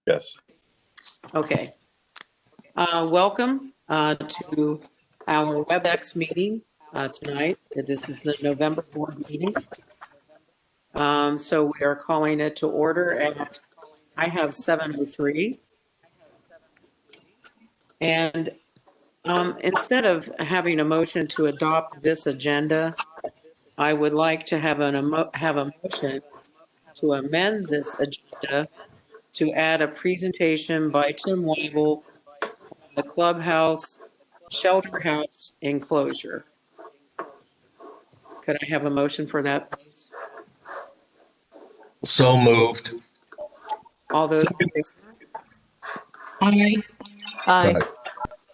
Yes. Okay. Welcome to our WebEx meeting tonight. This is the November board meeting. So we are calling it to order at, I have 7:03. And instead of having a motion to adopt this agenda, I would like to have a motion to amend this agenda to add a presentation by Tim Weibel on the clubhouse shelter house enclosure. Could I have a motion for that, please? So moved. All those in favor? Aye. Aye.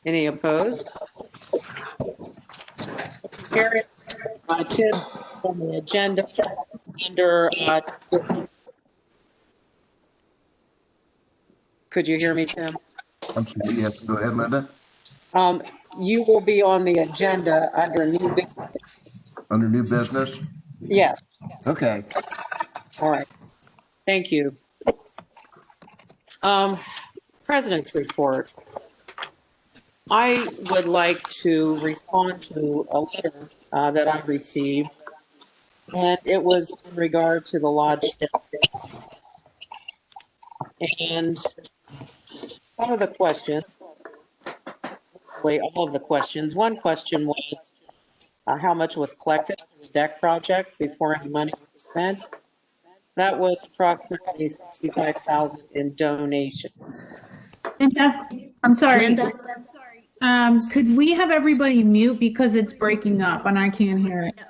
Any opposed? Carried. Tim on the agenda under. Could you hear me, Tim? I'm sorry, yes, go ahead, Linda. You will be on the agenda under new business. Under new business? Yeah. Okay. All right. Thank you. President's report. I would like to respond to a letter that I received, and it was in regard to the lodge. And some of the questions, all of the questions, one question was how much was collected for the deck project before any money was spent. That was approximately $65,000 in donations. Linda, I'm sorry. Linda? Could we have everybody mute because it's breaking up and I can't hear it?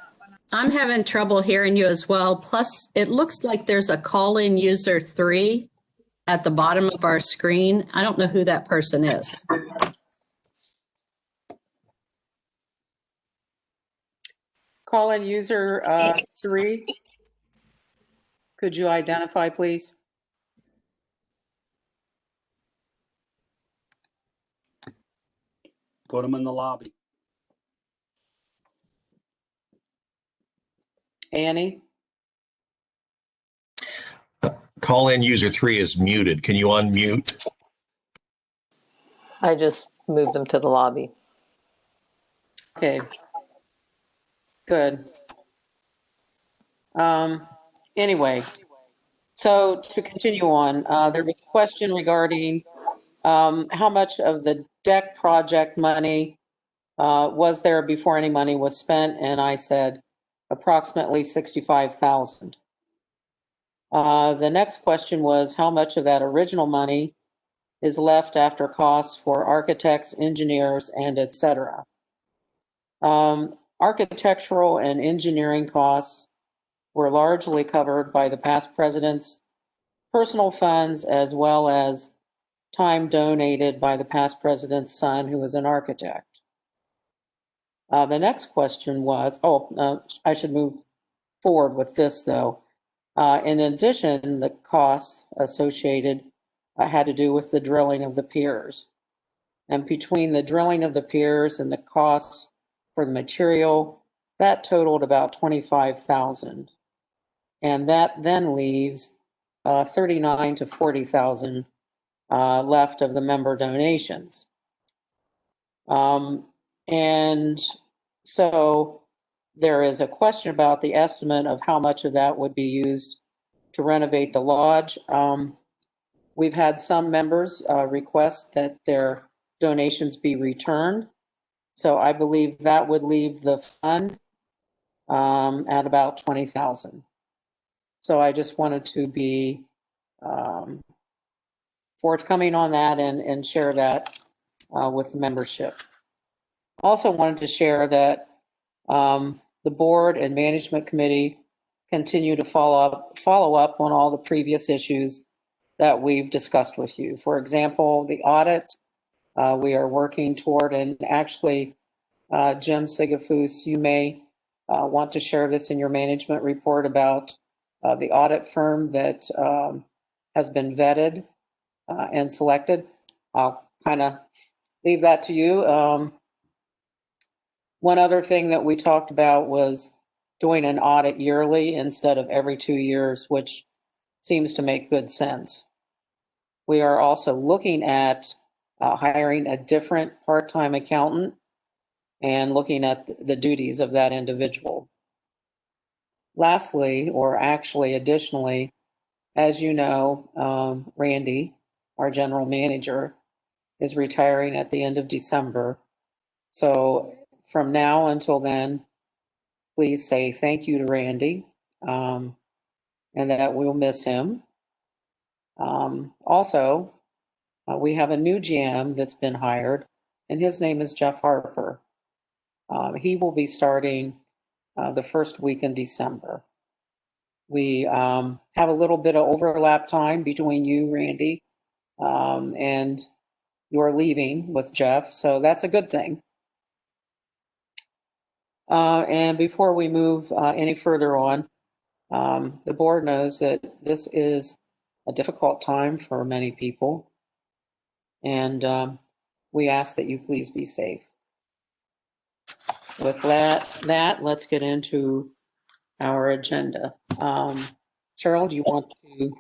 I'm having trouble hearing you as well. Plus, it looks like there's a call-in user 3 at the bottom of our screen. I don't know who that person is. Call-in user 3. Could you identify, please? Put them in the lobby. Annie? Call-in user 3 is muted. Can you unmute? I just moved them to the lobby. Okay. Good. Anyway, so to continue on, there was a question regarding how much of the deck project money was there before any money was spent, and I said approximately $65,000. The next question was how much of that original money is left after costs for architects, engineers, and et cetera. Architectural and engineering costs were largely covered by the past president's personal funds as well as time donated by the past president's son, who was an architect. The next question was, I should move forward with this though. In addition, the costs associated had to do with the drilling of the piers. And between the drilling of the piers and the costs for the material, that totaled about $25,000. And that then leaves $39,000 to $40,000 left of the member donations. And so there is a question about the estimate of how much of that would be used to renovate the lodge. We've had some members request that their donations be returned. So I believe that would leave the fund at about $20,000. So I just wanted to be forthcoming on that and share that with the membership. Also wanted to share that the board and management committee continue to follow up on all the previous issues that we've discussed with you. For example, the audit we are working toward, and actually Jim Sigafus, you may want to share this in your management report about the audit firm that has been vetted and selected. I'll kind of leave that to you. One other thing that we talked about was doing an audit yearly instead of every 2 years, which seems to make good sense. We are also looking at hiring a different part-time accountant and looking at the duties of that individual. Lastly, or actually additionally, as you know, Randy, our general manager, is retiring at the end of December. So from now until then, please say thank you to Randy, and that we'll miss him. Also, we have a new GM that's been hired, and his name is Jeff Harper. He will be starting the first week in December. We have a little bit of overlap time between you, Randy, and your leaving with Jeff, so that's a good thing. And before we move any further on, the board knows that this is a difficult time for many people, and we ask that you please be safe. With that, let's get into our agenda. Cheryl, do you want to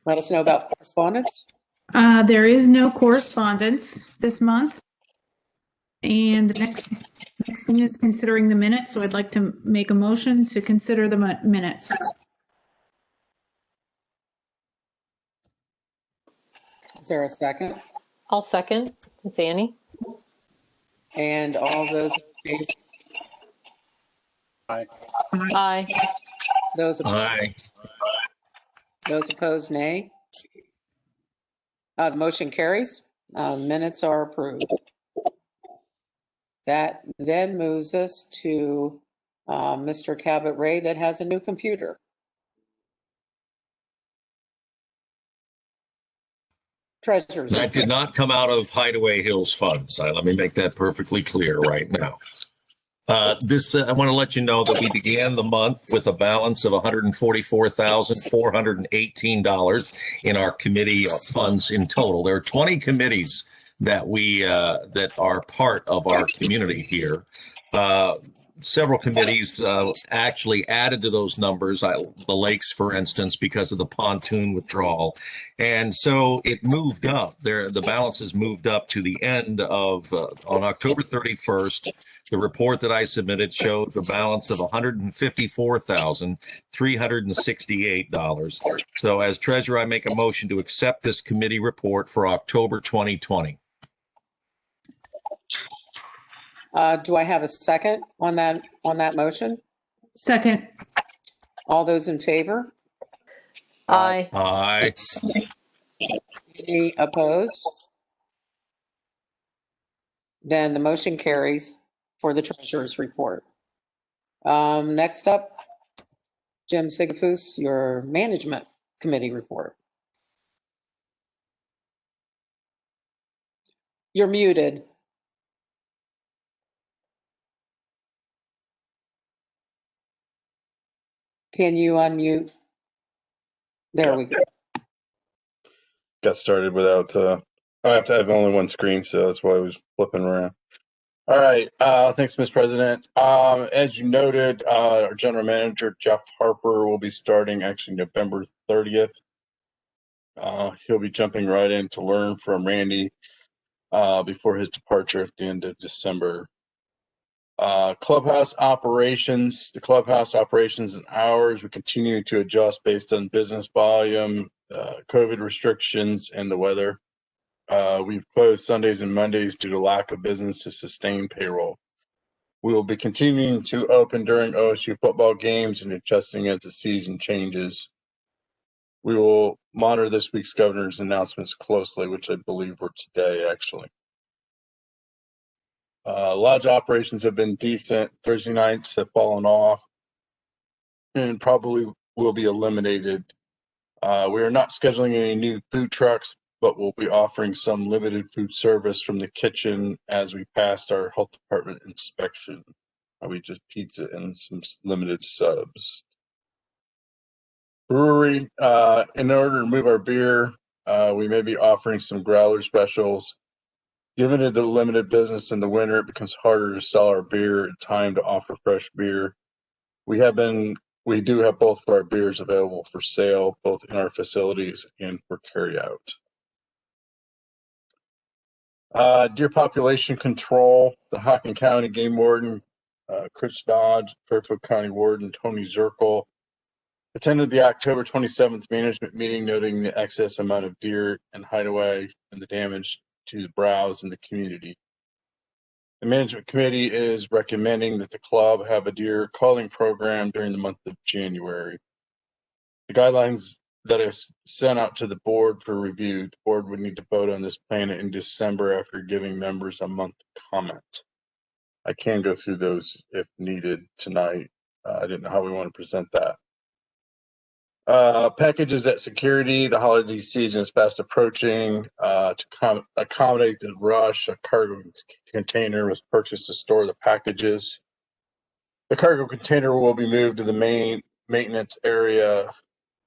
let us know about correspondence? There is no correspondence this month. And the next thing is considering the minutes, so I'd like to make a motion to consider the minutes. Is there a second? I'll second. It's Annie. And all those in favor? Aye. Those Aye. opposed, nay. The motion carries. Minutes are approved. That then moves us to Mr. Cabot Ray that has a new computer. Treasurer's. That did not come out of Hideaway Hills funds. Let me make that perfectly clear right now. I want to let you know that we began the month with a balance of $144,418 in our committee funds in total. There are 20 committees that that are part of our community here. Several committees actually added to those numbers, the lakes, for instance, because of the pontoon withdrawal. And so it moved up. The balances moved up to the end of, on October 31st, the report that I submitted showed the balance of $154,368. So as treasurer, I make a motion to accept this committee report for October 2020. Do I have a second on that motion? Second. All those in favor? Aye. Aye. Any opposed? Then the motion carries for the treasurer's report. Next up, Jim Sigafus, your management committee report. You're muted. Can you unmute? There we go. Got started without, I have to have only one screen, so that's why I was flipping around. All right, thanks, Ms. President. As you noted, our general manager, Jeff Harper, will be starting actually November 30th. He'll be jumping right in to learn from Randy before his departure at the end of December. Clubhouse operations, the clubhouse operations and hours, we continue to adjust based on business volume, COVID restrictions, and the weather. We've closed Sundays and Mondays due to lack of business to sustain payroll. We will be continuing to open during OSU football games and adjusting as the season changes. We will monitor this week's governor's announcements closely, which I believe were today, actually. Lodge operations have been decent. Thursday nights have fallen off and probably will be eliminated. We are not scheduling any new food trucks, but we'll be offering some limited food service from the kitchen as we passed our health department inspection. We just pizza and some limited subs. Brewery, in order to move our beer, we may be offering some growler specials. Given the limited business in the winter, it becomes harder to sell our beer in time to offer fresh beer. We have been we do have both of our beers available for sale, both in our facilities and for carryout. Deer population control, the Hocking County Game Warden, Chris Dodge, Fairfield County Warden Tony Zirkle attended the October 27th management meeting, noting the excess amount of deer and hideaway and the damage to the browse in the community. The management committee is recommending that the club have a deer calling program during the month of January. The guidelines that I sent out to the board for review, the board would need to vote on this plan in December after giving members a month to comment. I can go through those if needed tonight. I didn't know how we want to present that. Packages at security, the holiday season is fast approaching. To accommodate the rush, a cargo container was purchased to store the packages. The cargo container will be moved to the main maintenance area,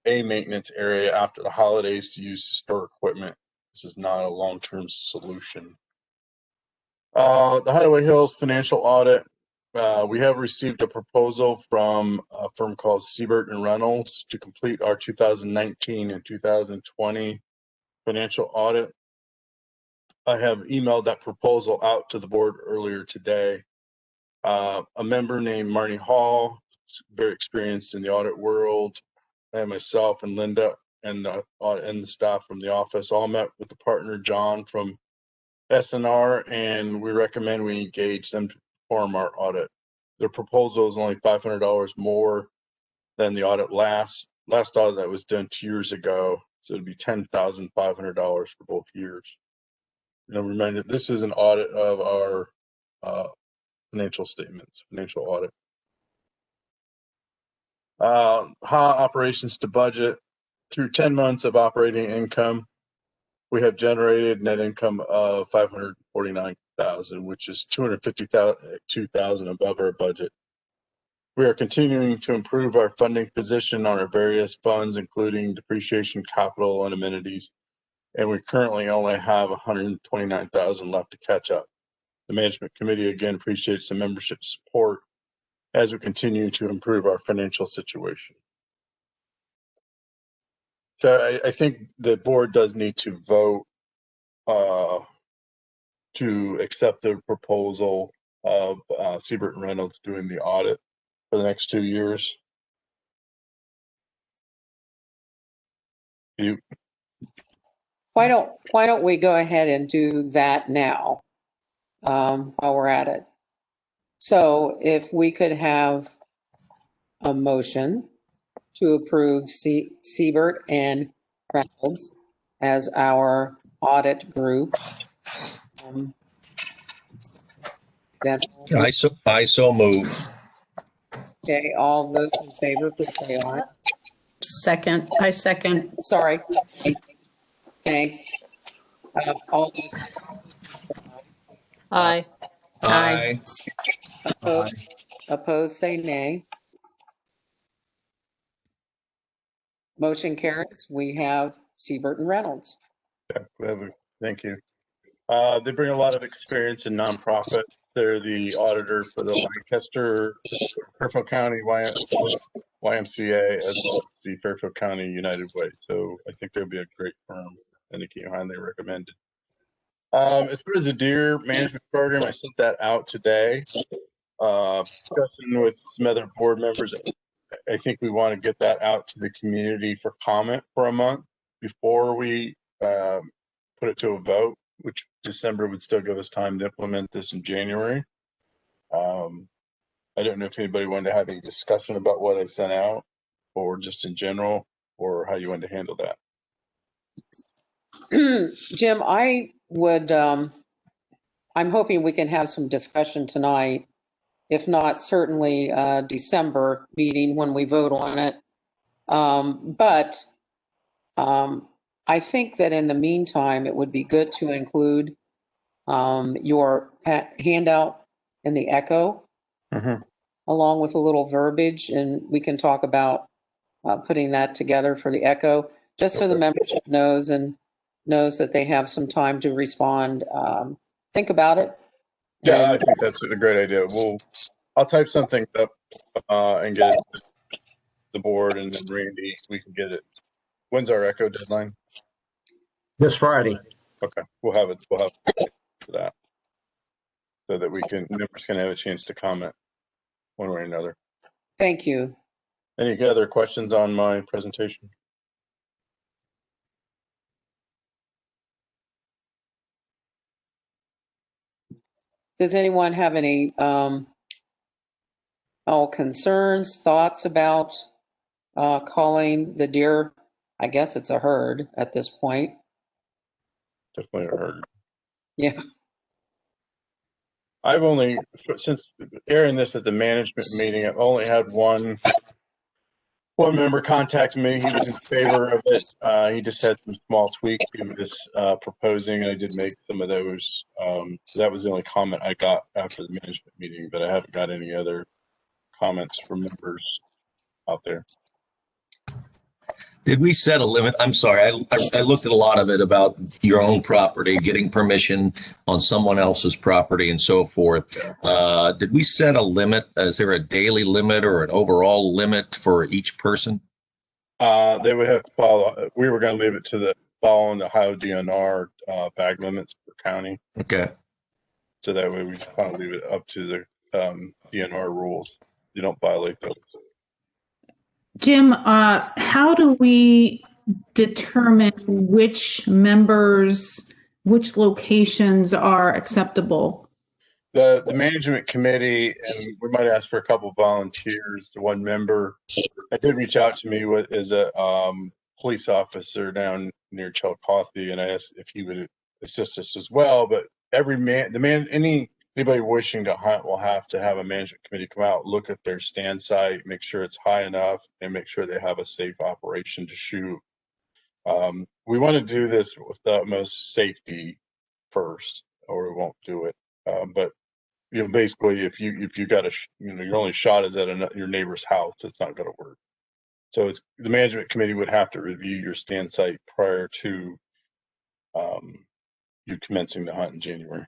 after the holidays to use to store equipment. This is not a long-term solution. The Hideaway Hills financial audit. We have received a proposal from a firm called Siebert and Reynolds to complete our 2019 and 2020 financial audit. I have emailed that proposal out to the board earlier today. A member named Marnie Hall, very experienced in the audit world, and myself and Linda and the staff from the office all met with the partner John from SNR, and we recommend we engage them to perform our audit. Their proposal is only $500 more than the audit last audit that was done 2 years ago, so it'd be $10,500 for both years. And a reminder, this is an audit of our financial statements, financial audit. HA operations to budget. Through 10 months of operating income, we have generated net income of $549,000, which is $252,000 above our budget. We are continuing to improve our funding position on our various funds, including depreciation, capital, and amenities, and we currently only have $129,000 left to catch up. The management committee again appreciates the membership support as we continue to improve our financial situation. So I think the board does need to vote to accept the proposal of Siebert and Reynolds doing the audit for the next 2 years. Why don't we go ahead and do that now, while we're at it? So if we could have a motion to approve Siebert and Reynolds as our audit group. I so move. Okay, all those in favor, please say aye. I second. Sorry. Thanks. All those Aye. Aye. opposed, say nay. Motion carries. We have Siebert and Reynolds. Thank you. They bring a lot of experience in nonprofits. They're the auditor for the Lancaster, Fairfield County YMCA, as well as the Fairfield County United Way. So I think they'll be a great firm, and they highly recommended. As far as the deer management program, I sent that out today. Discussing with some other board members, I think we want to get that out to the community for comment for a month before we put it to a vote, which December would still give us time to implement this in January. I don't know if anybody wanted to have any discussion about what I sent out, or just in general, or how you wanted to handle that. Jim, I would, I'm hoping we can have some discussion tonight. If not, certainly December meeting when we vote on it. But I think that in the meantime, it would be good to include your handout in the Echo, along with a little verbiage, and we can talk about putting that together for the Echo, just so the membership knows that they have some time to respond. Think about it. Yeah, I think that's a great idea. I'll type something up and get it the board and then Randy, we can get it. When's our ECHO deadline? This Friday. Okay, we'll have it for that. So that members can have a chance to comment one way or another. Thank you. Any other questions on my presentation? Does anyone have any concerns, thoughts about calling the deer? I guess it's a herd at this point. Definitely heard. Yeah. I've only, since airing this at the management meeting, I've only had one member contact me. He was in favor of it. He just had some small tweaks he was proposing, and I did make some of those. That was the only comment I got after the management meeting, but I haven't got any other comments from members out there. Did we set a limit? I'm sorry, I looked at a lot of it about your own property, getting permission on someone else's property and so forth. Did we set a limit? Is there a daily limit or an overall limit for each person? They would have to follow. We were going to leave it to following the Ohio DNR bag limits per county. Okay. So that way we just kind of leave it up to the DNR rules. You don't violate those. Jim, how do we determine which locations are acceptable? The management committee, and we might ask for a couple of volunteers. One member, I did reach out to me is a police officer down near Chillicothe, and I asked if he would assist us as well. But anybody wishing to hunt will have to have a management committee come out, look at their stand site, make sure it's high enough, and make sure they have a safe operation to shoot. We want to do this with the utmost safety first, or we won't do it. But basically, if you got your only shot is at your neighbor's house, it's not going to work. So the management committee would have to review your stand site prior to you commencing the hunt in January.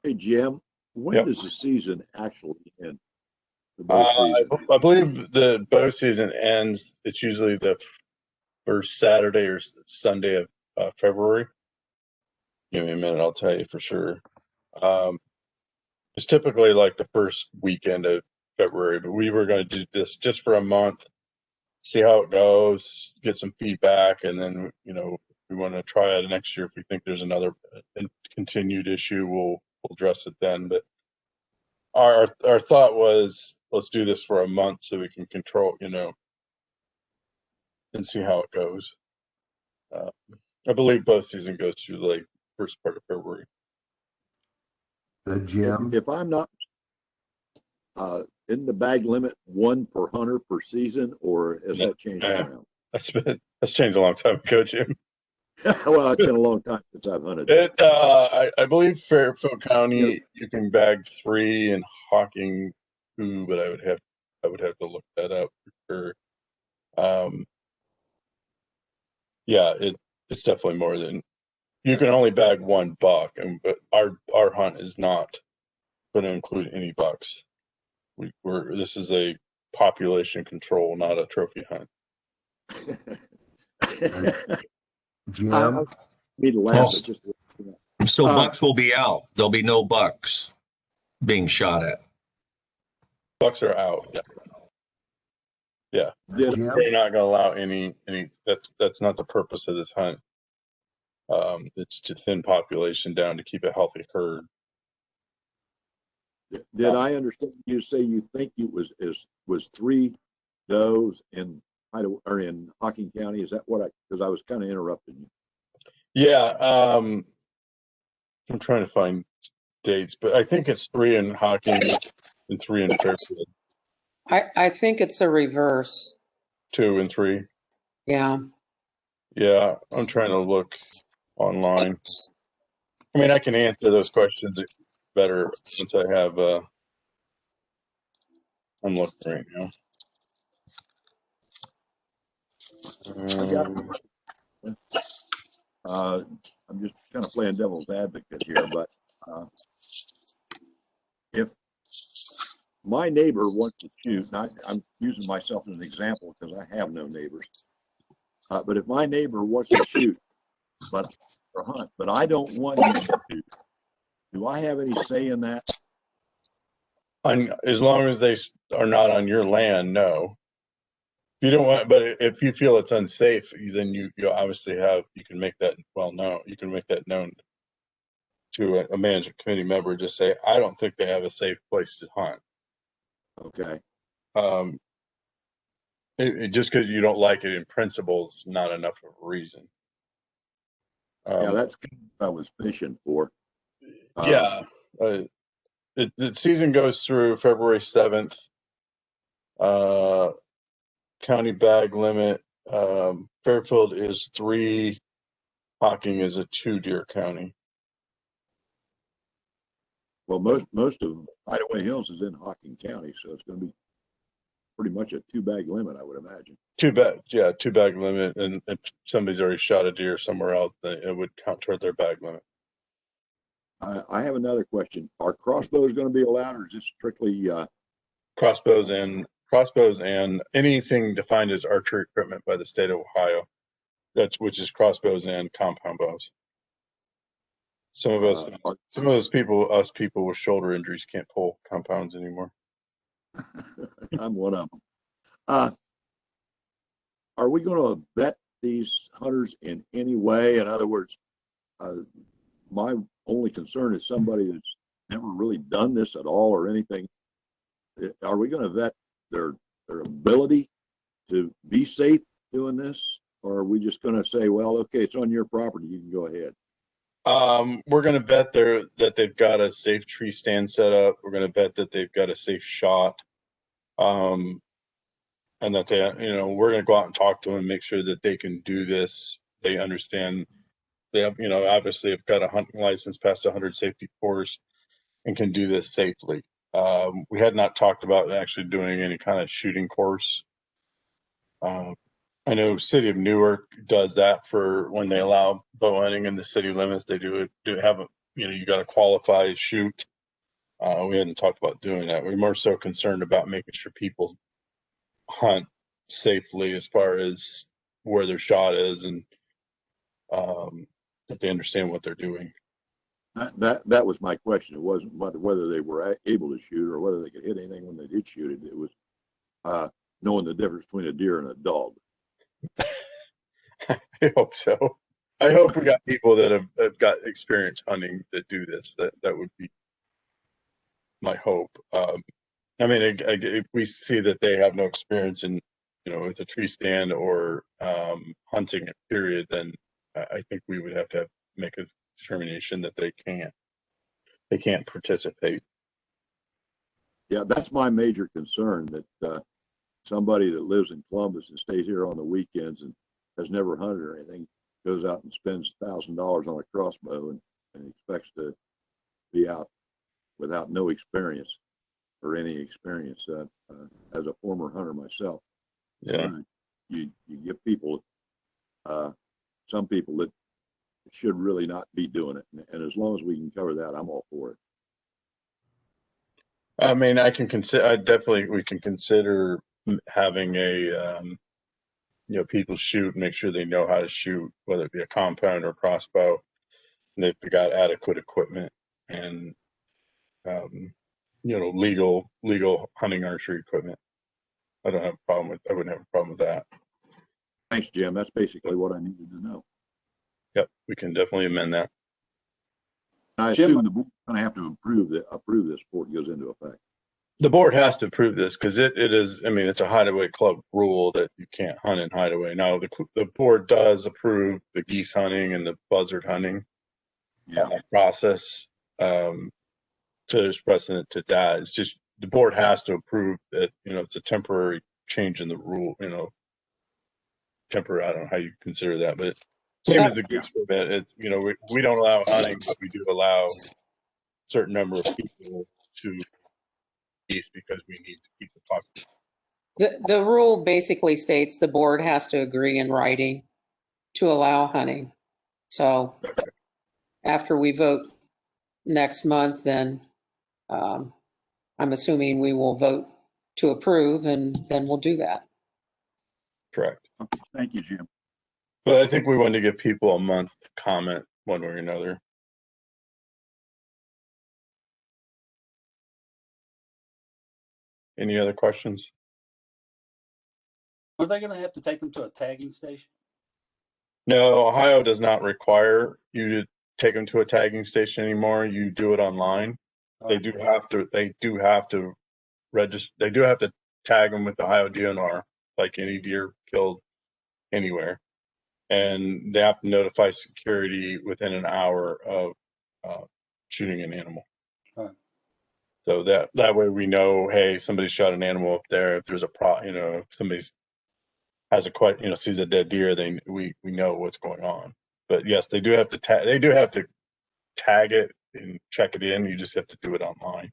Hey, Jim, when Yep. does the season actually end? The bow season? I believe the bow season ends. It's usually the first Saturday or Sunday of February. Give me a minute, I'll tell you for sure. It's typically like the first weekend of February, but we were going to do this just for a month, see how it goes, get some feedback, and then we want to try it next year. If we think there's another continued issue, we'll address it then. But our thought was, let's do this for a month so we can control, and see how it goes. I believe both season goes through the first part of February. Jim? If I'm not, in the bag limit 1 per hunter per season, or has that changed around? That's changed a long time ago, Jim. Well, it's been a long time since I've hunted. I believe Fairfield County you can bag 3 and Hocking 2, but I would have to look that up for sure. Yeah, it's definitely more than you can only bag 1 buck, but our hunt is not going to include any bucks. This is a population control, not a trophy hunt. Jim? Me to laugh, but just So bucks will be out. There'll be no bucks being shot at. Bucks are out. Yeah. Jim? We're not going to allow any. That's not the purpose of this hunt. It's to thin population down to keep a healthy herd. Did I understand you say you think it was 3 does in Hocking County? Is that because I was kind of interrupting you. Yeah. I'm trying to find dates, but I think it's 3 in Hocking and 3 in Fairfield. I think it's a reverse. 2 and 3. Yeah. Yeah, I'm trying to look online. I mean, I can answer those questions better since I have. I'm looking right now. I'm just kind of playing devil's advocate here, but If my neighbor wants to shoot, and I'm using myself as an example because I have no neighbors. But if my neighbor wants to shoot, or hunt, but I don't want him to shoot, do I have any say in that? As long as they are not on your land, no. You don't want, but if you feel it's unsafe, then you obviously you can make that known. You can make that known to a management committee member. Just say, I don't think they have a safe place to hunt. Okay. Just because you don't like it in principle is not enough of a reason. Yeah, that's what I was fishing for. Yeah. The season goes through February 7th. County bag limit. Fairfield is 3. Hocking is a 2 deer county. Well, most of Hideaway Hills is in Hocking County, so it's going to be pretty much a 2-bag limit, I would imagine. 2-bag limit. And if somebody's already shot a deer somewhere else, then it would count toward their bag limit. I have another question. Are crossbows going to be allowed, or is this strictly Crossbows and anything defined as archery equipment by the state of Ohio, which is crossbows and compound bows. Some of those people with shoulder injuries can't pull compounds anymore. I'm one of them. Are we going to vet these hunters in any way? In other words, my only concern is somebody that's never really done this at all or anything. Are we going to vet their ability to be safe doing this? Or are we just going to say, well, okay, it's on your property, you can go ahead? We're going to bet that they've got a safe tree stand set up. We're going to bet that they've got a safe shot. And that we're going to go out and talk to them, make sure that they can do this. They understand. They have, obviously have got a hunting license, past 100 safety course, and can do this safely. We had not talked about actually doing any kind of shooting course. I know City of Newark does that for when they allow bow hunting in the city limits. They do have you got to qualify to shoot. We hadn't talked about doing that. We're more so concerned about making sure people hunt safely as far as where their shot is and that they understand what they're doing. That was my question. It wasn't whether they were able to shoot or whether they could hit anything when they did shoot it. It was knowing the difference between a deer and a dog. I hope so. I hope we got people that have got experience hunting that do this. That would be my hope. I mean, if we see that they have no experience in, with a tree stand or hunting period, then I think we would have to make a determination that they can't participate. Yeah, that's my major concern, that somebody that lives in Columbus and stays here on the weekends and has never hunted or anything goes out and spends $1,000 on a crossbow and expects to be out without no experience or any experience. As a former hunter myself, you get people, some people that should really not be doing it, and as long as we can cover that, I'm all for it. I mean, we can consider having a people shoot and make sure they know how to shoot, whether it be a compound or crossbow, and they've got adequate equipment and legal hunting archery equipment. I wouldn't have a problem with that. Thanks, Jim. That's basically what I needed to know. Yep, we can definitely amend that. I assume the board's going to have to approve this before it goes into effect. The board has to approve this because it is. I mean, it's a Hideaway Club rule that you can't hunt in Hideaway. Now, the board does approve the geese hunting and the buzzard hunting process. There's precedent to that. It's just the board has to approve that. It's a temporary change in the rule. Temporary. I don't know how you consider that, but same as the goose permit. We don't allow hunting, but we do allow a certain number of people to geese because we need to keep the population. The rule basically states the board has to agree in writing to allow hunting. So after we vote next month, then I'm assuming we will vote to approve, and then we'll do that. Correct. Okay, thank you, Jim. But I think we wanted to give people a month to comment one way or another. Any other questions? Are they gonna have to take them to a tagging station? No, Ohio does not require you to take them to a tagging station anymore. You do it online. They do have to register. They do have to tag them with the Ohio DNR, like any deer killed anywhere. And they have to notify security within an hour of shooting an animal. Right. So that way we know, hey, somebody shot an animal up there. If there's a if somebody's has a question, sees a dead deer, then we know what's going on. But yes, they do have to tag it and check it in. You just have to do it online.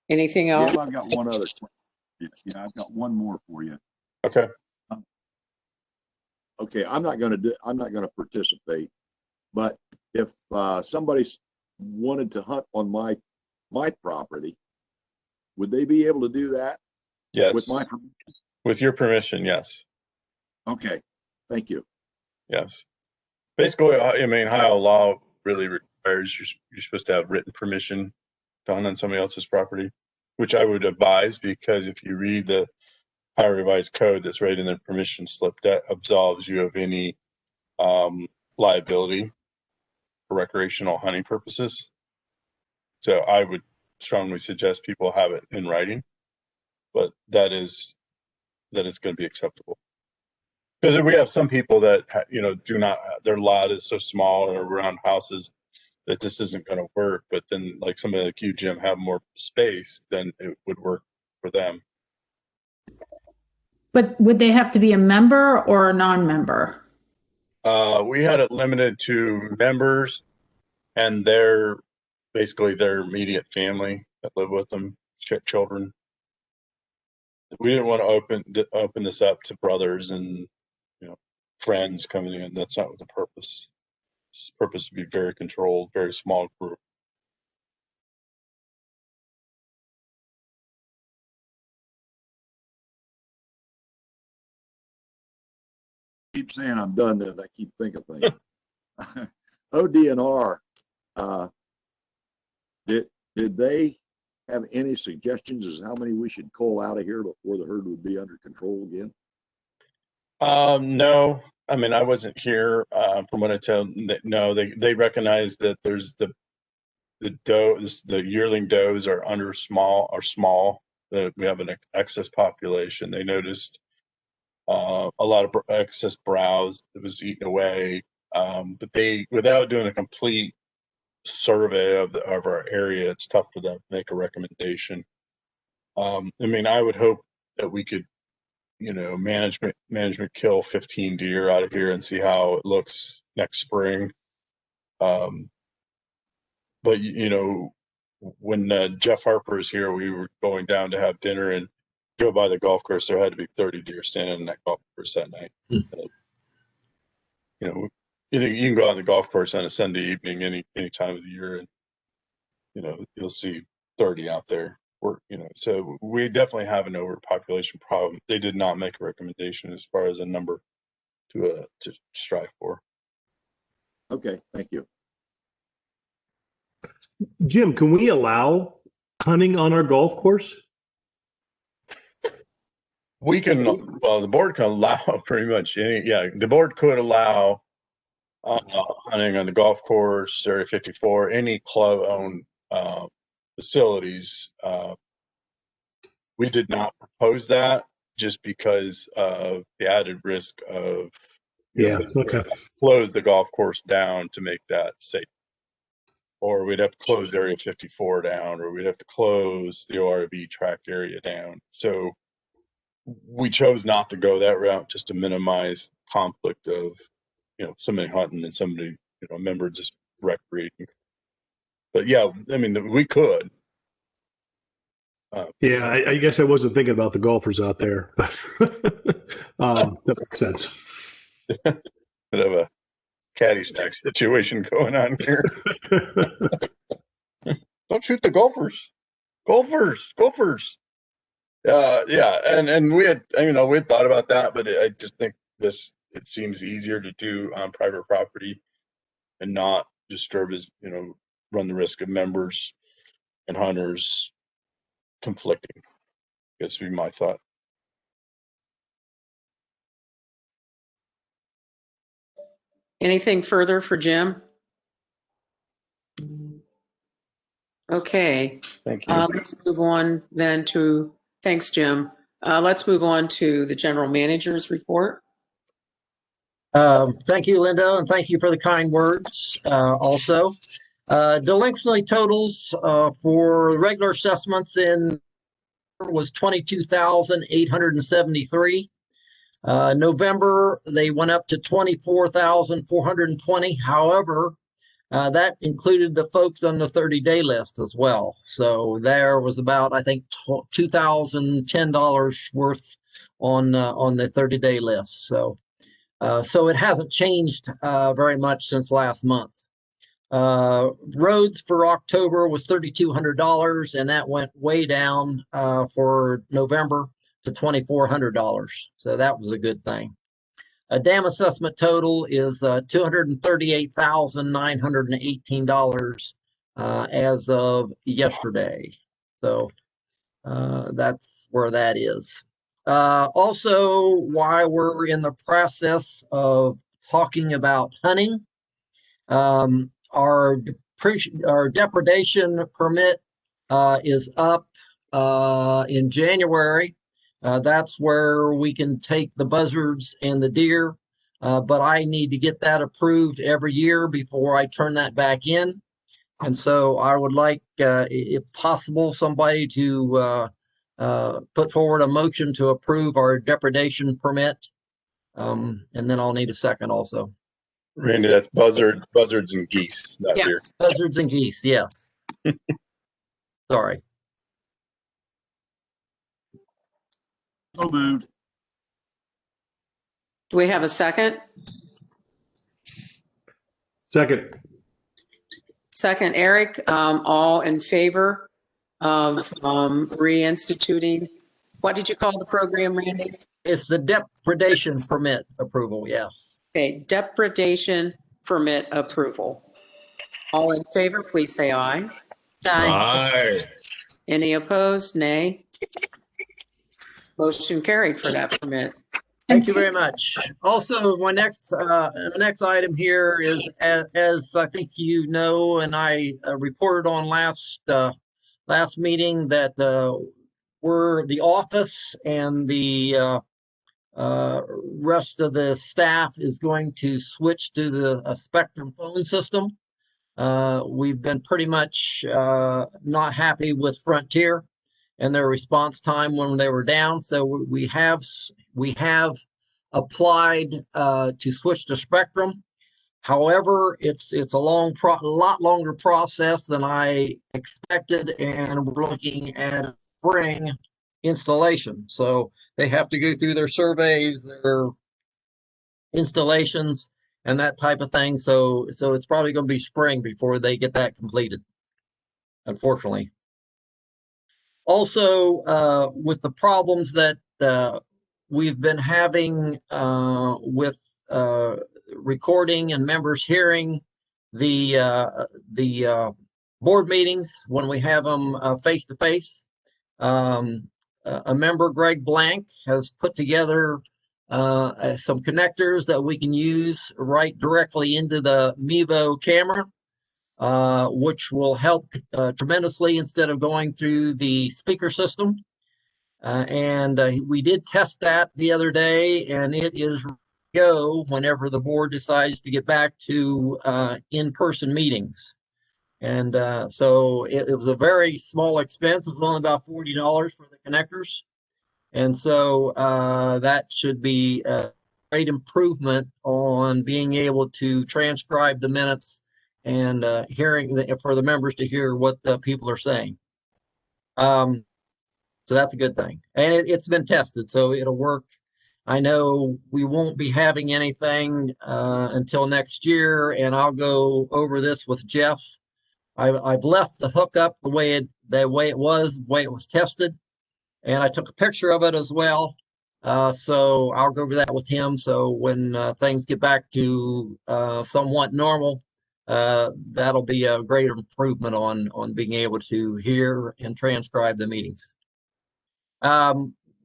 Anything else? Jim, I've got one other question. Yeah, I've got one more for you. Okay. Okay, I'm not going to participate, but if somebody wanted to hunt on my property, would they be able to do that? Yes. With my permission? With your permission, yes. Okay, thank you. Yes. Basically, Ohio law really requires you're supposed to have written permission to hunt on somebody else's property, which I would advise, because if you read the Ohio Revised Code that's right in the permission slip, that absolves you of any liability for recreational hunting purposes. So I would strongly suggest people have it in writing, but that is going to be acceptable. Because we have some people that, do not, their lot is so small or around houses that this isn't going to work. But then, like somebody like you, Jim, have more space, then it would work for them. But would they have to be a member or a non-member? We had it limited to members and basically their immediate family that live with them, children. We didn't want to open this up to brothers and friends coming in. That's not the purpose. The purpose to be very controlled, very small group. Keep saying I'm done, then I keep thinking things. ODNR, did they have any suggestions as how many we should cull out of here before the herd would be under control again? No, I wasn't here. From what I tell, no, they recognize that there's the yearling does are small. That we have an excess population. They noticed a lot of excess browse that was eaten away, but without doing a complete survey of our area, it's tough for them to make a recommendation. I would hope that we could, management kill 15 deer out of here and see how it looks next spring. But when Jeff Harper is here, we were going down to have dinner and go by the golf course. There had to be 30 deer standing in that golf course that night. You can go on the golf course on a Sunday evening any time of the year, and you'll see 30 out there. So we definitely have an overpopulation problem. They did not make a recommendation as far as a number to strive for. Okay, thank you. Jim, can we allow hunting on our golf course? We can, the board can allow pretty much the board could allow hunting on the golf course, Area 54, any club-owned facilities. We did not propose that just because of the added risk of close the golf course down to make that safe. Or we'd have to close Area 54 down, or we'd have to close the ORV track area down. So we chose not to go that route just to minimize conflict of, somebody hunting and somebody, a member just recreating. But yeah, we could. Yeah, I guess I wasn't thinking about the golfers out there, but that makes sense. Bit of a caddy stack situation going on here. Don't shoot the golfers. Golfers. Yeah, and we had, we had thought about that, but I just think it seems easier to do on private property and not disturb run the risk of members and hunters conflicting. Guess would be my thought. Anything further for Jim? Okay. Thank you. Let's move on then to, thanks, Jim. Let's move on to the general manager's report. Thank you, Linda, and thank you for the kind words also. Delinquency totals for regular assessments in was 22,873. November, they went up to 24,420. However, that included the folks on the 30-day list as well. So there was about, I think, $2,010 worth on the 30-day list. So it hasn't changed very much since last month. Roads for October was $3,200, and that went way down for November to $2,400. So that was a good thing. A dam assessment total is $238,918 as of yesterday. So that's where that is. Also, while we're in the process of talking about hunting, our depredation permit is up in January. That's where we can take the buzzards and the deer, but I need to get that approved every year before I turn that back in. And so I would like, if possible, somebody to put forward a motion to approve our depredation permit. And then I'll need a second also. Randy, that's buzzards and geese, not deer. Buzzards and geese, yes. Sorry. So moved. Do we have a second? Second. Second, Eric. All in favor of reinstituting, what did you call the program, Randy? It's the depredation permit approval, yes. Okay, depredation permit approval. All in favor, please say aye. Aye. Any opposed? Nay. Motion carried for that permit. Thank you very much. Also, my next item here is, as I think you know, and I reported on last meeting, that we're the office and the rest of the staff is going to switch to the Spectrum phone system. We've been pretty much not happy with Frontier and their response time when they were down. So we have applied to switch to Spectrum. However, it's a lot longer process than I expected, and we're looking at spring installation. So they have to go through their surveys, their installations, and that type of thing. So it's probably going to be spring before they get that completed, unfortunately. Also, with the problems that we've been having with recording and members hearing the board meetings when we have them face to face, a member, Greg Blank, has put together some connectors that we can use right directly into the Mevo camera, which will help tremendously instead of going through the speaker system. And we did test that the other day, and it is go whenever the board decides to get back to in-person meetings. And so it was a very small expense. It was only about $40 for the connectors. And so that should be a great improvement on being able to transcribe the minutes and hearing for the members to hear what the people are saying. So that's a good thing. And it's been tested, so it'll work. I know we won't be having anything until next year, and I'll go over this with Jeff. I've left the hookup the way it was tested, and I took a picture of it as well. So I'll go over that with him. So when things get back to somewhat normal, that'll be a great improvement on being able to hear and transcribe the meetings.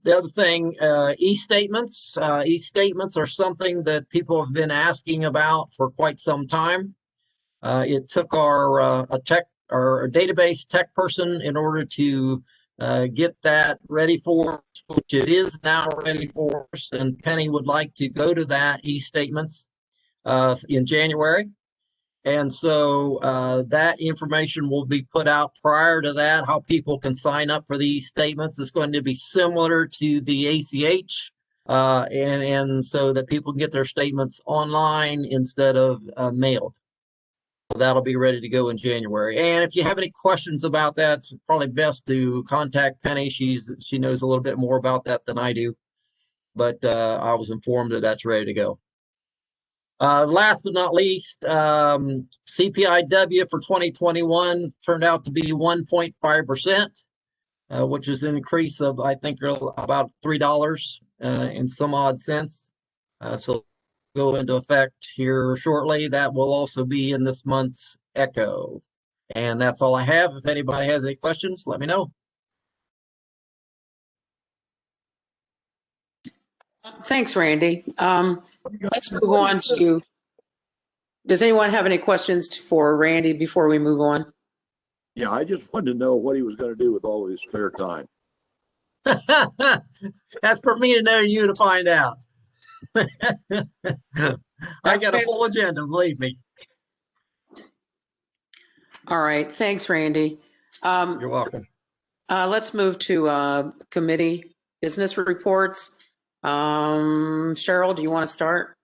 The other thing, e-statements. E-statements are something that people have been asking about for quite some time. It took our database tech person in order to get that ready for us, which it is now ready for us. And Penny would like to go to that e-statements in January. And so that information will be put out prior to that, how people can sign up for these statements. It's going to be similar to the ACH, and so that people can get their statements online instead of mailed. So that'll be ready to go in January. And if you have any questions about that, it's probably best to contact Penny. She knows a little bit more about that than I do. But I was informed that that's ready to go. Last but not least, CPIW for 2021 turned out to be 1.5%, which is an increase of, I think, about $3 and some odd cents. So go into effect here shortly. That will also be in this month's ECHO. And that's all I have. If anybody has any questions, let me know. Thanks, Randy. Let's move on to, does anyone have any questions for Randy before we move on? Yeah, I just wanted to know what he was going to do with all of his spare time. That's for me to know, you to find out. I got a full agenda, believe me. All right, thanks, Randy. You're welcome. Let's move to committee business reports. Cheryl, do you want to start?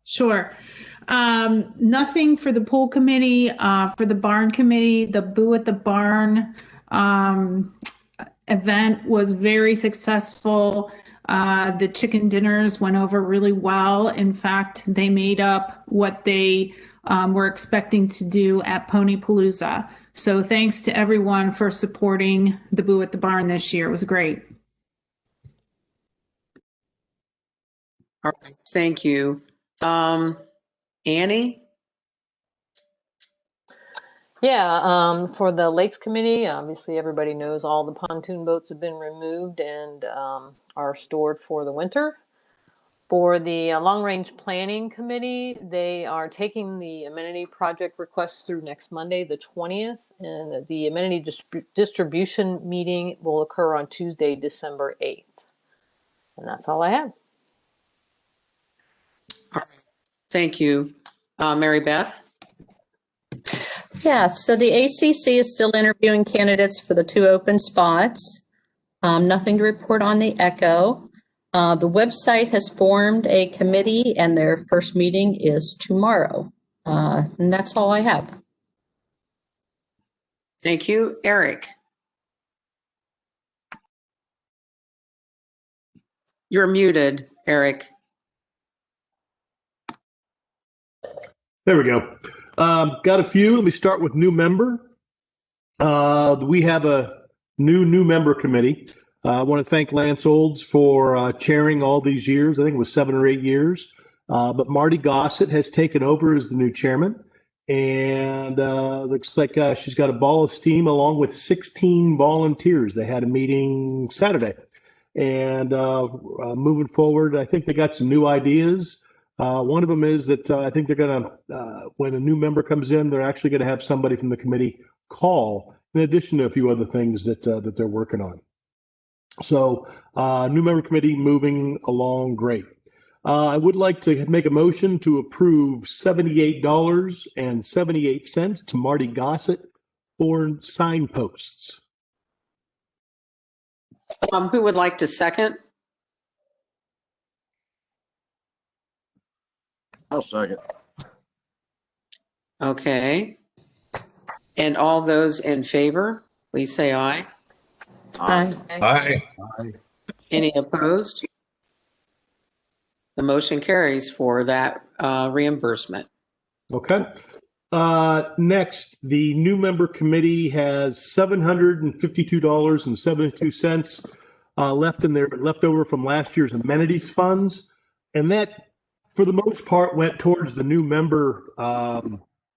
Sure. Nothing for the pool committee, for the barn committee. The Boo at the Barn event was very successful. The chicken dinners went over really well. In fact, they made up what they were expecting to do at Ponypalooza. So thanks to everyone for supporting the Boo at the Barn this year. It was great. All right, thank you. Annie? Yeah, for the Lakes Committee, obviously everybody knows all the pontoon boats have been removed and are stored for the winter. For the Long Range Planning Committee, they are taking the amenity project requests through next Monday, the 20th, and the amenity distribution meeting will occur on Tuesday, December 8th. And that's all I have. Thank you. Mary Beth? Yeah, so the ACC is still interviewing candidates for the 2 open spots. Nothing to report on the ECHO. The website has formed a committee and their first meeting is tomorrow. And that's all I have. Thank you. Eric? You're muted, Eric. There we go. Got a few. Let me start with new member. We have a new member committee. I want to thank Lance Olds for chairing all these years. I think it was 7 or 8 years. But Marty Gossett has taken over as the new chairman. And looks like she's got a ball of steam along with 16 volunteers. They had a meeting Saturday. And moving forward, I think they got some new ideas. One of them is that I think they're going to, when a new member comes in, they're actually going to have somebody from the committee call, in addition to a few other things that they're working on. So new member committee moving along great. I would like to make a motion to approve $78.78 to Marty Gossett for signposts. Who would like to second? I'll second. Okay. And all those in favor, please say aye. Aye. Aye. Any opposed? The motion carries for that reimbursement. Okay. Next, the new member committee has $752.72 left in their leftover from last year's amenities funds. And that, for the most part, went towards the new member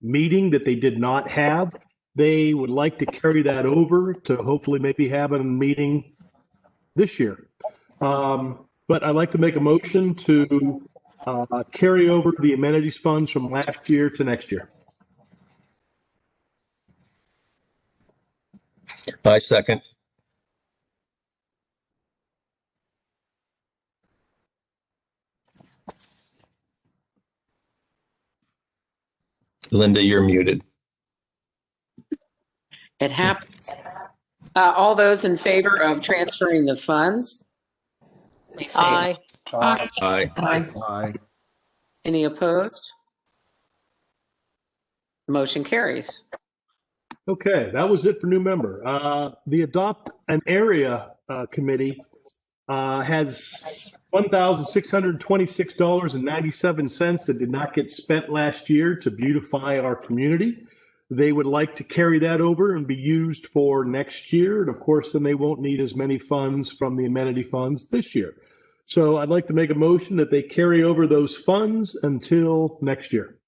meeting that they did not have. They would like to carry that over to hopefully maybe have a meeting this year. But I'd like to make a motion to carry over the amenities funds from last year to next year. I second. Linda, you're muted. It happens. All those in favor of transferring the funds? Please say Aye. Aye. Aye. Aye. Any opposed? Motion carries. Okay, that was it for new member. The Adopt an Area Committee has $1,626.97 that did not get spent last year to beautify our community. They would like to carry that over and be used for next year. And of course, then they won't need as many funds from the amenity funds this year. So I'd like to make a motion that they carry over those funds until next year.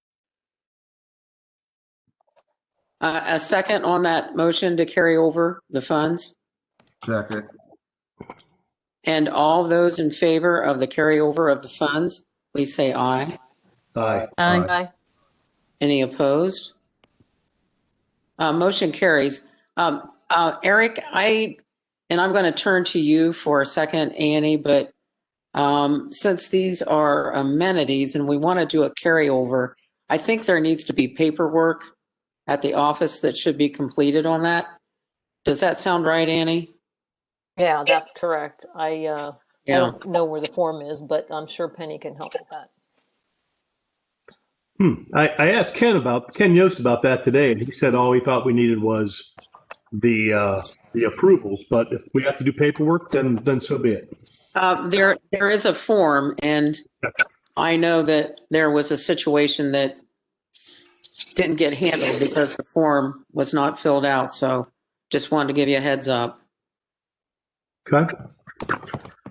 A second on that motion to carry over the funds? Second. And all those in favor of the carryover of the funds, please say aye. Aye. Aye. Aye. Any opposed? Motion carries. Eric, I'm going to turn to you for a second, Annie, but since these are amenities and we want to do a carryover, I think there needs to be paperwork at the office that should be completed on that. Does that sound right, Annie? Yeah, that's correct. I Yeah. don't know where the form is, but I'm sure Penny can help with that. I asked Ken Yost about that today, and he said all he thought we needed was the approvals. But if we have to do paperwork, then so be it. There is a form, and I know that there was a situation that didn't get handled because the form was not filled out. So just wanted to give you a heads up. Okay.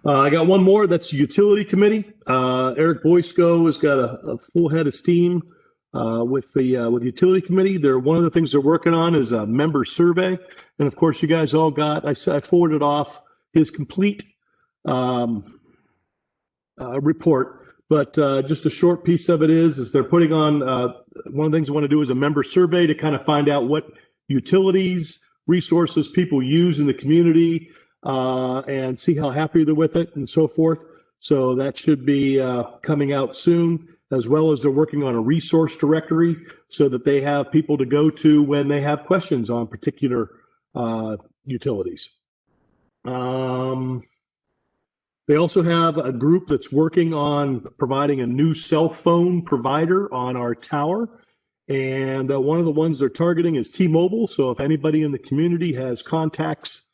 I got one more. That's the utility committee. Eric Boysko has got a full head of steam with the utility committee. One of the things they're working on is a member survey, and of course, you guys all got. I forwarded off his complete report. But just a short piece of it is they're putting on one of the things I want to do is a member survey to kind of find out what utilities, resources people use in the community and see how happy they're with it and so forth. So that should be coming out soon, as well as they're working on a resource directory so that they have people to go to when they have questions on particular utilities. They also have a group that's working on providing a new cell phone provider on our tower. And one of the ones they're targeting is T-Mobile. So if anybody in the community has contacts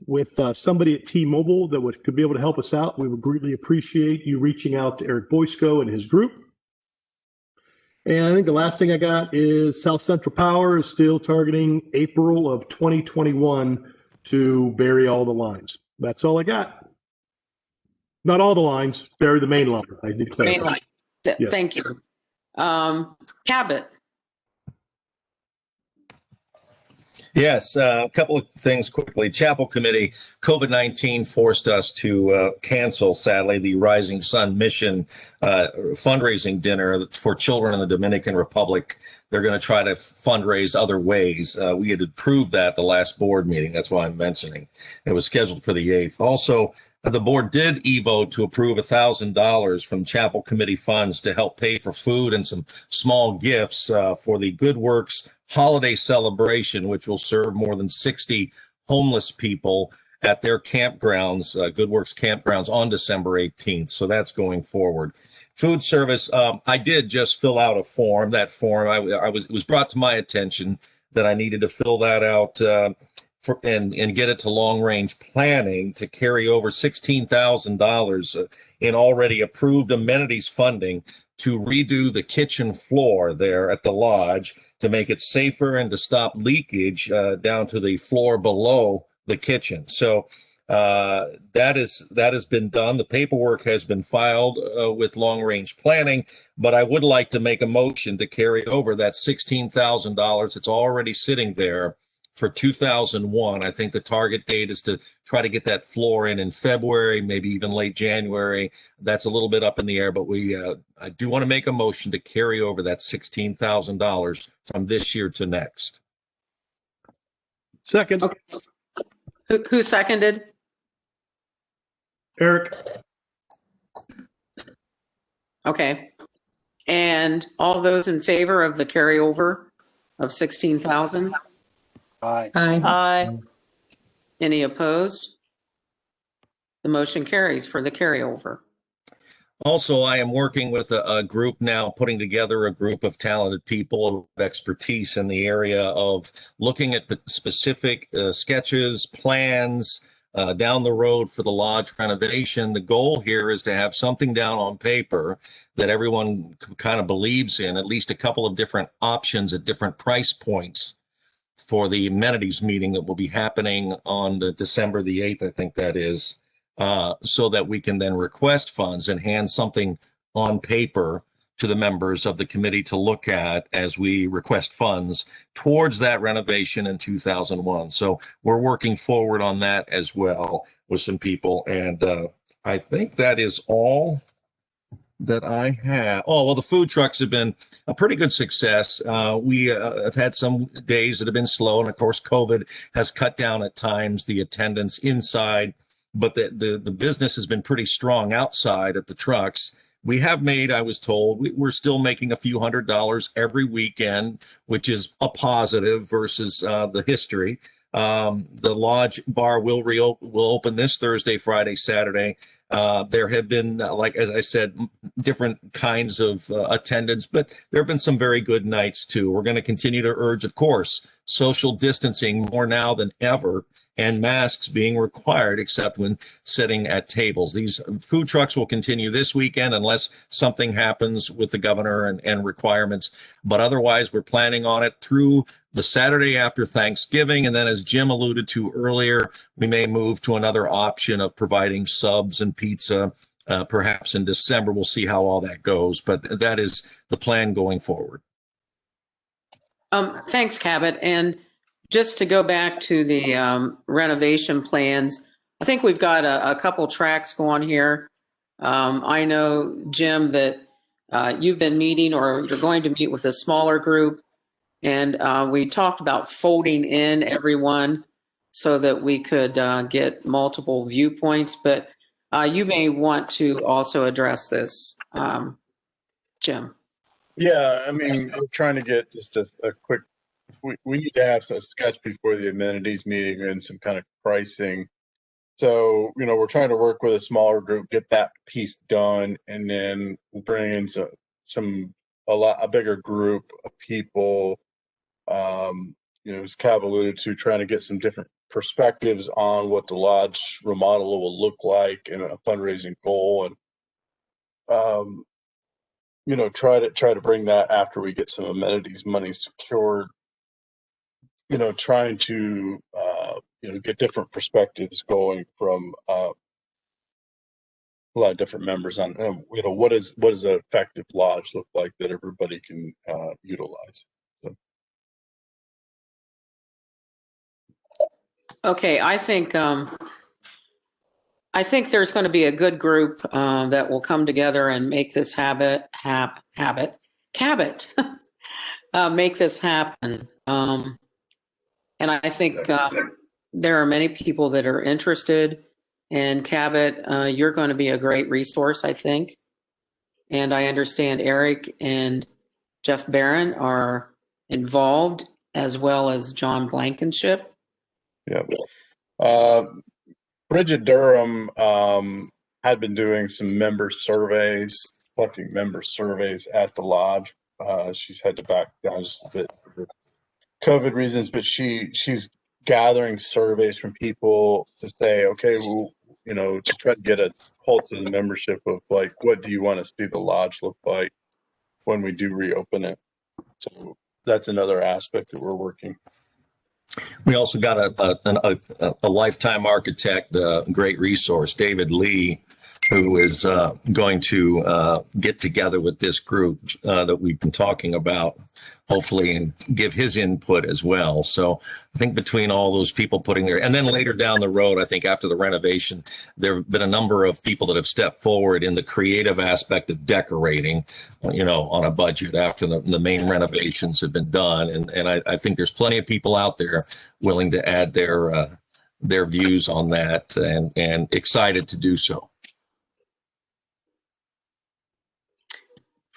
with somebody at T-Mobile that could be able to help us out, we would greatly appreciate you reaching out to Eric Boysko and his group. And I think the last thing I got is South Central Power is still targeting April of 2021 to bury all the lines. That's all I got. Not all the lines, bury the main line. I did clarify. Main line. Yes. Thank you. Cabot. Yes, a couple of things quickly. Chapel Committee, COVID-19 forced us to cancel, sadly, the Rising Sun Mission fundraising dinner for children in the Dominican Republic. They're going to try to fundraise other ways. We had approved that the last board meeting. That's why I'm mentioning. It was scheduled for the 8th. Also, the board did vote to approve $1,000 from Chapel Committee funds to help pay for food and some small gifts for the Good Works holiday celebration, which will serve more than 60 homeless people at their campgrounds, Good Works campgrounds, on December 18th. So that's going forward. Food service, I did just fill out a form. That form, it was brought to my attention that I needed to fill that out and get it to long range planning to carry over $16,000 in already approved amenities funding to redo the kitchen floor there at the lodge to make it safer and to stop leakage down to the floor below the kitchen. So that has been done. The paperwork has been filed with long range planning, but I would like to make a motion to carry over that $16,000. It's already sitting there for 2001. I think the target date is to try to get that floor in February, maybe even late January. That's a little bit up in the air, but I do want to make a motion to carry over that $16,000 from this year to next. Second. Okay. Who seconded? Eric. Okay. And all those in favor of the carryover of 16,000? Aye. Aye. Any opposed? The motion carries for the carryover. Also, I am working with a group now, putting together a group of talented people of expertise in the area of looking at the specific sketches, plans down the road for the lodge renovation. The goal here is to have something down on paper that everyone kind of believes in, at least a couple of different options at different price points for the amenities meeting that will be happening on December the 8th, I think that is. So that we can then request funds and hand something on paper to the members of the committee to look at as we request funds towards that renovation in 2001. So we're working forward on that as well with some people. And I think that is all that I have. Oh, well, the food trucks have been a pretty good success. We have had some days that have been slow. And of course, COVID has cut down at times the attendance inside. But the business has been pretty strong outside at the trucks. We have made, I was told, we're still making a few $100s every weekend, which is a positive versus the history. The lodge bar will open this Thursday, Friday, Saturday. There have been, like as I said, different kinds of attendance, but there have been some very good nights too. We're going to continue to urge, of course, social distancing more now than ever, and masks being required except when sitting at tables. These food trucks will continue this weekend unless something happens with the governor and requirements. But otherwise, we're planning on it through the Saturday after Thanksgiving. And then, as Jim alluded to earlier, we may move to another option of providing subs and pizza, perhaps in December. We'll see how all that goes. But that is the plan going forward. Thanks, Cabot. And just to go back to the renovation plans, I think we've got a couple tracks going here. I know, Jim, that you've been meeting or you're going to meet with a smaller group. And we talked about folding in everyone so that we could get multiple viewpoints. But you may want to also address this, Jim. Yeah, I mean, we're trying to get just a quick, we need to have a sketch before the amenities meeting and some kind of pricing. So, we're trying to work with a smaller group, get that piece done, and then we'll bring in a bigger group of people. As Cav alluded to, trying to get some different perspectives on what the lodge remodel will look like and a fundraising goal, and try to bring that after we get some amenities money secured. Trying to get different perspectives going from a lot of different members on what does an effective lodge look like that everybody can utilize. So. Okay, I think there's going to be a good group that will come together and make this Cabot, make this happen. And I think there are many people that are interested. And Cabot, you're going to be a great resource, I think. And I understand Eric and Jeff Barron are involved, as well as John Blankenship. Yeah. Bridget Durham had been doing some member surveys, collecting member surveys at the lodge. She's had to back down just a bit for COVID reasons, but she's gathering surveys from people to say, okay, well, you know, to try to get a pulse of the membership of like, what do you want to see the lodge look like when we do reopen it? So that's another aspect that we're working. We also got a lifetime architect, great resource, David Lee, who is going to get together with this group that we've been talking about, hopefully, and give his input as well. So I think between all those people putting their, and then later down the road, I think after the renovation, there have been a number of people that have stepped forward in the creative aspect of decorating, you know, on a budget after the main renovations have been done. And I think there's plenty of people out there willing to add their views on that and excited to do so.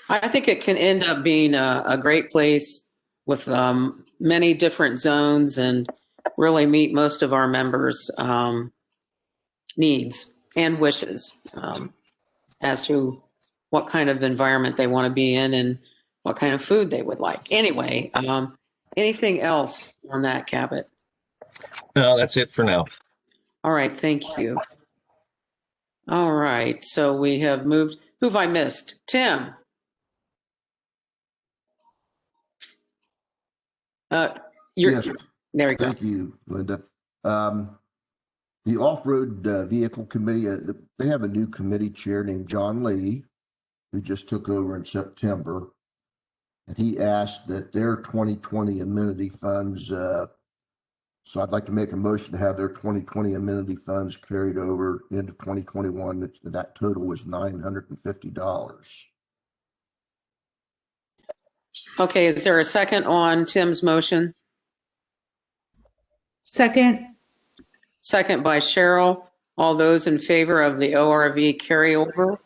I think it can end up being a great place with many different zones and really meet most of our members' needs and wishes as to what kind of environment they want to be in and what kind of food they would like. Anyway, anything else on that, Cabot? No, that's it for now. All right, thank you. All right, so we have moved. Who have I missed? Tim. Yes. There we go. Thank you, Linda. The Off-Road Vehicle Committee, they have a new committee chair named John Lee, who just took over in September. And he asked that their 2020 amenity funds, so I'd like to make a motion to have their 2020 amenity funds carried over into 2021. That total was $950. Okay, is there a second on Tim's motion? Second. Second by Cheryl. All those in favor of the ORV carryover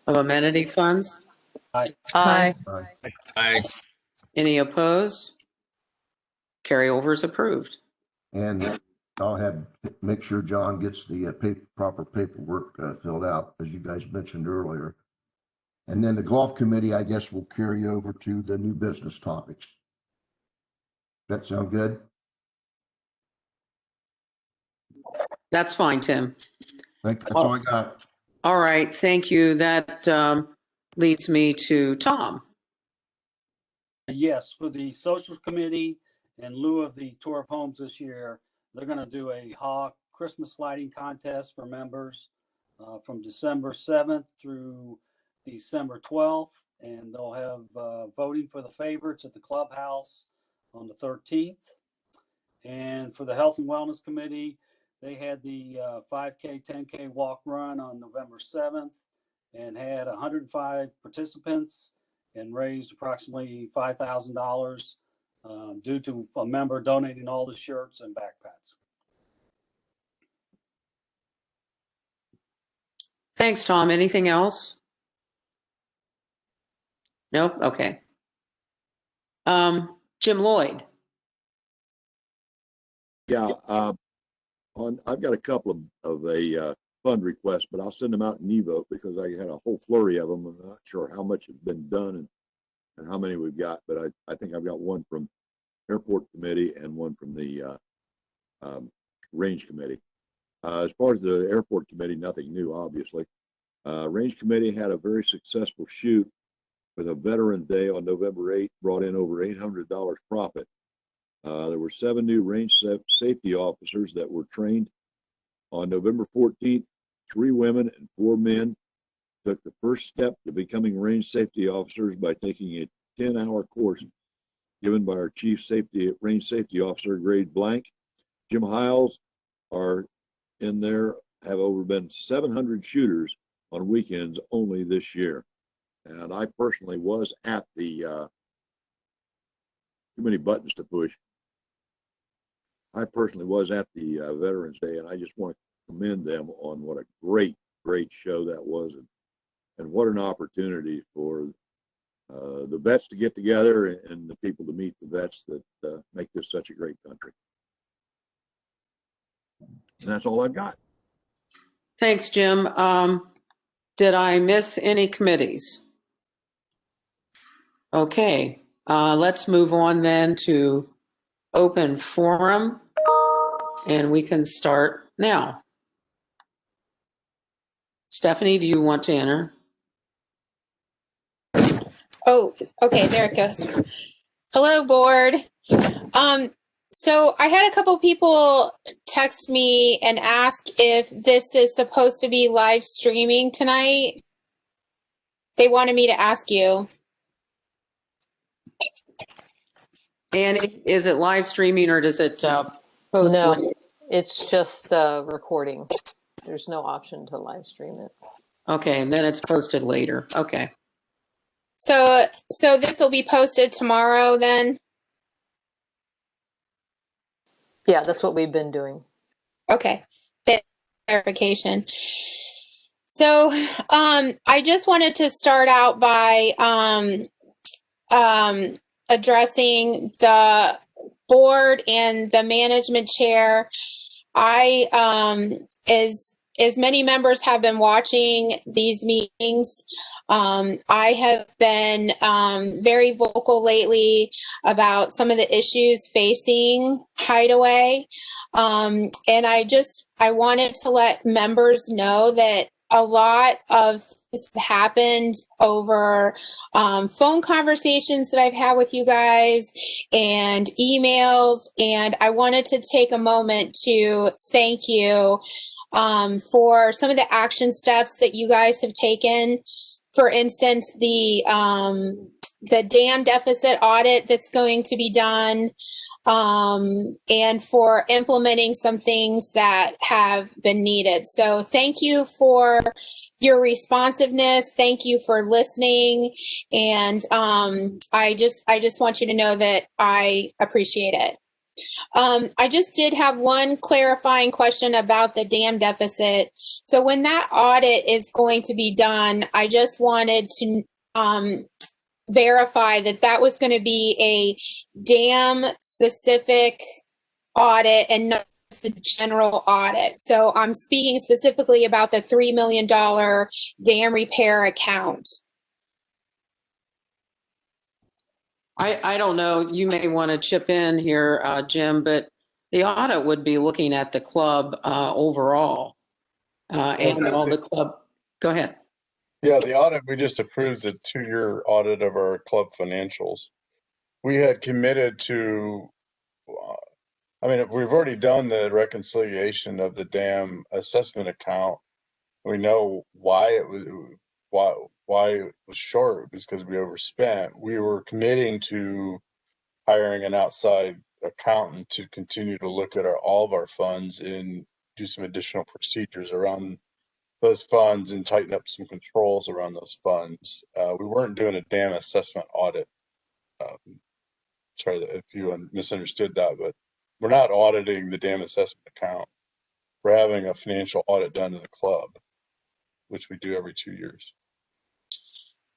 of amenity funds? Aye. Aye. Any opposed? Carryover is approved. And I'll make sure John gets the proper paperwork filled out, as you guys mentioned earlier. And then the golf committee, I guess, will carry over to the new business topics. That sound good? That's fine, Tim. That's all I got. All right, thank you. That leads me to Tom. Yes, for the social committee, in lieu of the tour of homes this year, they're going to do a Hawk Christmas lighting contest for members from December 7th through December 12th. And they'll have voting for the favorites at the clubhouse on the 13th. And for the Health and Wellness Committee, they had the 5K, 10K walk run on November 7th and had 105 participants and raised approximately $5,000 due to a member donating all the shirts and backpacks. Thanks, Tom. Anything else? Nope. Okay. Jim Lloyd. Yeah, I've got a couple of a fund requests, but I'll send them out in e-vote because I had a whole flurry of them. I'm not sure how much has been done and how many we've got, but I think I've got one from Airport Committee and one from the Range Committee. As far as the Airport Committee, nothing new, obviously. Range Committee had a very successful shoot with a Veteran Day on November 8th, brought in over $800 profit. There were 7 new range safety officers that were trained. On November 14th, 3 women and 4 men took the first step to becoming range safety officers by taking a 10-hour course given by our chief range safety officer, grade blank. Jim Hiles are in there, have over been 700 shooters on weekends only this year. And I personally was at the, too many buttons to push. I personally was at the Veterans Day, and I just want to commend them on what a great show that was, and what an opportunity for the vets to get together and the people to meet the vets that make this such a great country. And that's all I've got. Thanks, Jim. Did I miss any committees? Okay, let's move on then to open forum. And we can start now. Stephanie, do you want to enter? Oh, okay, there it goes. Hello, board. So I had a couple people text me and ask if this is supposed to be live streaming tonight. They wanted me to ask you. And is it live streaming or does it post? No, later? it's just recording. There's no option to live stream it. Okay, and then it's posted later. Okay. So this will be posted tomorrow then? Yeah, that's what we've been doing. Okay, clarification. So I just wanted to start out by addressing the board and the management chair. As many members have been watching these meetings, I have been very vocal lately about some of the issues facing Hideaway. And I wanted to let members know that a lot of things have happened over phone conversations that I've had with you guys and emails. And I wanted to take a moment to thank you for some of the action steps that you guys have taken. For instance, the dam deficit audit that's going to be done, and for implementing some things that have been needed. So thank you for your responsiveness. Thank you for listening. And I just want you to know that I appreciate it. I just did have one clarifying question about the dam deficit. So when that audit is going to be done, I just wanted to verify that that was going to be a dam specific audit and not the general audit. So I'm speaking specifically about the $3 million dam repair account. I don't know, you may want to chip in here, Jim, but the audit would be looking at the club overall and all the club. Go ahead. Yeah, the audit, we just approved the 2-year audit of our club financials. We had committed to, we've already done the reconciliation of the dam assessment account. We know why it was short, it was because we overspent. We were committing to hiring an outside accountant to continue to look at all of our funds and do some additional procedures around those funds and tighten up some controls around those funds. We weren't doing a dam assessment audit. Sorry if you misunderstood that, but we're not auditing the dam assessment account. We're having a financial audit done in the club, which we do every 2 years.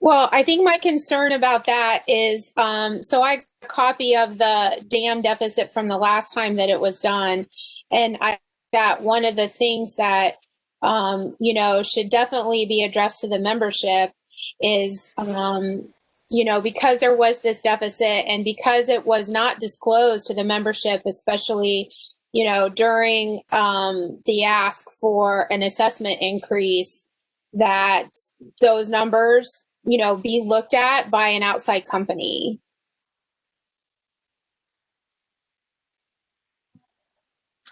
Well, I think my concern about that is, so I got a copy of the dam deficit from the last time that it was done. And I that one of the things that, should definitely be addressed to the membership is, because there was this deficit and because it was not disclosed to the membership, especially, during the ask for an assessment increase, that those numbers, be looked at by an outside company.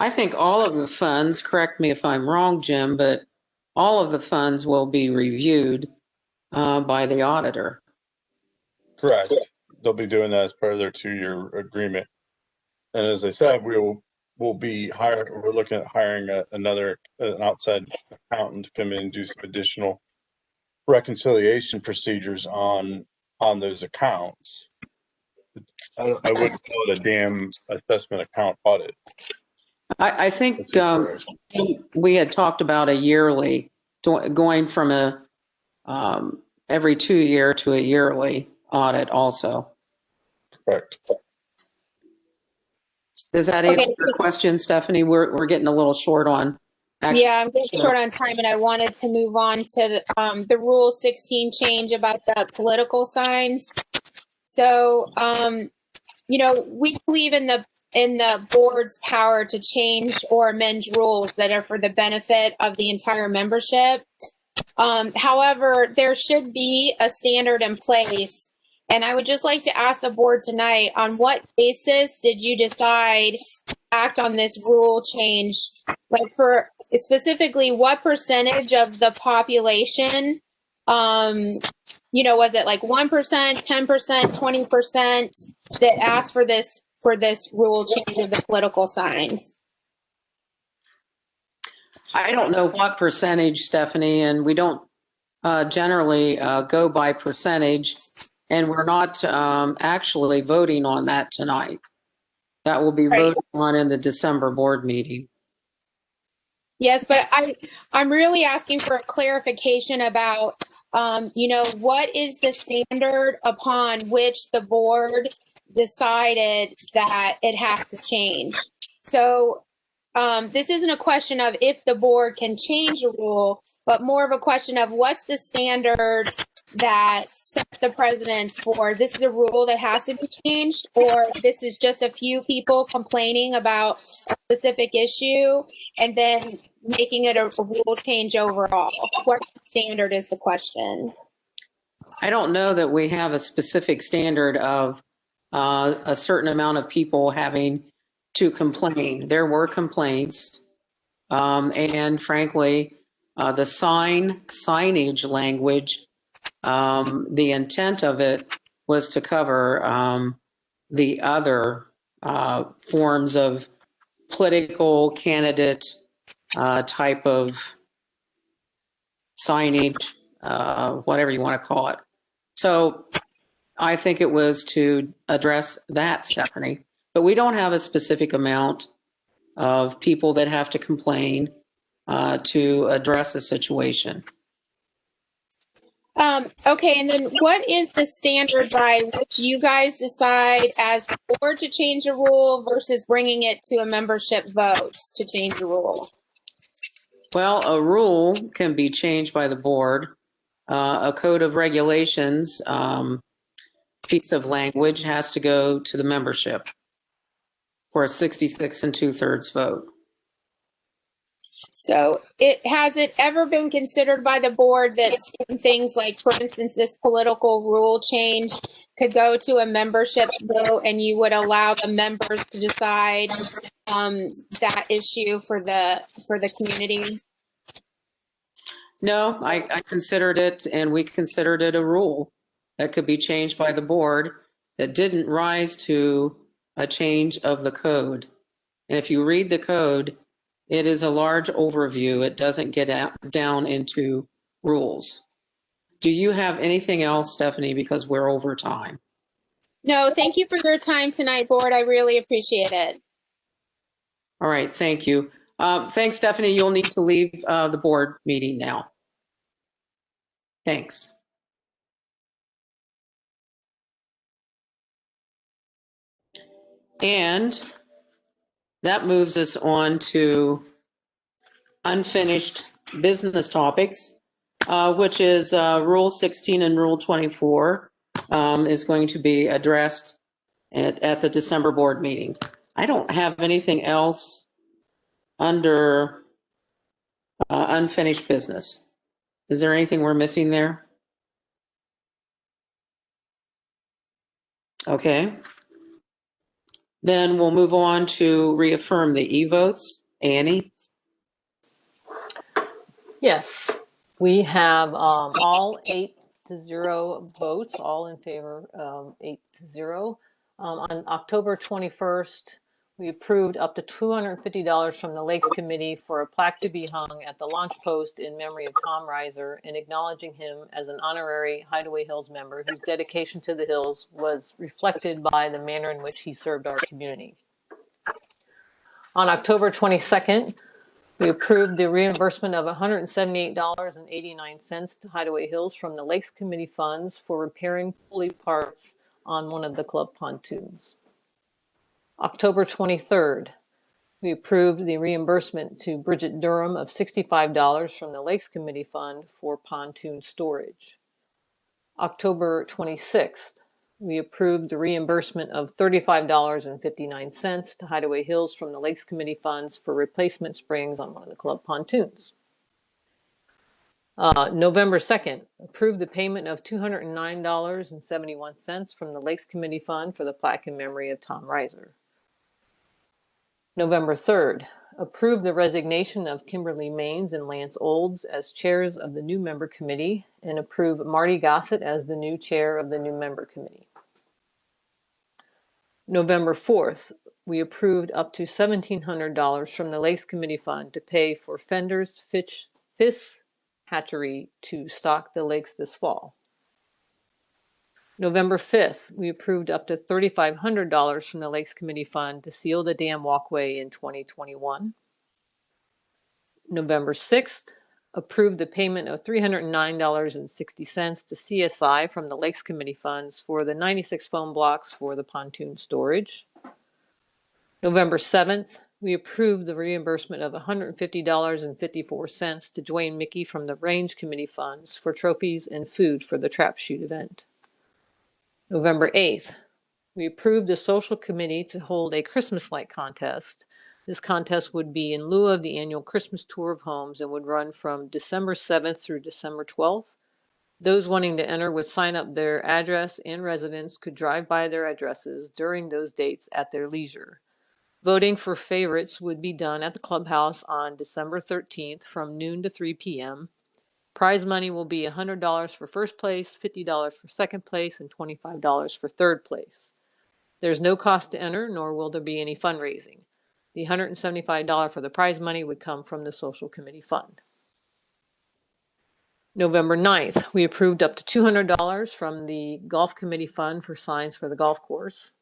I think all of the funds, correct me if I'm wrong, Jim, but all of the funds will be reviewed by the auditor. Correct. They'll be doing that as part of their 2-year agreement. And as I said, we'll be hired. We're looking at hiring an outside accountant to come in and do some additional reconciliation procedures on those accounts. I wouldn't call it a dam assessment account audit. I think we had talked about a yearly, going from a every 2 year to a yearly audit also. Correct. Does that answer your question, Stephanie? We're getting a little short on. Yeah, I'm getting short on time, and I wanted to move on to the Rule 16 change about the political signs. So we believe in the board's power to change or amend rules that are for the benefit of the entire membership. However, there should be a standard in place. And I would just like to ask the board tonight, on what basis did you decide to act on this rule change? Like, for specifically, what percentage of the population, was it like 1%, 10%, 20% that asked for this rule change of the political sign? I don't know what percentage, Stephanie, and we don't generally go by percentage, and we're not actually voting on that tonight. That will be Right. voted on in the December board meeting. Yes, but I'm really asking for a clarification about, what is the standard upon which the board decided that it has to change? So this isn't a question of if the board can change a rule, but more of a question of what's the standard that sets the president for this is a rule that has to be changed, or this is just a few people complaining about a specific issue and then making it a rule change overall. What standard is the question? I don't know that we have a specific standard of a certain amount of people having to complain. There were complaints, and frankly, the signage language, the intent of it was to cover the other forms of political candidate type of signage, whatever you want to call it. So I think it was to address that, Stephanie. But we don't have a specific amount of people that have to complain to address the situation. Okay, and then what is the standard by which you guys decide as the board to change a rule versus bringing it to a membership vote to change a rule? Well, a rule can be changed by the board. A code of regulations, piece of language has to go to the membership for a 66 2/3 vote. So has it ever been considered by the board that certain things like, for instance, this political rule change could go to a membership vote and you would allow the members to decide that issue for the community? No, I considered it, and we considered it a rule that could be changed by the board that didn't rise to a change of the code. And if you read the code, it is a large overview. It doesn't get down into rules. Do you have anything else, Stephanie, because we're over time? No, thank you for your time tonight, board. I really appreciate it. All right, thank you. Thanks, Stephanie. You'll need to leave the board meeting now. Thanks. And that moves us on to unfinished business topics, which is Rule 16 and Rule 24 is going to be addressed at the December board meeting. I don't have anything else under unfinished business. Is there anything we're missing there? Okay. Then we'll move on to reaffirm the e-votes. Annie? Yes, we have all 8-0 votes, all in favor, 8-0. On October 21st, we approved up to $250 from the Lakes Committee for a plaque to be hung at the launch post in memory of Tom Reiser and acknowledging him as an honorary Hideaway Hills member whose dedication to the Hills was reflected by the manner in which he served our community. On October 22nd, we approved the reimbursement of $178.89 to Hideaway Hills from the Lakes Committee funds for repairing pulley parts on one of the club pontoons. October 23rd, we approved the reimbursement to Bridget Durham of $65 from the Lakes Committee Fund for pontoon storage. October 26th, we approved the reimbursement of $35.59 to Hideaway Hills from the Lakes Committee funds for replacement springs on one of the club pontoons. November 2nd, approved the payment of $209.71 from the Lakes Committee Fund for the plaque in memory of Tom Reiser. November 3rd, approved the resignation of Kimberly Maines and Lance Olds as chairs of the new member committee and approve Marty Gossett as the new chair of the new member committee. November 4th, we approved up to $1,700 from the Lakes Committee Fund to pay for Fender's Fish Hatchery to stock the lakes this fall. November 5th, we approved up to $3,500 from the Lakes Committee Fund to seal the dam walkway in 2021. November 6th, approved the payment of $309.60 to CSI from the Lakes Committee funds for the 96 foam blocks for the pontoon storage. November 7th, we approved the reimbursement of $150.54 to Dwayne Mickey from the Range Committee funds for trophies and food for the trap shoot event. November 8th, we approved the social committee to hold a Christmas light contest. This contest would be in lieu of the annual Christmas tour of homes and would run from December 7th through December 12th. Those wanting to enter would sign up their address and residence could drive by their addresses during those dates at their leisure. Voting for favorites would be done at the clubhouse on December 13th from noon to 3 p.m. Prize money will be $100 for first place, $50 for second place, and $25 for third place. There's no cost to enter, nor will there be any fundraising. The $175 for the prize money would come from the social committee fund. November 9th, we approved up to $200 from the golf committee fund for signs for the golf course.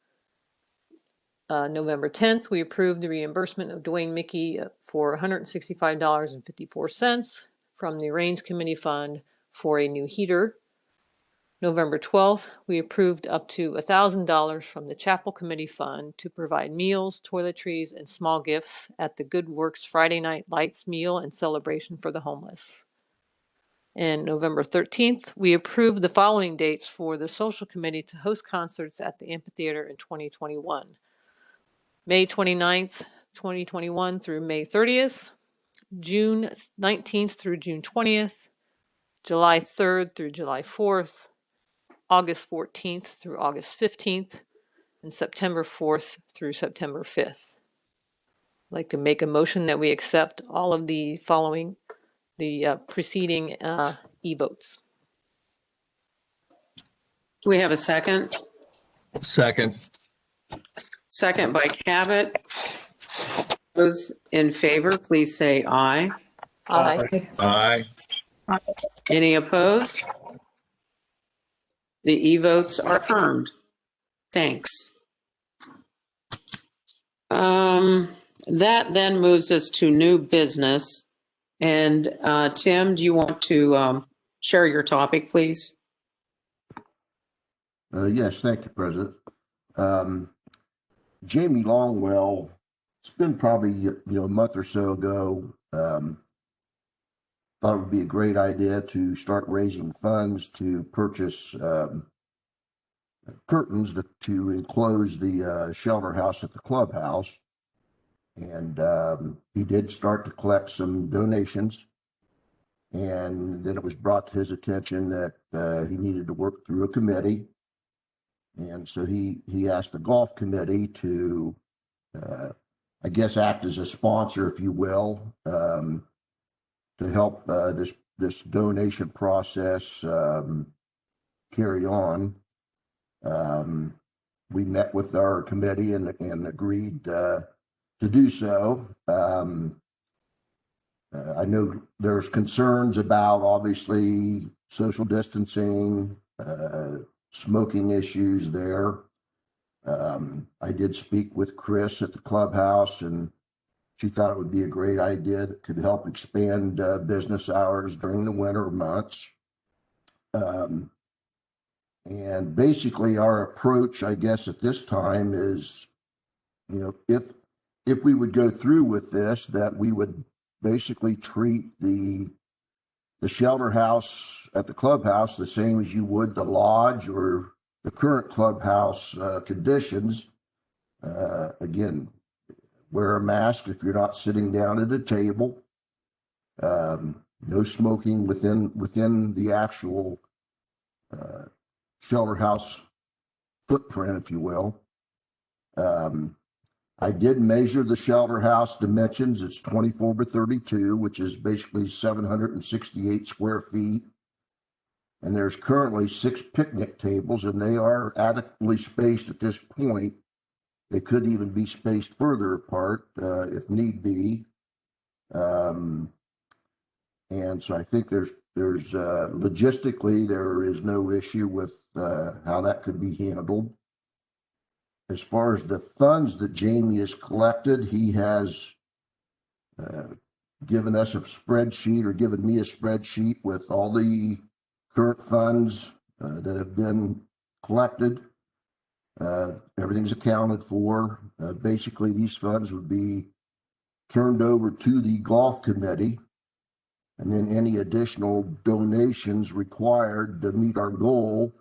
November 10th, we approved the reimbursement of Dwayne Mickey for $165.54 from the Range Committee Fund for a new heater. November 12th, we approved up to $1,000 from the Chapel Committee Fund to provide meals, toiletries, and small gifts at the Good Works Friday Night Lights meal and celebration for the homeless. And November 13th, we approved the following dates for the Social Committee to host concerts at the amphitheater in 2021. May 29th, 2021 through May 30th, June 19th through June 20th, July 3rd through July 4th, August 14th through August 15th, and September 4th through September 5th. I'd like to make a motion that we accept all of the following, the preceding e-votes. Do we have a second? Second. Second by Cabot. Those in favor, please say aye. Aye. Aye. Any opposed? The e-votes are affirmed. Thanks. That then moves us to new business. And Tim, do you want to share your topic, please? Yes, thank you, President. Jamie Longwell, it's been probably a month or so ago, thought it would be a great idea to start raising funds to purchase curtains to enclose the shelter house at the clubhouse. And he did start to collect some donations. And then it was brought to his attention that he needed to work through a committee. And so he asked the golf committee to, I guess, act as a sponsor, if you will, to help this donation process carry on. We met with our committee and agreed to do so. I know there's concerns about, obviously, social distancing, smoking issues there. I did speak with Chris at the clubhouse, and she thought it would be a great idea that could help expand business hours during the winter months. And basically our approach, I guess, at this time is, if we would go through with this, that we would basically treat the shelter house at the clubhouse the same as you would the lodge or the current clubhouse conditions. Again, wear a mask if you're not sitting down at a table. No smoking within the actual shelter house footprint, if you will. I did measure the shelter house dimensions. It's 24 by 32, which is basically 768 square feet. And there's currently 6 picnic tables, and they are adequately spaced at this point. They could even be spaced further apart if need be. And so I think there's logistically, there is no issue with how that could be handled. As far as the funds that Jamie has collected, he has given us a spreadsheet, or given me a spreadsheet with all the current funds that have been collected. Everything's accounted for. Basically, these funds would be turned over to the golf committee, and then any additional donations required to meet our goal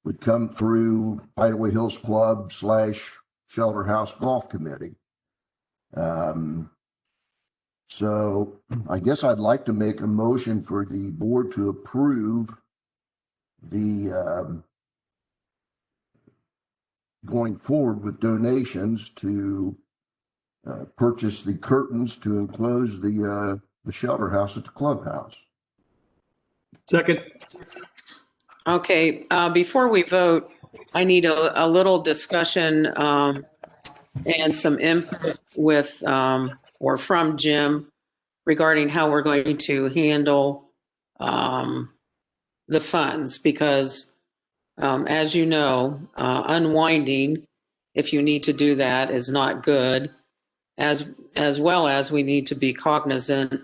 would come through Hideaway Hills Club / Shelter House Golf Committee. So I guess I'd like to make a motion for the board to approve the going forward with donations to purchase the curtains to enclose the shelter house at the clubhouse. Second. Okay, before we vote, I need a little discussion and some input with or from Jim regarding how we're going to handle the funds, because as you know, unwinding, if you need to do that, is not good, as well as we need to be cognizant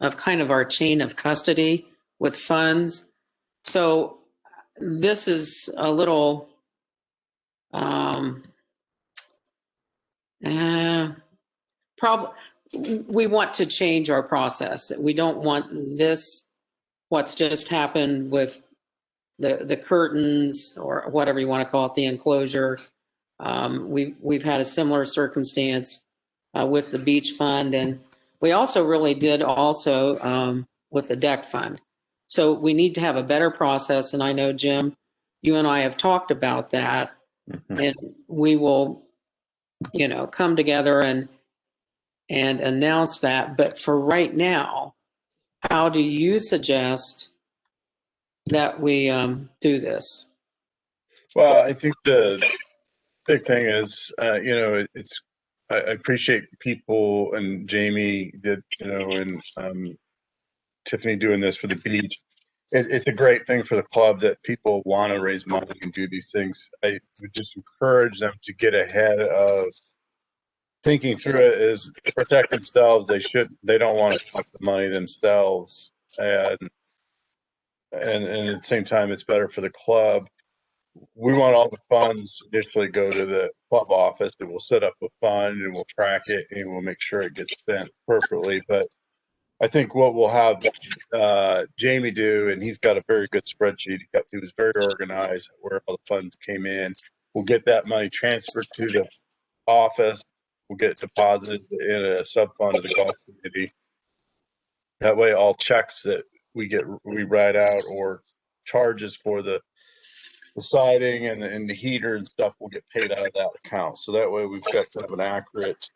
of kind of our chain of custody with funds. So this is a little we want to change our process. We don't want this, what's just happened with the curtains, or whatever you want to call it, the enclosure. We've had a similar circumstance with the beach fund, and we also really did also with the deck fund. So we need to have a better process, and I know, Jim, you and I have talked about that, and we will, come together and announce that. But for right now, how do you suggest that we do this? Well, I think the big thing is, I appreciate people, and Jamie did, and Tiffany doing this for the beach. It's a great thing for the club that people want to raise money and do these things. I would just encourage them to get ahead of thinking through it, is to protect themselves. They don't want to collect the money themselves. And at the same time, it's better for the club. We want all the funds initially go to the club office, and we'll set up a fund and we'll track it and we'll make sure it gets spent appropriately. But I think what we'll have Jamie do, and he's got a very good spreadsheet. He was very organized where all the funds came in. We'll get that money transferred to the office. We'll get it deposited in a sub fund of the golf committee. That way, all checks that we write out, or charges for the siding and the heater and stuff, will get paid out of that account. So that way, we've got to have an accurate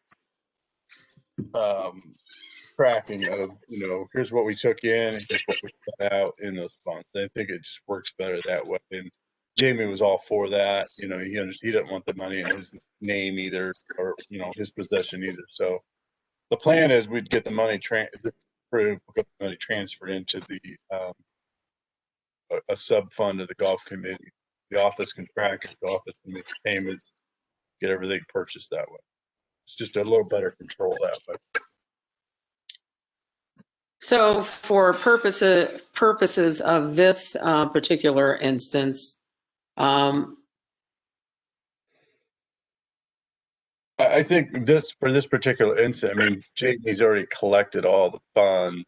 tracking of, here's what we took in and here's what we put out in those funds. I think it just works better that way. And Jamie was all for that. He didn't want the money in his name either, or his possession either. So the plan is we'd get the money transferred into the a sub fund of the golf committee. The office can track it. The office can make payments, get everything purchased that way. It's just a little better control that way. So for purposes of this particular instance, I think for this particular incident, Jamie's already collected all the funds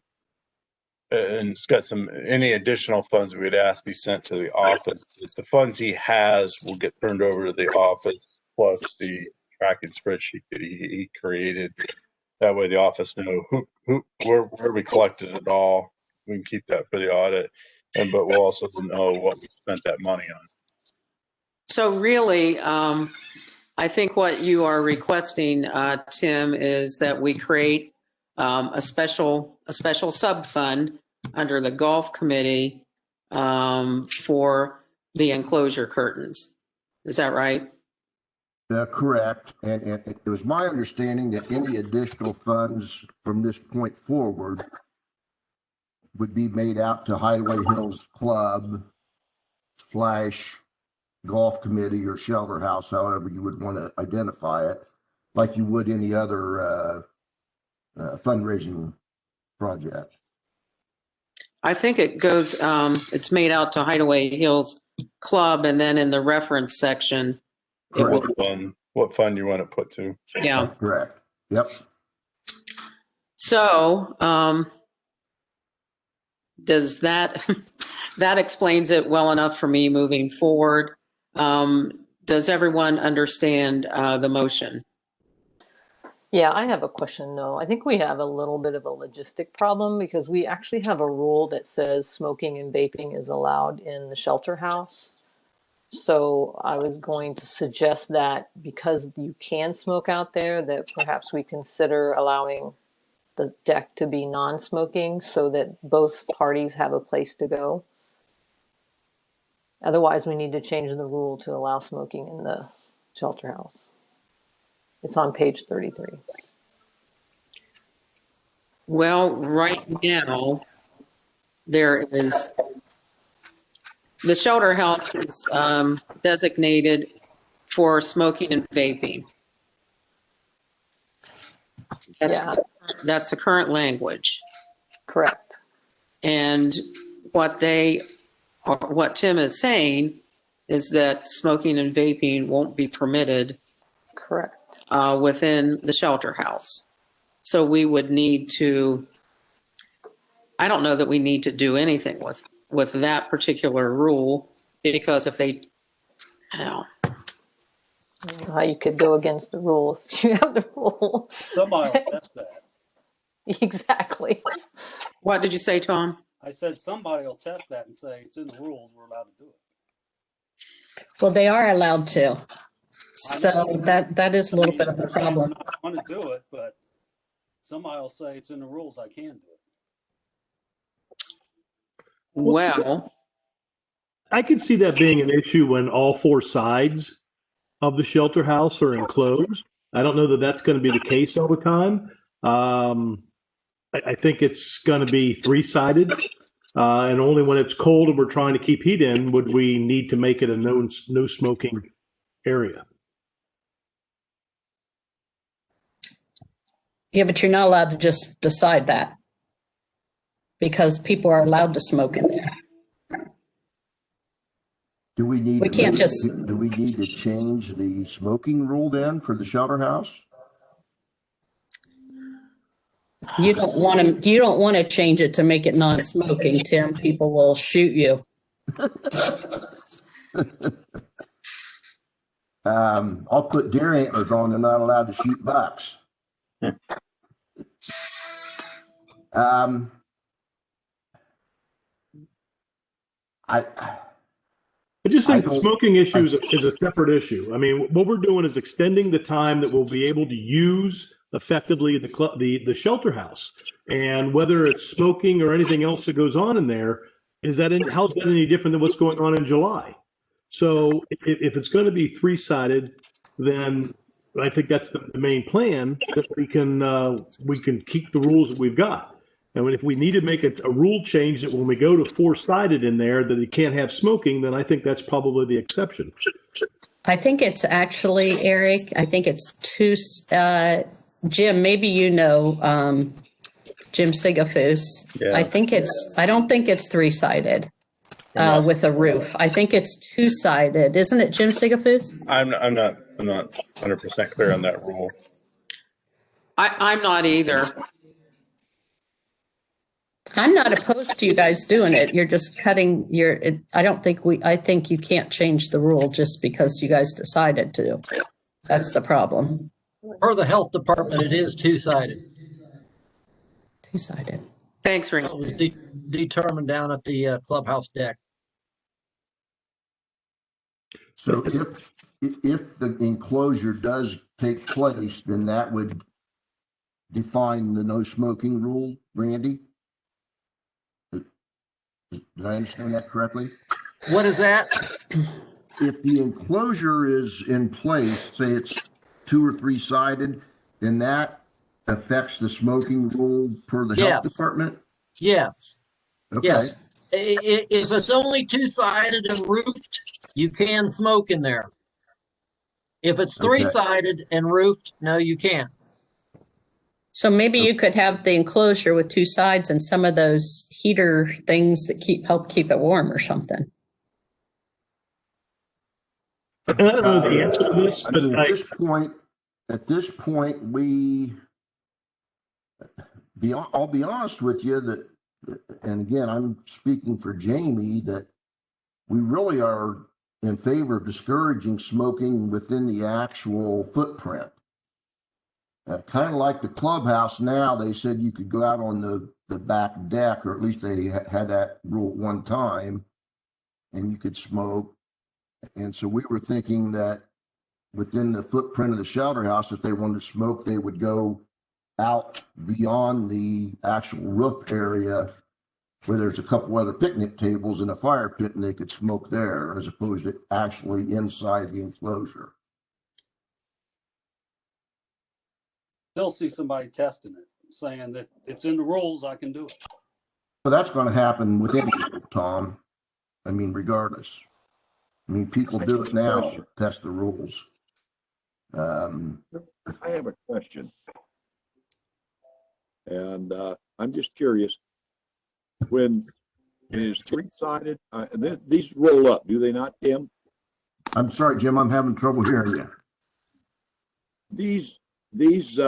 and it's got any additional funds we'd ask be sent to the office. It's the funds he has will get turned over to the office, plus the tracking spreadsheet that he created. That way the office know where we collected it all. We can keep that for the audit, but we'll also know what we spent that money on. So really, I think what you are requesting, Tim, is that we create a special sub-fund under the golf committee for the enclosure curtains. Is that right? Correct. And it was my understanding that any additional funds from this point forward would be made out to Hideaway Hills Club / golf committee or shelter house, however you would want to identify it, like you would any other fundraising project. I think it goes, it's made out to Hideaway Hills Club, and then in the reference section, it will, What fund you want to put to? yeah. That's correct. Yep. So, does that explains it well enough for me moving forward? Does everyone understand the motion? Yeah, I have a question though. I think we have a little bit of a logistic problem because we actually have a rule that says smoking and vaping is allowed in the shelter house. So I was going to suggest that because you can smoke out there, that perhaps we consider allowing the deck to be non-smoking so that both parties have a place to go. Otherwise, we need to change the rule to allow smoking in the shelter house. It's on page 33. Well, right now, there is, the shelter house is designated for smoking and vaping. That's the current language. Correct. And what Tim is saying is that smoking and vaping won't be permitted. Correct. Within the shelter house. So we would need to, I don't know that we need to do anything with that particular rule, because if they, I don't know how you could go against the rule if you have the rule. Somebody will test that. Exactly. What did you say, Tom? I said somebody will test that and say it's in the rules, we're allowed to do it. Well, they are allowed to. So that is a little bit of a problem. I want to do it, but somebody will say it's in the rules, I can do it. Well, I could see that being an issue when all four sides of the shelter house are enclosed. I don't know that that's going to be the case all the time. I think it's going to be three-sided, and only when it's cold and we're trying to keep heat in would we need to make it a no smoking area. Yeah, but you're not allowed to just decide that because people are allowed to smoke in there. Do we need? We can't just. Do we need to change the smoking rule then for the shelter house? You don't want to change it to make it non-smoking, Tim. People will shoot you. I'll put deer antlers on. They're not allowed to shoot bucks. I just think the smoking issue is a separate issue. I mean, what we're doing is extending the time that we'll be able to use effectively the shelter house, and whether it's smoking or anything else that goes on in there, how's that any different than what's going on in July? So if it's going to be three-sided, then I think that's the main plan, that we can keep the rules that we've got. And if we need to make a rule change that when we go to four-sided in there that you can't have smoking, then I think that's probably the exception. I think it's actually, Eric, I think it's two, Jim, maybe you know Jim Sigafus. Yeah. I don't think it's three-sided with a roof. I think it's two-sided. Isn't it, Jim Sigafus? I'm not 100% clear on that rule. I'm not either. I'm not opposed to you guys doing it. You're just cutting I think you can't change the rule just because you guys decided to. That's the problem. Per the health department, it is two-sided. Two-sided. Thanks, Ring. It was determined down at the clubhouse deck. So if the enclosure does take place, then that would define the no smoking rule, Randy? Did I understand that correctly? What is that? If the enclosure is in place, say it's 2 or 3 sided, then that affects the smoking rule per the health Yes. department? Yes. Okay. Yes. If it's only two-sided and roofed, you can smoke in there. If it's Okay. three-sided and roofed, no, you can't. So maybe you could have the enclosure with 2 sides and some of those heater things that help keep it warm or something. I don't know the answer to this, I but mean, at this point, I'll be honest with you that, and again, I'm speaking for Jamie, that we really are in favor of discouraging smoking within the actual footprint. Kind of like the clubhouse now, they said you could go out on the back deck, or at least they had that rule at one time, and you could smoke. And so we were thinking that within the footprint of the shelter house, if they wanted to smoke, they would go out beyond the actual roof area where there's a couple other picnic tables and a fire pit, and they could smoke there as opposed to actually inside the enclosure. Still see somebody testing it, saying that it's in the rules, I can do it. But that's going to happen with any rule, Tom. I mean, regardless. I mean, people do it now, test the rules. I have a question. And I'm just curious, when it is 3-sided, these roll up, do they not, Tim? I'm sorry, Jim, I'm having trouble hearing you. These things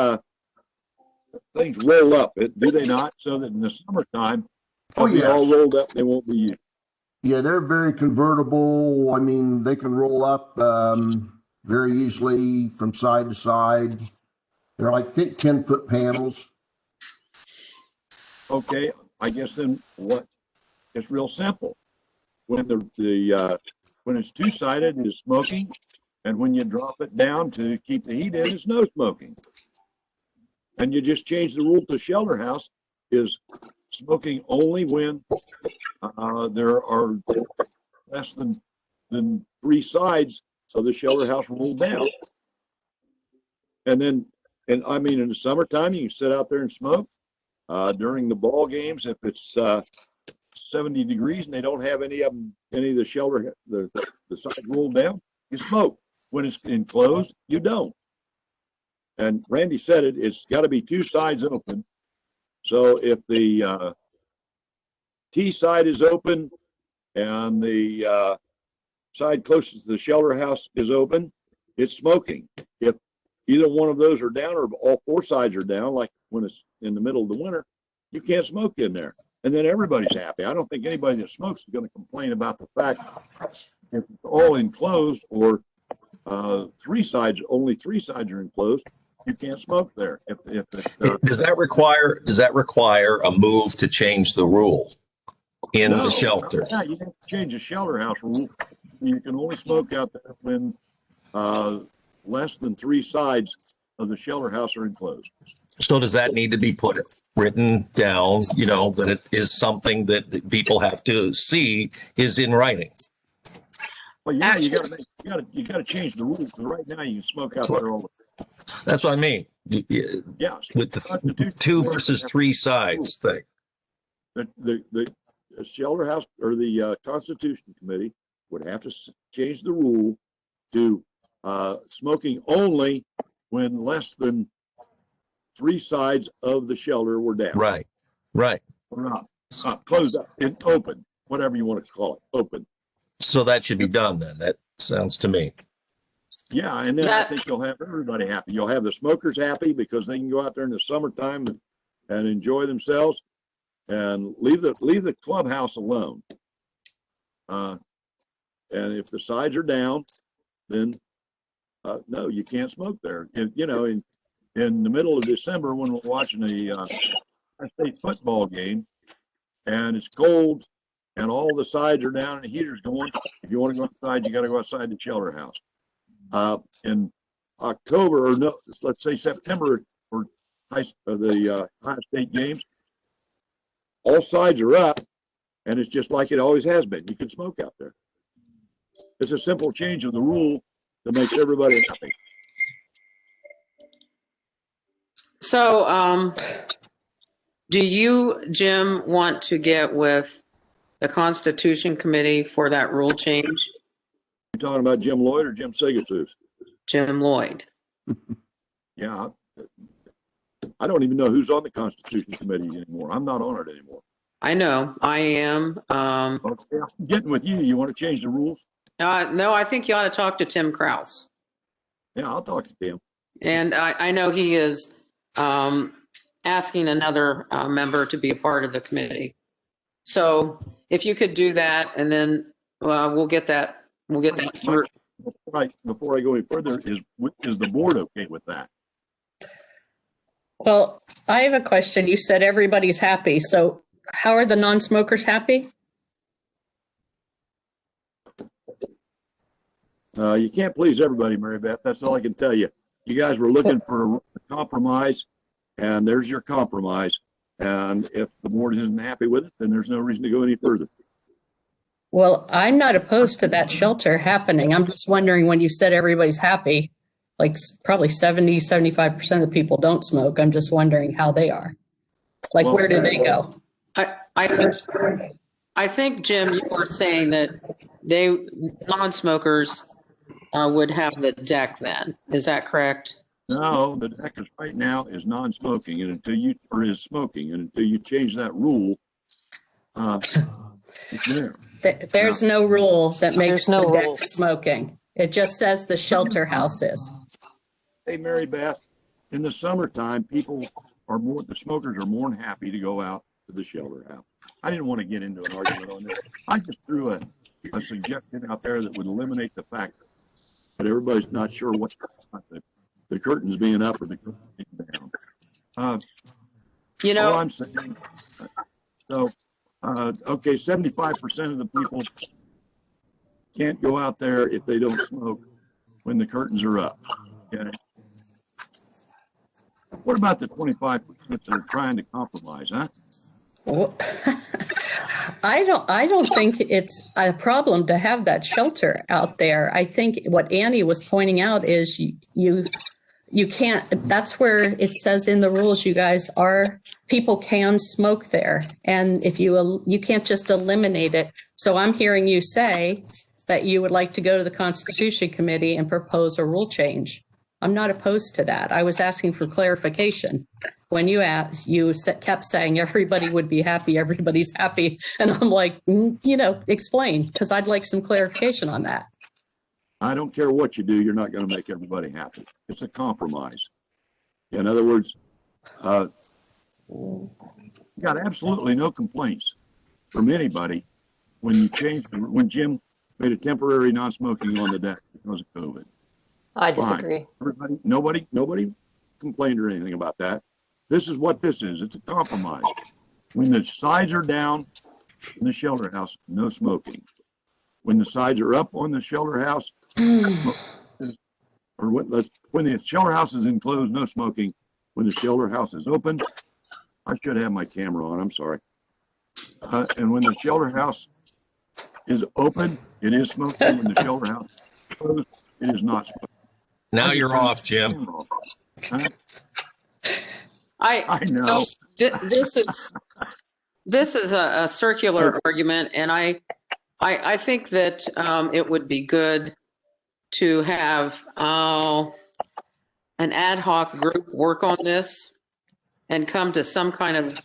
roll up, do they not? So that in the summertime, they'll be all rolled up, they won't be used. Yeah, they're very convertible. I mean, they can roll up very easily from side to side. They're like thick 10-foot panels. Okay, I guess then what? It's real simple. When when it's 2-sided, it's smoking, and when you drop it down to keep the heat in, it's no smoking. And you just change the rule to shelter house is smoking only when there are less than 3 sides of the shelter house rolled down. And I mean, in the summertime, you can sit out there and smoke. During the ball games, if it's 70 degrees and they don't have any of the shelter, the side rolled down, you smoke. When it's enclosed, you don't. And Randy said it's got to be 2 sides open. So if the T side is open and the side closest to the shelter house is open, it's smoking. If either one of those are down or all 4 sides are down, like when it's in the middle of the winter, you can't smoke in there. And then everybody's happy. I don't think anybody that smokes is going to complain about the fact if it's all enclosed or only 3 sides are enclosed, you can't smoke there. Does that require a move to change the rule in the shelter? Yeah, you have to change the shelter house rule. You can only smoke out there when less than 3 sides of the shelter house are enclosed. So does that need to be written down, that it is something that people have to see is in writing? Well, yeah, you got to change the rules. Because right now you can smoke out there all the time. That's what I mean. Yeah. With the 2 versus 3 sides thing. The shelter house or the Constitution Committee would have to change the rule to smoking only when less than 3 sides of the shelter were down. Right. Or not. Closed up and open, whatever you want to call it, open. So that should be done then. That sounds to me. Yeah, and then I think you'll have everybody happy. You'll have the smokers happy because they can go out there in the summertime and enjoy themselves. and leave the clubhouse alone. And if the sides are down, then no, you can't smoke there. In the middle of December when we're watching a state football game and it's cold and all the sides are down and the heater's going, if you want to go outside, you got to go outside the shelter house. In October, or no, let's say September, for the Ohio State games, all sides are up and it's just like it always has been. You can smoke out there. It's a simple change of the rule that makes everybody happy. So, do you, Jim, want to get with the Constitution Committee for that rule change? You talking about Jim Lloyd or Jim Sigafoos? Jim Lloyd. Yeah. I don't even know who's on the Constitution Committee anymore. I'm not on it anymore. I know, I am. Okay, I'm getting with you. You want to change the rules? No, I think you ought to talk to Tim Kraus. Yeah, I'll talk to Tim. And I know he is asking another member to be a part of the committee. So if you could do that, and then we'll get that through. Before I go any further, is the board okay with that? Well, I have a question. You said everybody's happy. So how are the non-smokers happy? You can't please everybody, Mary Beth. That's all I can tell you. You guys were looking for a compromise, and there's your compromise. And if the board isn't happy with it, then there's no reason to go any further. Well, I'm not opposed to that shelter happening. I'm just wondering, when you said everybody's happy, like probably 75% of the people don't smoke. I'm just wondering how they are. Like, Well, where do they go? I think, Jim, you were saying that non-smokers would have the deck then. Is that correct? No, the deck is right now is non-smoking, and is smoking, and until you change that rule, it's there. There's no rule that makes There's no the deck rules. smoking. It just says the shelter house is. Hey, Mary Beth, in the summertime, the smokers are more than happy to go out to the shelter house. I didn't want to get into an argument on this. I just threw a suggestion out there that would eliminate the fact that everybody's not sure what's the curtains being up or the curtains being down. All I'm saying, okay, 75% of the people can't go out there if they don't smoke when the curtains are up. Okay. What about the 25% that are trying to compromise, huh? I don't think it's a problem to have that shelter out there. I think what Annie was pointing out is you can't, that's where it says in the rules, you guys people can smoke there. And if you can't just eliminate it. So I'm hearing you say that you would like to go to the Constitution Committee and propose a rule change. I'm not opposed to that. I was asking for clarification. When you asked, you kept saying everybody would be happy, everybody's happy. And I'm like, explain, because I'd like some clarification on that. I don't care what you do, you're not going to make everybody happy. It's a compromise. In other words, you got absolutely no complaints from anybody when Jim made a temporary non-smoking on the deck because of COVID. I disagree. Fine. Nobody complained or anything about that. This is what this is. It's a compromise. When the sides are down in the shelter house, no smoking. When the sides are up on the shelter house, or when the shelter house is enclosed, no smoking. When the shelter house is open, I should have my camera on, I'm sorry. And when the shelter house is open, it is smoking. When the shelter house is closed, it is not smoking. Now you're off, Jim. Huh? I know. This is a circular argument, and I think that it would be good to have an ad hoc group work on this and come to some kind of,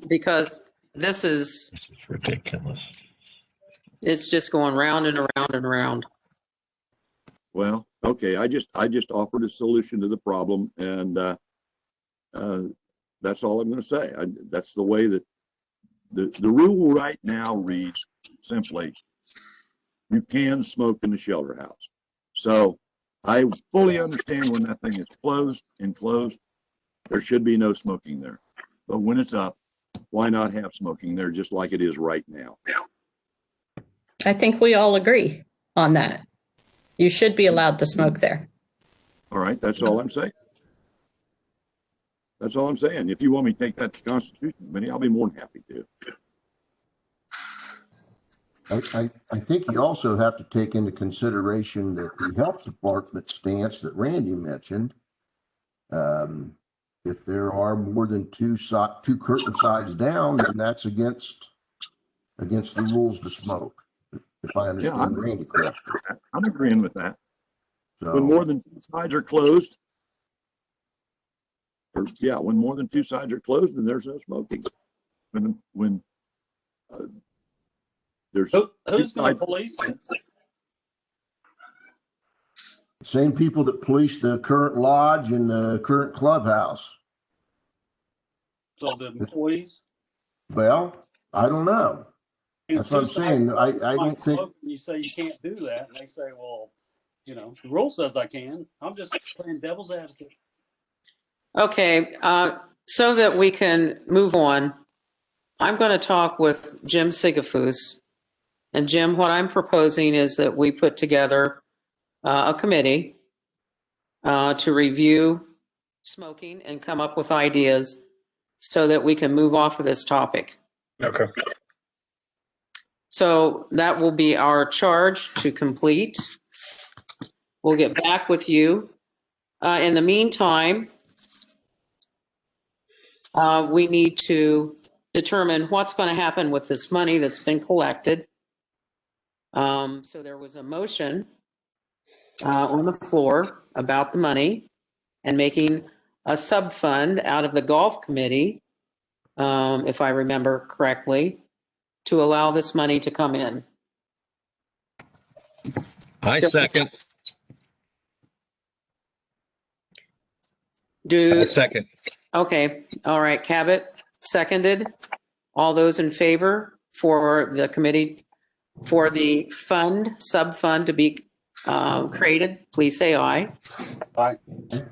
because this is ridiculous. It's just going round and around and around. Well, okay. I just offered a solution to the problem, and That's all I'm going to say. That's the way that the rule right now reads simply, you can smoke in the shelter house. So I fully understand when that thing is enclosed, there should be no smoking there. But when it's up, why not have smoking there just like it is right now? I think we all agree on that. You should be allowed to smoke there. All right, that's all I'm saying. That's all I'm saying. If you want me to take that to Constitution Committee, I'll be more than happy to. I think you also have to take into consideration that the health department stance that Randy mentioned. If there are more than two curtain sides down, then that's against the rules to smoke. If I understand Randy correctly. I'm agreeing with that. So, when more than two sides are closed, when more than two sides are closed, then there's no smoking. When there's who's going to police it? same people that police the current lodge and the current clubhouse. So the employees? Well, I don't know. That's what I'm saying. I don't think. You say you can't do that, and they say, well, the rule says I can. I'm just playing devil's advocate. Okay, so that we can move on, I'm going to talk with Jim Sigafus. And Jim, what I'm proposing is that we put together a committee to review smoking and come up with ideas so that we can move off of this topic. Okay. So that will be our charge to complete. We'll get back with you. In the meantime, we need to determine what's going to happen with this money that's been collected. So there was a motion on the floor about the money and making a sub-fund out of the golf committee, if I remember correctly, to allow this money to come in. I second. I second. Okay, all right, Cabot, seconded. All those in favor for the committee, for the sub-fund to be created, please say aye. Aye.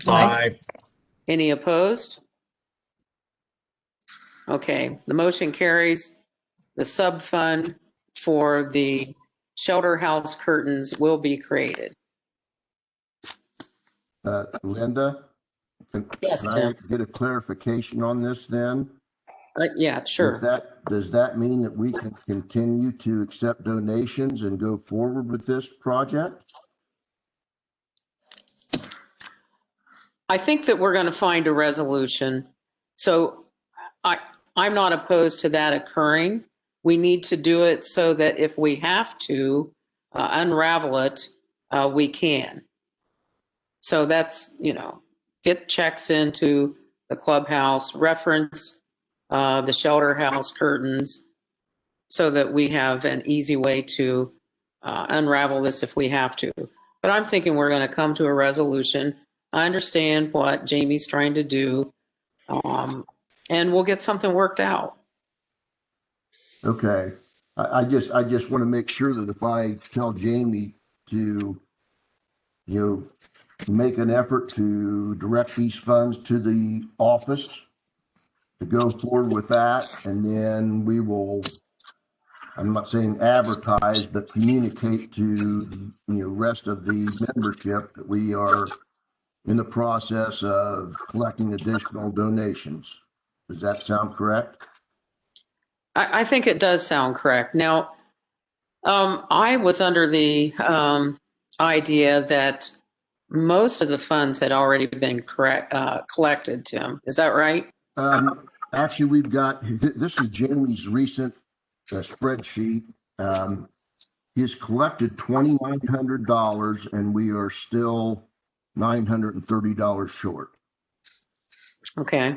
Aye. Any opposed? Okay, the motion carries. The sub-fund for the shelter house curtains will be created. Linda, Yes, can I Tim. get a clarification on this then? Yeah, sure. Does that mean that we can continue to accept donations and go forward with this project? I think that we're going to find a resolution. So I'm not opposed to that occurring. We need to do it so that if we have to unravel it, we can. So that's, get checks into the clubhouse, reference the shelter house curtains so that we have an easy way to unravel this if we have to. But I'm thinking we're going to come to a resolution. I understand what Jamie's trying to do, and we'll get something worked out. Okay. I just want to make sure that if I tell Jamie to, make an effort to direct these funds to the office to go forward with that, and then we will, I'm not saying advertise, but communicate to the rest of the membership that we are in the process of collecting additional donations. Does that sound correct? I think it does sound correct. Now, I was under the idea that most of the funds had already been collected, Tim. Is that right? Actually, we've got, this is Jamie's recent spreadsheet. He's collected $2,900 and we are still $930 short. Okay.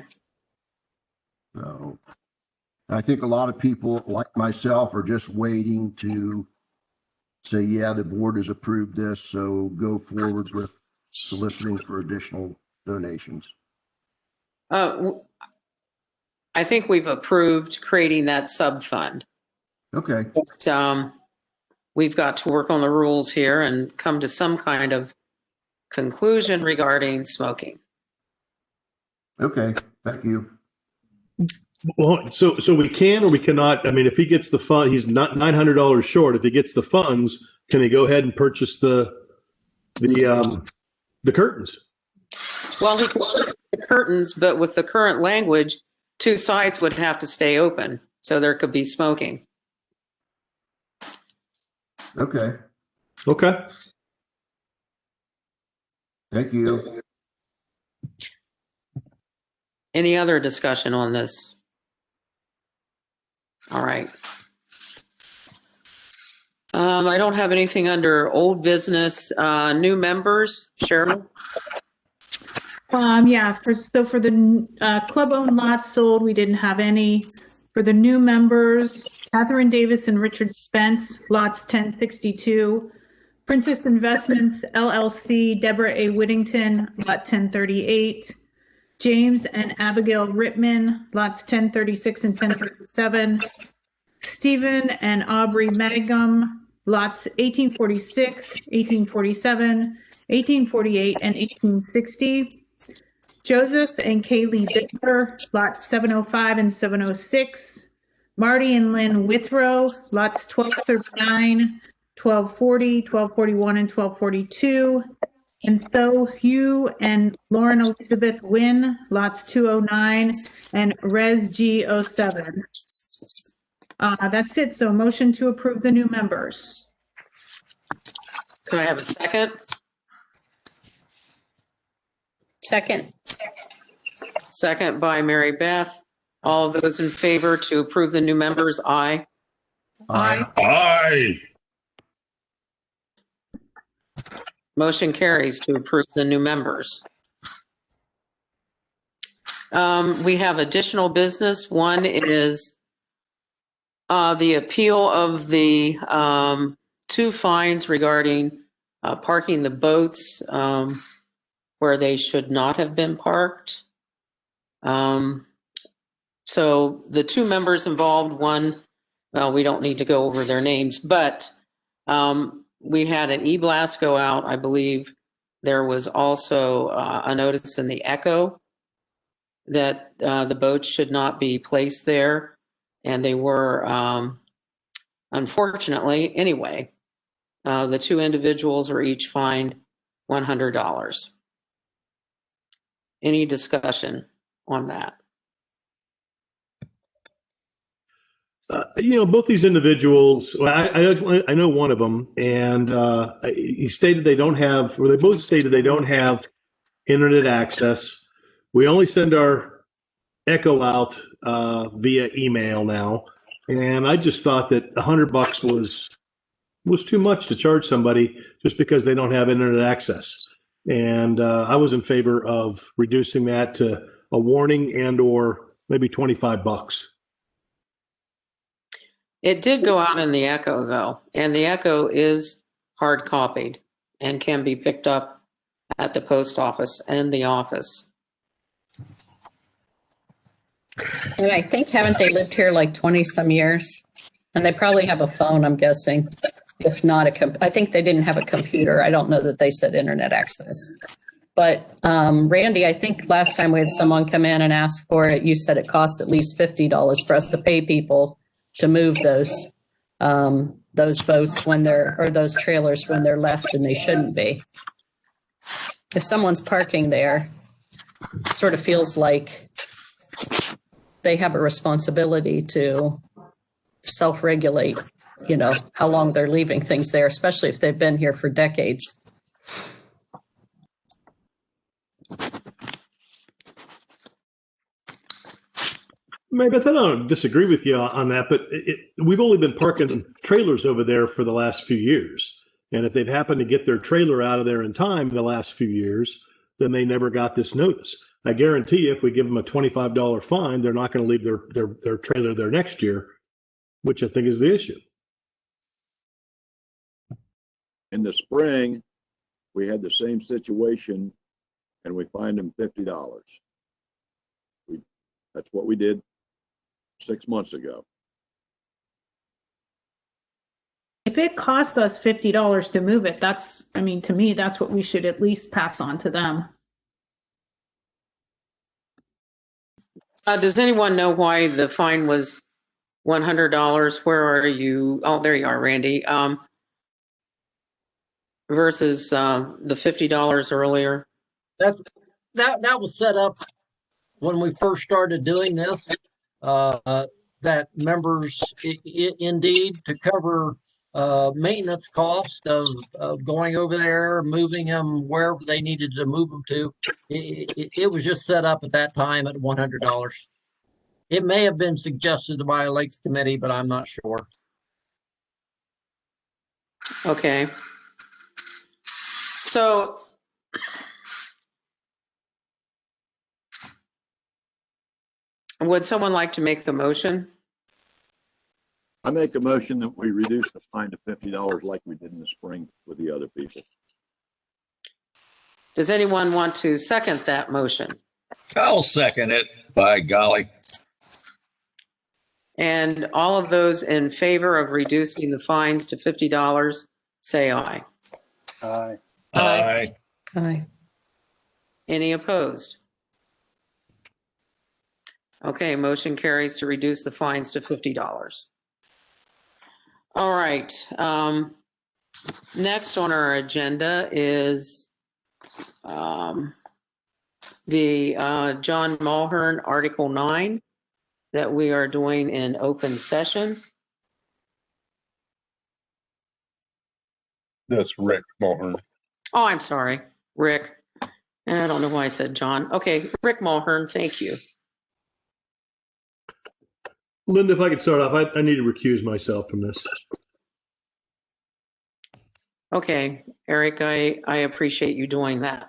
So I think a lot of people like myself are just waiting to say, yeah, the board has approved this, so go forward with soliciting for additional donations. I think we've approved creating that sub-fund. Okay, But, we've got to work on the rules here and come to some kind of conclusion regarding smoking. okay, thank you. Well, so we can or we cannot. I mean, if he gets the fund, he's not $900 short. If he gets the funds, can he go ahead and purchase the curtains? Well, he could put the curtains, but with the current language, 2 sides would have to stay open, so there could be smoking. Okay, Okay. thank you. Any other discussion on this? All right. I don't have anything under old business. New members, Cheryl? Yeah, for the club-owned lots sold, we didn't have any. For the new members, Catherine Davis and Richard Spence, lots 1062. Princess Investments LLC, Deborah A. Whittington, lot 1038. James and Abigail Rittman, lots 1036 and 1037. Stephen and Aubrey Medigum, lots 1846, 1847, 1848, and 1860. Joseph and Kaylee Bitter, lots 705 and 706. Marty and Lynn Withrow, lots 1239, 1240, 1241, and 1242. And Tho Hugh and Lauren Elizabeth Wynn, lots 209 and Res G 07. That's it. So motion to approve the new members. Could I have a second? Second. Second by Mary Beth. All of those in favor to approve the new members, aye. Aye. Motion carries to approve the new members. We have additional business. One is the appeal of the 2 fines regarding parking the boats where they should not have been parked. So the 2 members involved, one, well, we don't need to go over their names, but we had an e-blast go out. I believe there was also a notice in the Echo that the boats should not be placed there. And they were, unfortunately, anyway, the 2 individuals are each fined $100. Any discussion on that? Both these individuals, well, I know one of them, and he stated they don't have, or they both stated they don't have internet access. We only send our Echo out via email now, and I just thought that $100 was too much to charge somebody just because they don't have internet access. And I was in favor of reducing that to a warning and or maybe $25. It did go out in the Echo, though, and the Echo is hard copied and can be picked up at the post office and the office. And I think, haven't they lived here like 20 some years? And they probably have a phone, I'm guessing. If not I think they didn't have a computer. I don't know that they said internet access. But Randy, I think last time we had someone come in and ask for it, you said it costs at least $50 for us to pay people to move those boats when they're, or those trailers when they're left and they shouldn't be. If someone's parking there, it sort of feels like they have a responsibility to self-regulate, how long they're leaving things there, especially if they've been here for decades. Maybe I don't disagree with you on that, but we've only been parking trailers over there for the last few years. And if they've happened to get their trailer out of there in time in the last few years, then they never got this notice. I guarantee you, if we give them a $25 fine, they're not going to leave their trailer there next year, which I think is the issue. In the spring, we had the same situation and we fined them $50. That's what we did 6 months ago. If it costs us $50 to move it, that's, I mean, to me, that's what we should at least pass on to them. Does anyone know why the fine was $100? Where are you? Oh, there you are, Randy. Versus the $50 earlier. That was set up when we first started doing this. That members indeed to cover maintenance cost of going over there, moving them wherever they needed to move them to. It was just set up at that time at $100. It may have been suggested by a Lakes Committee, but I'm not sure. Okay. So would someone like to make the motion? I make a motion that we reduce the fine to $50 like we did in the spring with the other people. Does anyone want to second that motion? I'll second it, by golly. And all of those in favor of reducing the fines to $50, say aye. Aye. Aye. Aye. Any opposed? Okay, motion carries to reduce the fines to $50. All right. Next on our agenda is the John Mulhern Article 9 that we are doing in open session. That's Rick Mulhern. Oh, I'm sorry, Rick. And I don't know why I said John. Okay, Rick Mulhern, thank you. Linda, if I could start off, I need to recuse myself from this. Okay, Eric, I appreciate you doing that.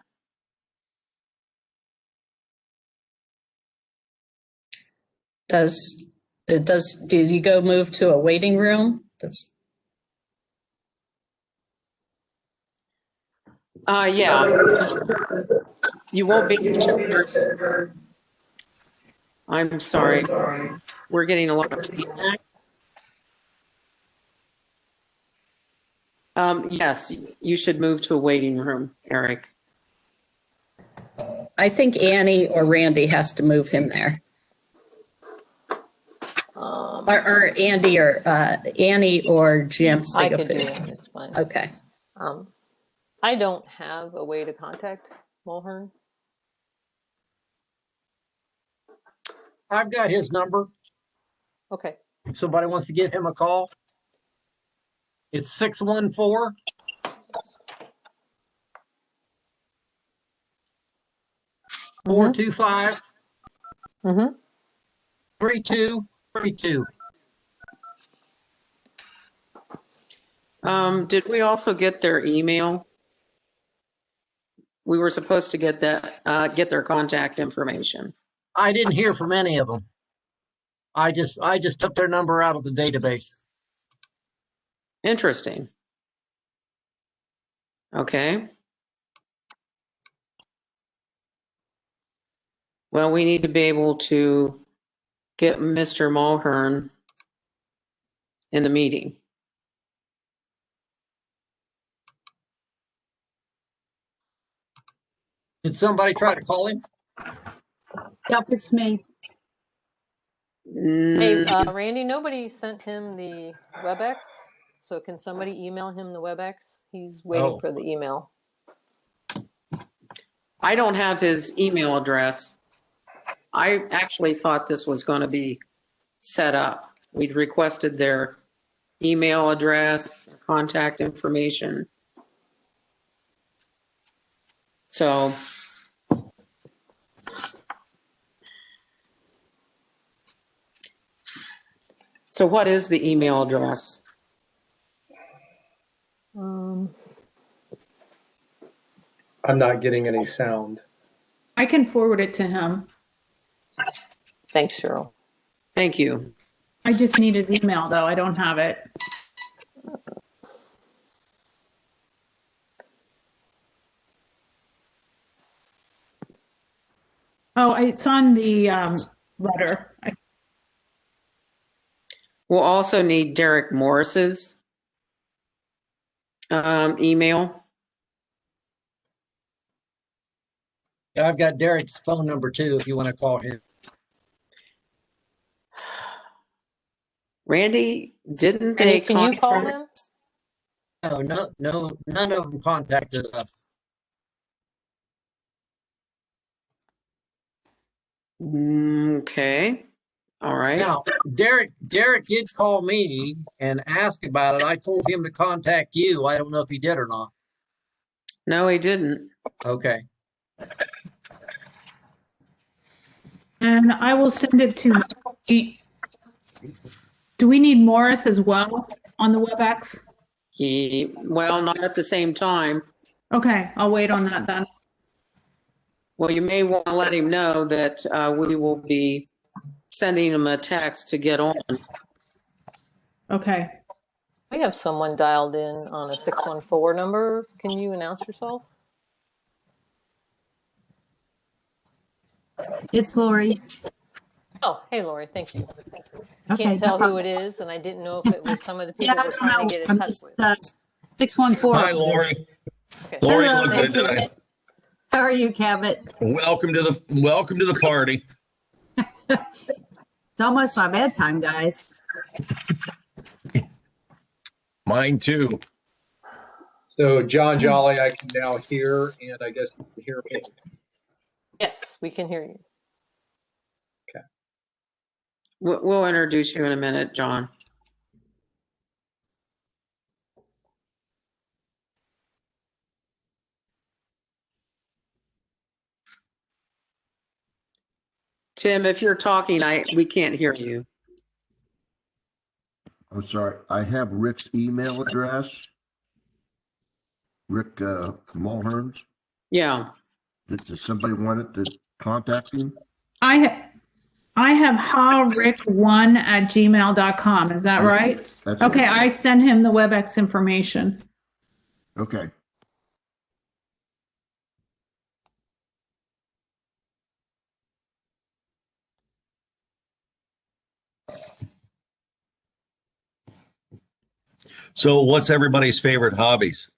Do you go move to a waiting room? Yeah. You won't be. I'm sorry. We're getting a lot of feedback. Yes, you should move to a waiting room, Eric. I think Annie or Randy has to move him there. Or Andy or Annie or Jim I could do it. Sigafus. It's fine. Okay. I don't have a way to contact Mulhern. I've got his number. Okay. If somebody wants to give him a call, it's 614 425 3232. Did we also get their email? We were supposed to get that, get their contact information. I didn't hear from any of them. I just took their number out of the database. Interesting. Okay. Well, we need to be able to get Mr. Mulhern in the meeting. Did somebody try to call him? Yep, it's me. Hey, Randy, nobody sent him the WebEx. So can somebody email him the WebEx? He's waiting for the email. I don't have his email address. I actually thought this was going to be set up. We'd requested their email address, contact information. So what is the email address? I'm not getting any sound. I can forward it to him. Thanks, Cheryl. Thank you. I just need his email, though. I don't have it. Oh, it's on the letter. We'll also need Derek Morris's email. I've got Derek's phone number too, if you want to call him. Randy, didn't Randy, they can you call contact? him? No, none of them contacted us. Okay. All right. Now, Derek did call me and ask about it. I told him to contact you. I don't know if he did or not. No, he didn't. Okay. And I will send it to, do we need Morris as well on the WebEx? Well, not at the same time. Okay, I'll wait on that then. Well, you may want to let him know that we will be sending him a text to get on. Okay. We have someone dialed in on a 614 number. Can you announce yourself? It's Lori. Oh, hey, Lori, thank you. Okay. Can't tell who it is, and I didn't know if it was some of the people Yeah, we're trying to get in I'm touch just, with. 614. Hi, Lori. Okay. Lori, Hello. look good today. How are you, Cabot? Welcome to the party. It's almost my bedtime, guys. Mine too. So John Jolly, I can now hear, and I guess you can hear me. Yes, we can hear you. We'll introduce you in a minute, John. Tim, if you're talking, we can't hear you. I'm sorry. I have Rick's email address. Rick Mulhern's. Yeah. Does somebody want it to contact him? I have hawrick1@gmail.com. Is that right? That's Okay, it. I send him the WebEx information. Okay. So what's everybody's favorite hobbies?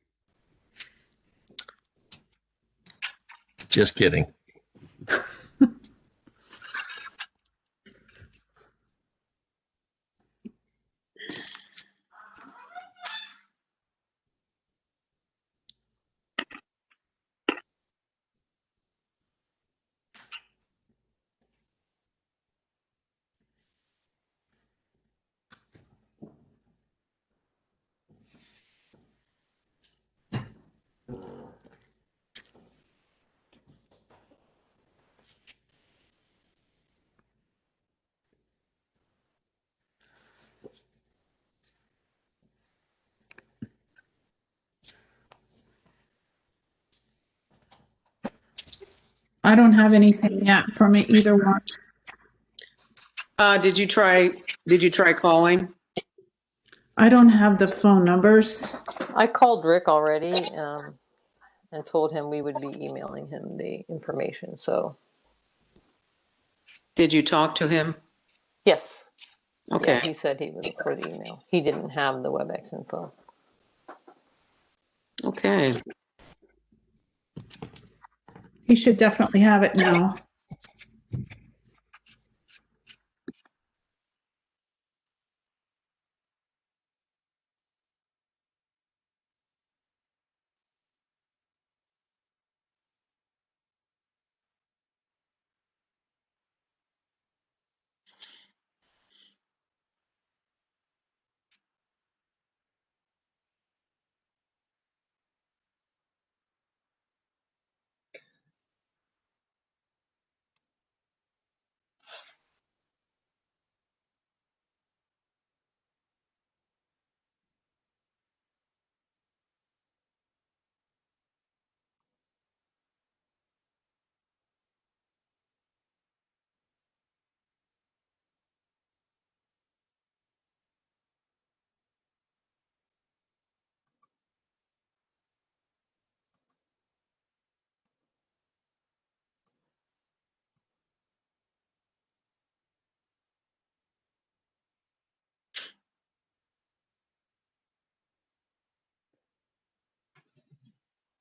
Just kidding. I don't have anything yet from either one. Did you try calling? I don't have the phone numbers. I called Rick already and told him we would be emailing him the information. So, Did you talk to him? yes. Okay. Yeah, he said he would look for the email. He didn't have the WebEx info. Okay. He should definitely have it now.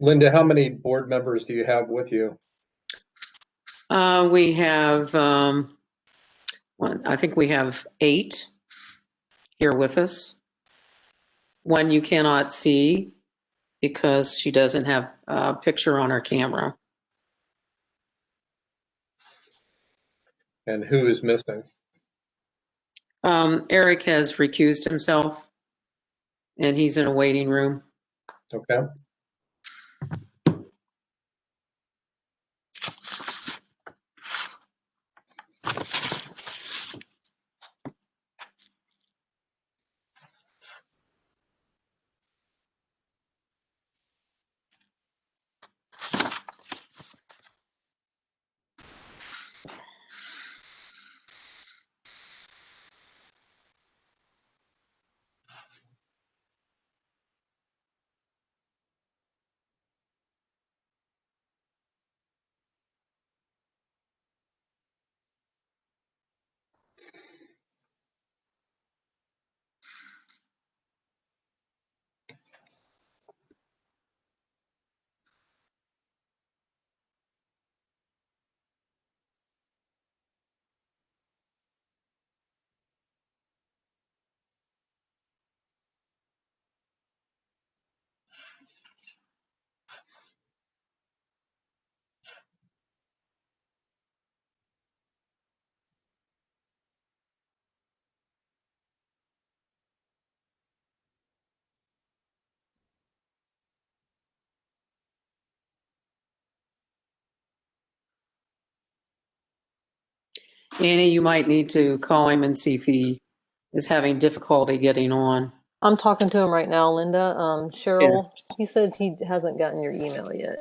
Linda, how many board members do you have with you? We have, I think we have 8 here with us. One you cannot see because she doesn't have a picture on her camera. And who is missing? Eric has recused himself and he's in a waiting room. Okay. Annie, you might need to call him and see if he is having difficulty getting on. I'm talking to him right now, Linda. Cheryl, he says he hasn't gotten your email yet.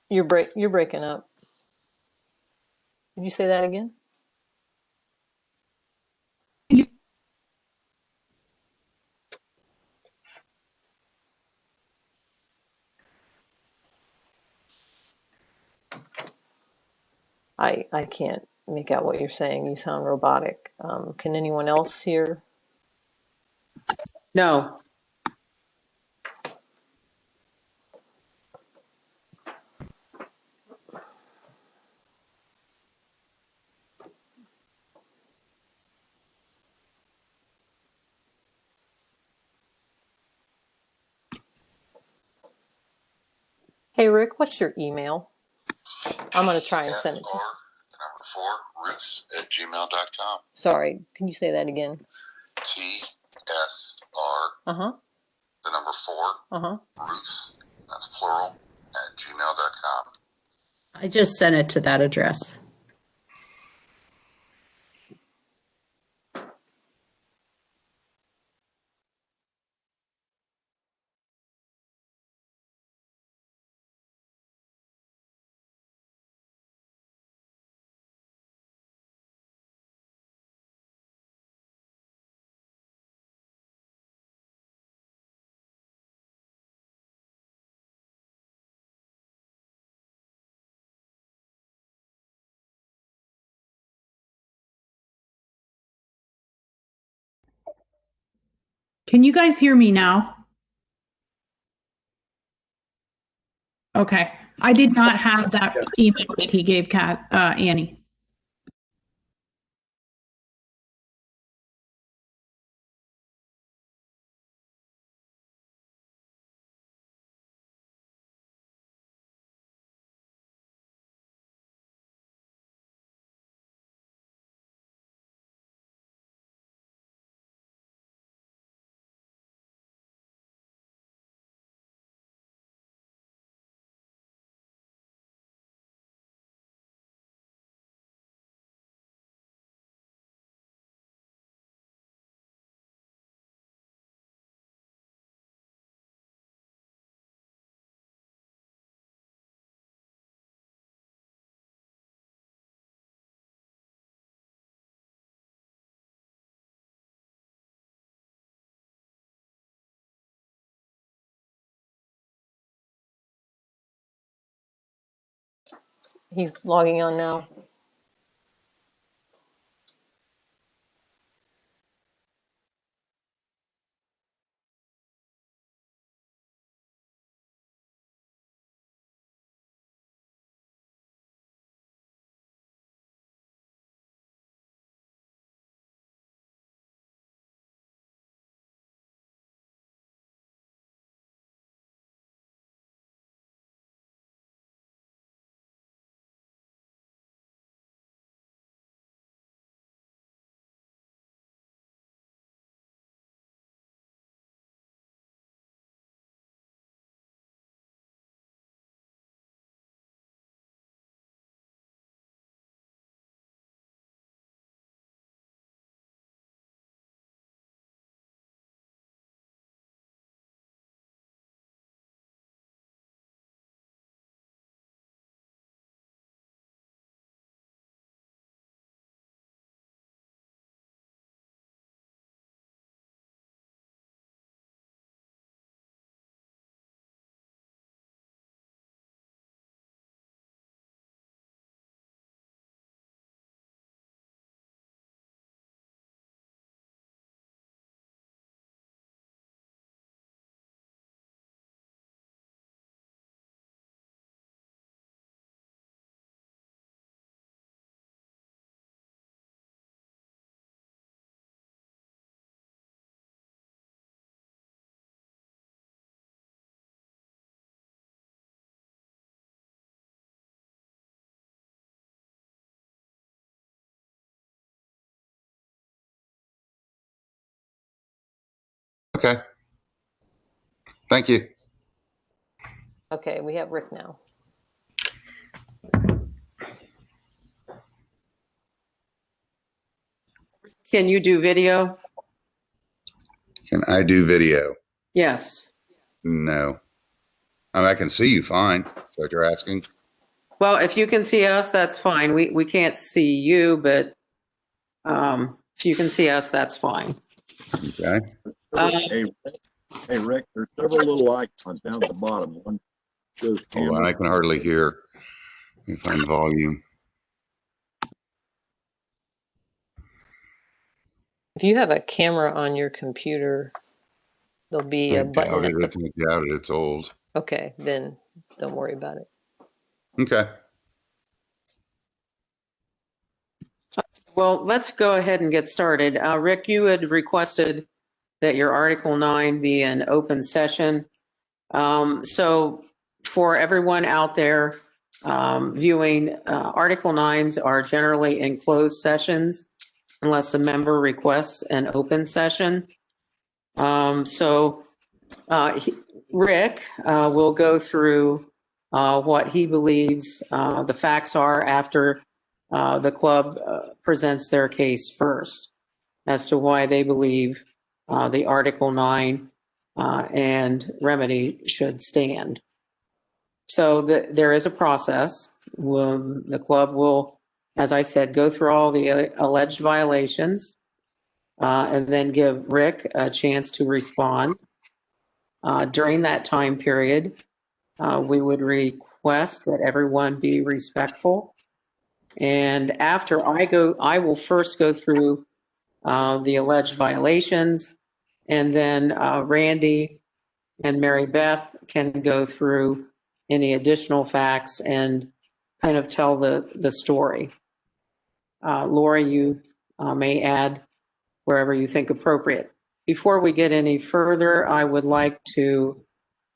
You're breaking up. Did you say that again? I can't make out what you're saying. You sound robotic. Can anyone else hear? No. Hey, Rick, what's your email? I'm going to try and send it to you. Ruth@gmail.com. Sorry, can you say that again? TSR, Uh-huh. the number 4, Uh-huh. Ruth, that's plural, @gmail.com. I just sent it to that address. Can you guys hear me now? Okay. I did not have that email that he gave Annie. He's logging on now. Okay. Thank you. Okay, we have Rick now. Can you do video? Can I do video? Yes. No. I mean, I can see you fine. Is that what you're asking? Well, if you can see us, that's fine. We can't see you, but if you can see us, that's fine. Okay. Hey, Rick, there's several little icons down at the bottom. One shows Hold on, camera. I can hardly hear. Let me find volume. If you have a camera on your computer, there'll be I a button doubt at it. the. I doubt it. It's old. Okay, then don't worry about it. Okay. Well, let's go ahead and get started. Rick, you had requested that your Article 9 be an open session. So for everyone out there viewing, Article 9s are generally in closed sessions unless a member requests an open session. Rick will go through what he believes the facts are after the club presents their case first as to why they believe the Article 9 and remedy should stand. So there is a process. The club will, as I said, go through all the alleged violations and then give Rick a chance to respond. During that time period, we would request that everyone be respectful. And after I will first go through the alleged violations, and then Randy and Mary Beth can go through any additional facts and kind of tell the story. Lori, you may add wherever you think appropriate. Before we get any further, I would like to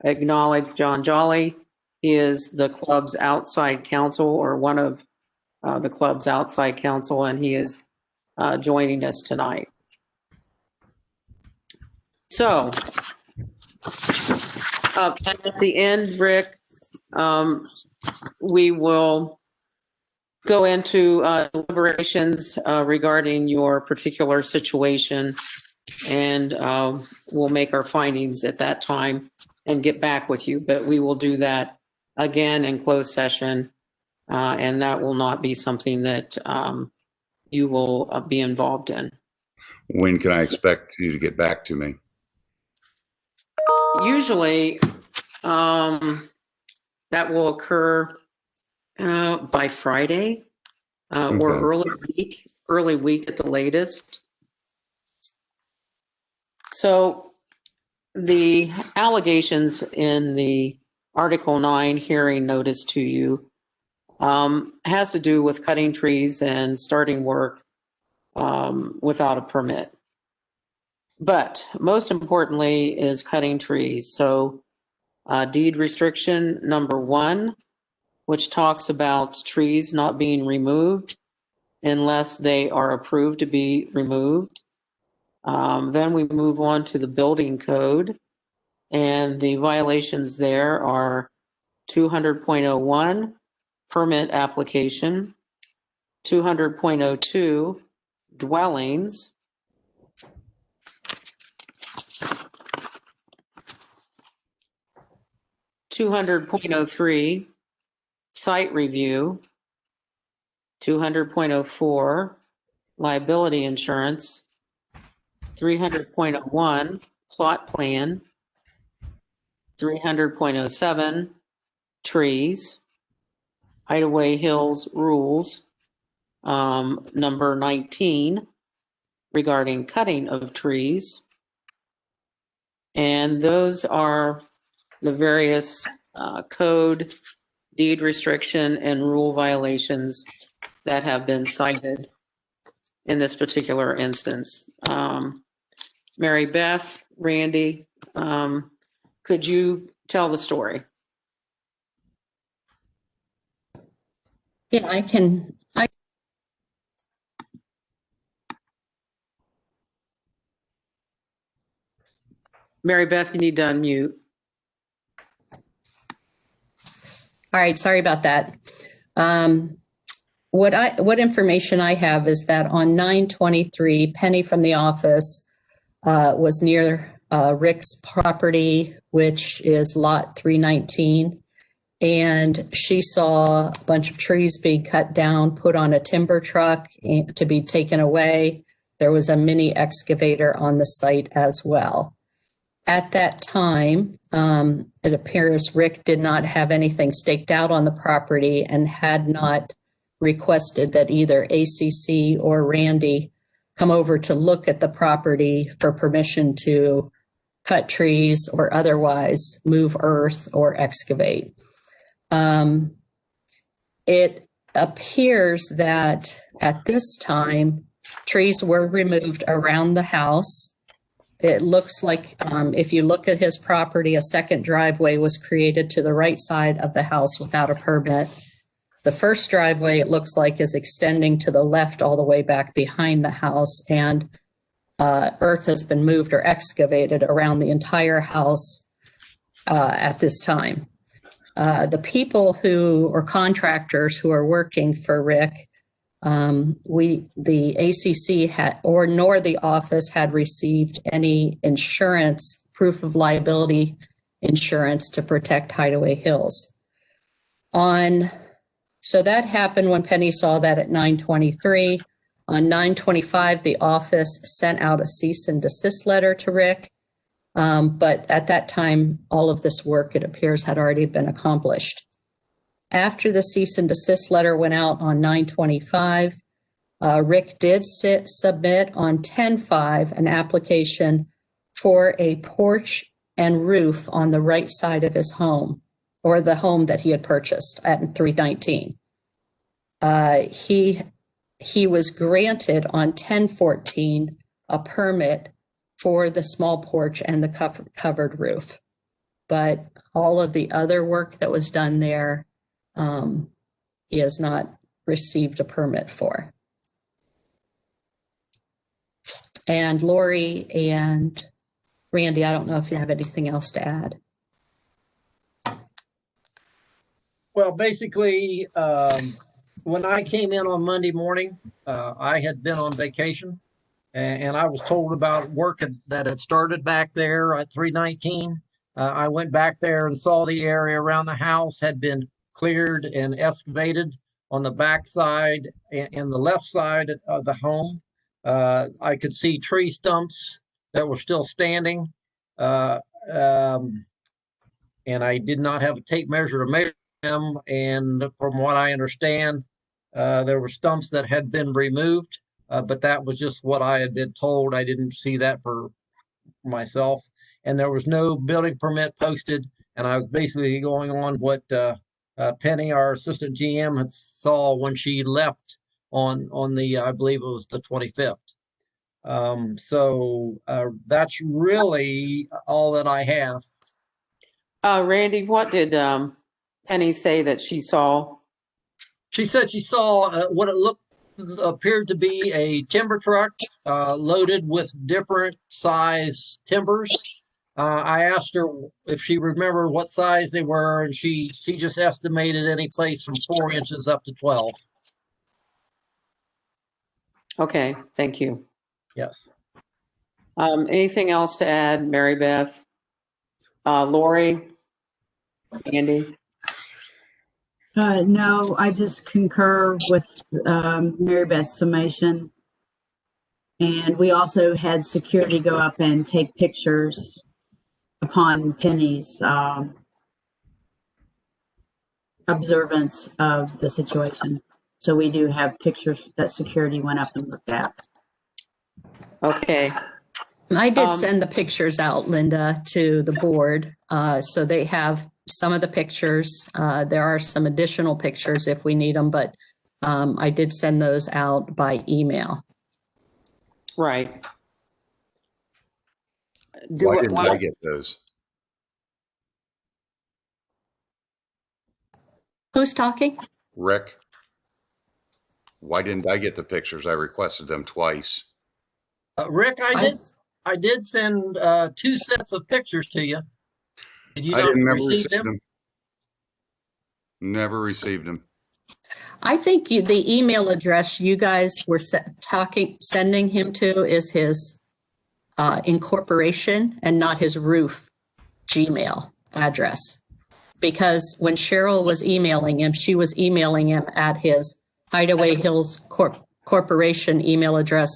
acknowledge John Jolly. He is the club's outside counsel, or one of the club's outside counsel, and he is joining us tonight. So at the end, Rick, we will go into deliberations regarding your particular situation, and we'll make our findings at that time and get back with you. But we will do that again in closed session, and that will not be something that you will be involved in. When can I expect you to get back to me? Usually, that will occur By Friday, or Okay. early week at the latest. So the allegations in the Article 9 hearing notice to you has to do with cutting trees and starting work without a permit. But most importantly is cutting trees. So deed restriction number 1, which talks about trees not being removed unless they are approved to be removed. Then we move on to the building code, and the violations there are 200.01 permit application, 200.02 dwellings, 200.03 site review, 200.04 liability insurance, 300.01 plot plan, 300.07 trees, Hideaway Hills rules, number 19 regarding cutting of trees. And those are the various code, deed restriction, and rule violations that have been cited in this particular instance. Mary Beth, Randy, could you tell the story? Yeah, I can. Mary Beth, you need to unmute. All right, sorry about that. What information I have is that on 9/23, Penny from the office was near Rick's property, which is lot 319. And she saw a bunch of trees being cut down, put on a timber truck to be taken away. There was a mini excavator on the site as well. At that time, it appears Rick did not have anything staked out on the property and had not requested that either ACC or Randy come over to look at the property for permission to cut trees or otherwise move earth or excavate. It appears that at this time, trees were removed around the house. It looks like if you look at his property, a second driveway was created to the right side of the house without a permit. The first driveway, it looks like, is extending to the left all the way back behind the house, and earth has been moved or excavated around the entire house at this time. The people or contractors who are working for Rick, the ACC nor the office had received any insurance, proof of liability insurance to protect Hideaway Hills. So that happened when Penny saw that at 9/23. On 9/25, the office sent out a cease and desist letter to Rick. But at that time, all of this work, it appears, had already been accomplished. After the cease and desist letter went out on 9/25, Rick did submit on 10/5 an application for a porch and roof on the right side of his home, or the home that he had purchased at 319. He was granted on 10/14 a permit for the small porch and the covered roof. But all of the other work that was done there, he has not received a permit for. And Lori and Randy, I don't know if you have anything else to add. Well, basically, when I came in on Monday morning, I had been on vacation, and I was told about work that had started back there at 319. I went back there and saw the area around the house had been cleared and excavated on the back side and the left side of the home. I could see tree stumps that were still standing. And I did not have a tape measure to measure them, and from what I understand, there were stumps that had been removed, but that was just what I had been told. I didn't see that for myself, and there was no building permit posted, and I was basically going on what Penny, our assistant GM, had saw when she left on the, I believe it was the 25th. So that's really all that I have. Randy, what did Penny say that she saw? She said she saw what it appeared to be a timber truck loaded with different size timbers. I asked her if she remembered what size they were, and she just estimated any place from 4 inches up to 12. Okay, thank you. Yes. Anything else to add, Mary Beth? Lori? Andy? No, I just concur with Mary Beth's summation. And we also had security go up and take pictures upon Penny's observance of the situation. So we do have pictures that security went up and looked at. Okay. I did send the pictures out, Linda, to the board. So they have some of the pictures. There are some additional pictures if we need them, but I did send those out by email. Right. Why didn't I get those? Who's talking? Rick. Why didn't I get the pictures? I requested them twice. Rick, I did send 2 sets of pictures to you. Did you I not didn't never receive receive them? them. Never received them. I think the email address you guys were sending him to is his incorporation and not his roof Gmail address. Because when Cheryl was emailing him, she was emailing him at his Hideaway Hills Corporation email address,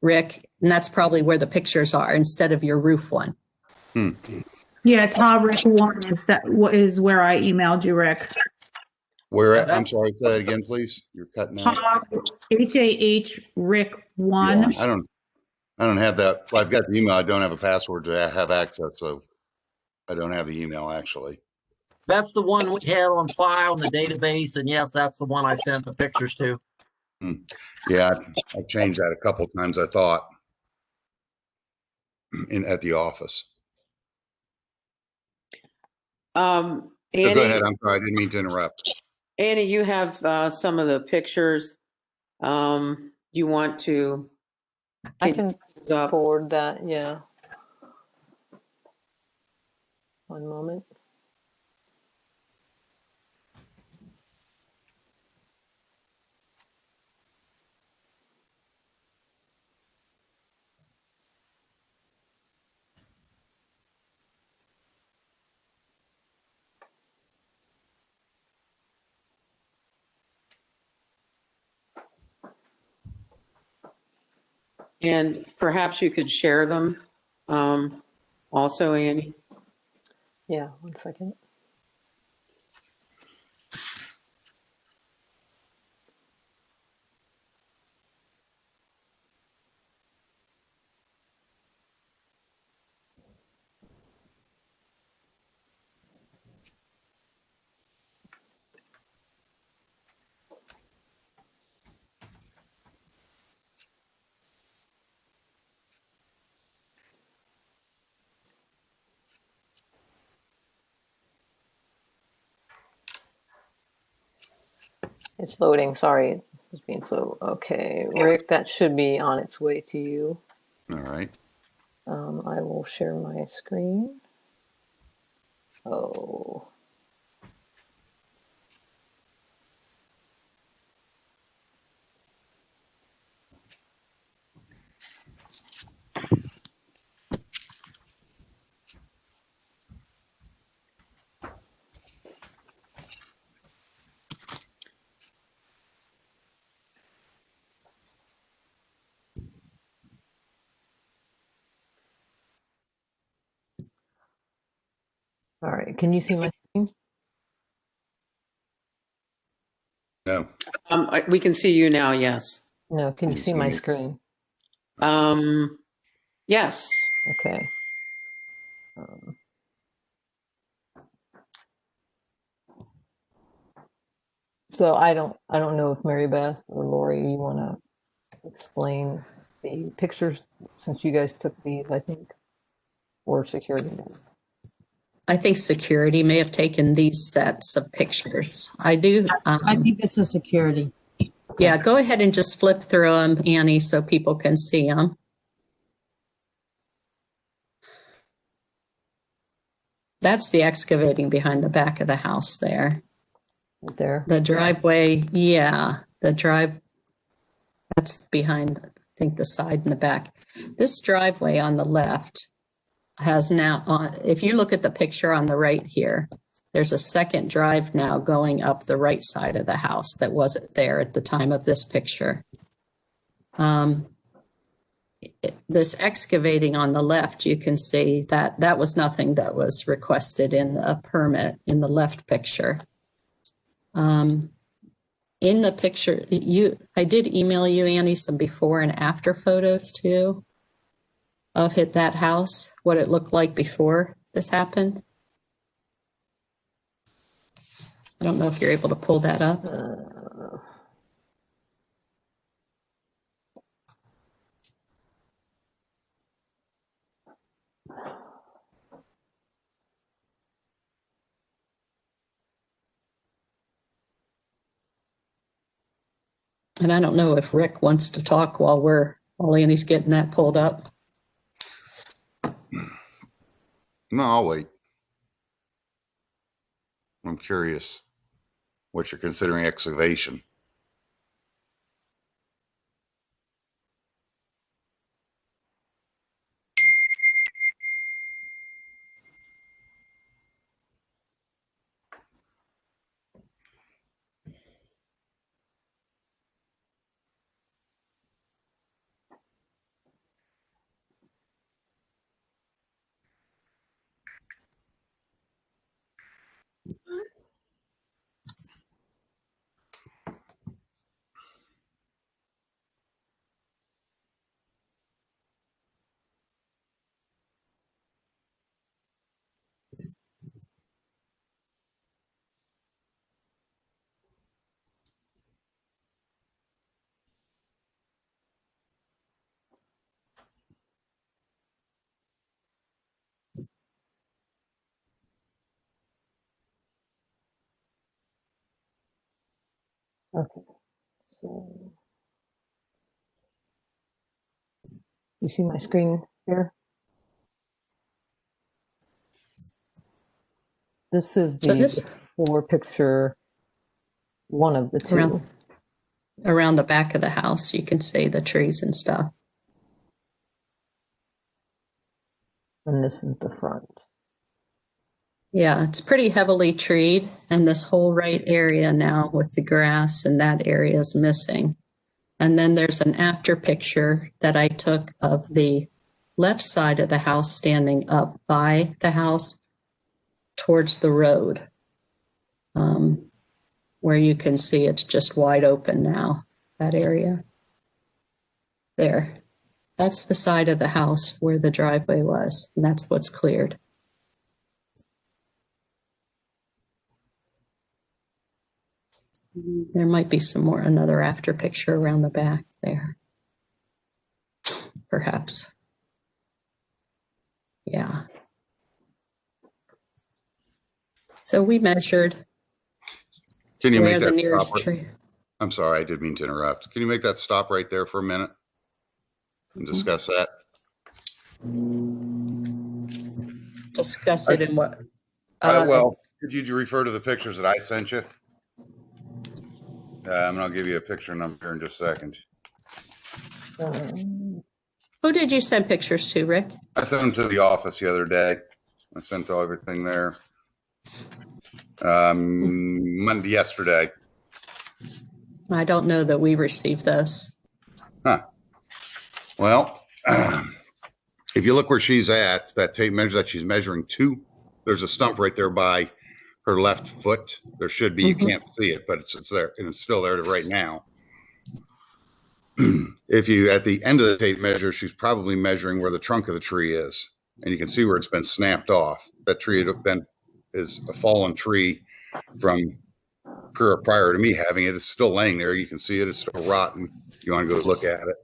Rick, and that's probably where the pictures are instead of your roof one. Yeah, it's Rick one is where I emailed you, Rick. Where? I'm sorry. Say that again, please. You're cutting out. HAH Rick one. Yeah, I don't have that. Well, I've got the email. I don't have a password to have access, so I don't have the email actually. That's the one we had on file in the database, and yes, that's the one I sent the pictures to. Yeah, I changed that a couple of times. I thought at the office. Annie, So go ahead. I'm sorry. I didn't mean to interrupt. Annie, you have some of the pictures. You want to? I can forward that. Yeah. One moment. And perhaps you could share them also, Annie. Yeah, 1 second. It's loading. Sorry, it's being slow. Okay, Rick, that should be on its way to you. All right. I will share my screen. Oh. All right, can you see my screen? No. We can see you now, yes. No, can you see my screen? Yes. Okay. So I don't know if Mary Beth or Lori, you want to explain the pictures since you guys took these, I think, or security. I think security may have taken these sets of pictures. I do. I think this is security. Yeah, go ahead and just flip through them, Annie, so people can see them. That's the excavating behind the back of the house there. There. The driveway, yeah, that's behind, I think, the side and the back. This driveway on the left has now, if you look at the picture on the right here, there's a second drive now going up the right side of the house that wasn't there at the time of this picture. This excavating on the left, you can see that that was nothing that was requested in the permit in the left picture. In the picture, I did email you, Annie, some before and after photos too of that house, what it looked like before this happened. I don't know if you're able to pull that up. And I don't know if Rick wants to talk while Annie's getting that pulled up. No, I'll wait. I'm curious what you're considering excavation. Okay. So you see my screen here? This is the before picture, one of the two. Around the back of the house, you can see the trees and stuff. And this is the front. Yeah, it's pretty heavily treed, and this whole right area now with the grass and that area is missing. And then there's an after picture that I took of the left side of the house standing up by the house towards the road, where you can see it's just wide open now, that area. There. That's the side of the house where the driveway was, and that's what's cleared. There might be another after picture around the back there. Perhaps. Yeah. So we measured. Can you make the that nearest stop? tree. I'm sorry, I did mean to interrupt. Can you make that stop right there for a minute and discuss that? Discuss it in what? Well, could you refer to the pictures that I sent you? And I'll give you a picture number here in just a second. Who did you send pictures to, Rick? I sent them to the office the other day. I sent everything there. Monday, yesterday. I don't know that we received those. Huh. Well, if you look where she's at, that tape measure that she's measuring to, there's a stump right there by her left foot. There should be, you can't see it, but it's there, and it's still there right now. If you, at the end of the tape measure, she's probably measuring where the trunk of the tree is, and you can see where it's been snapped off. That tree is a fallen tree from prior to me having it. It's still laying there. You can see it. It's still rotten. You want to go look at it.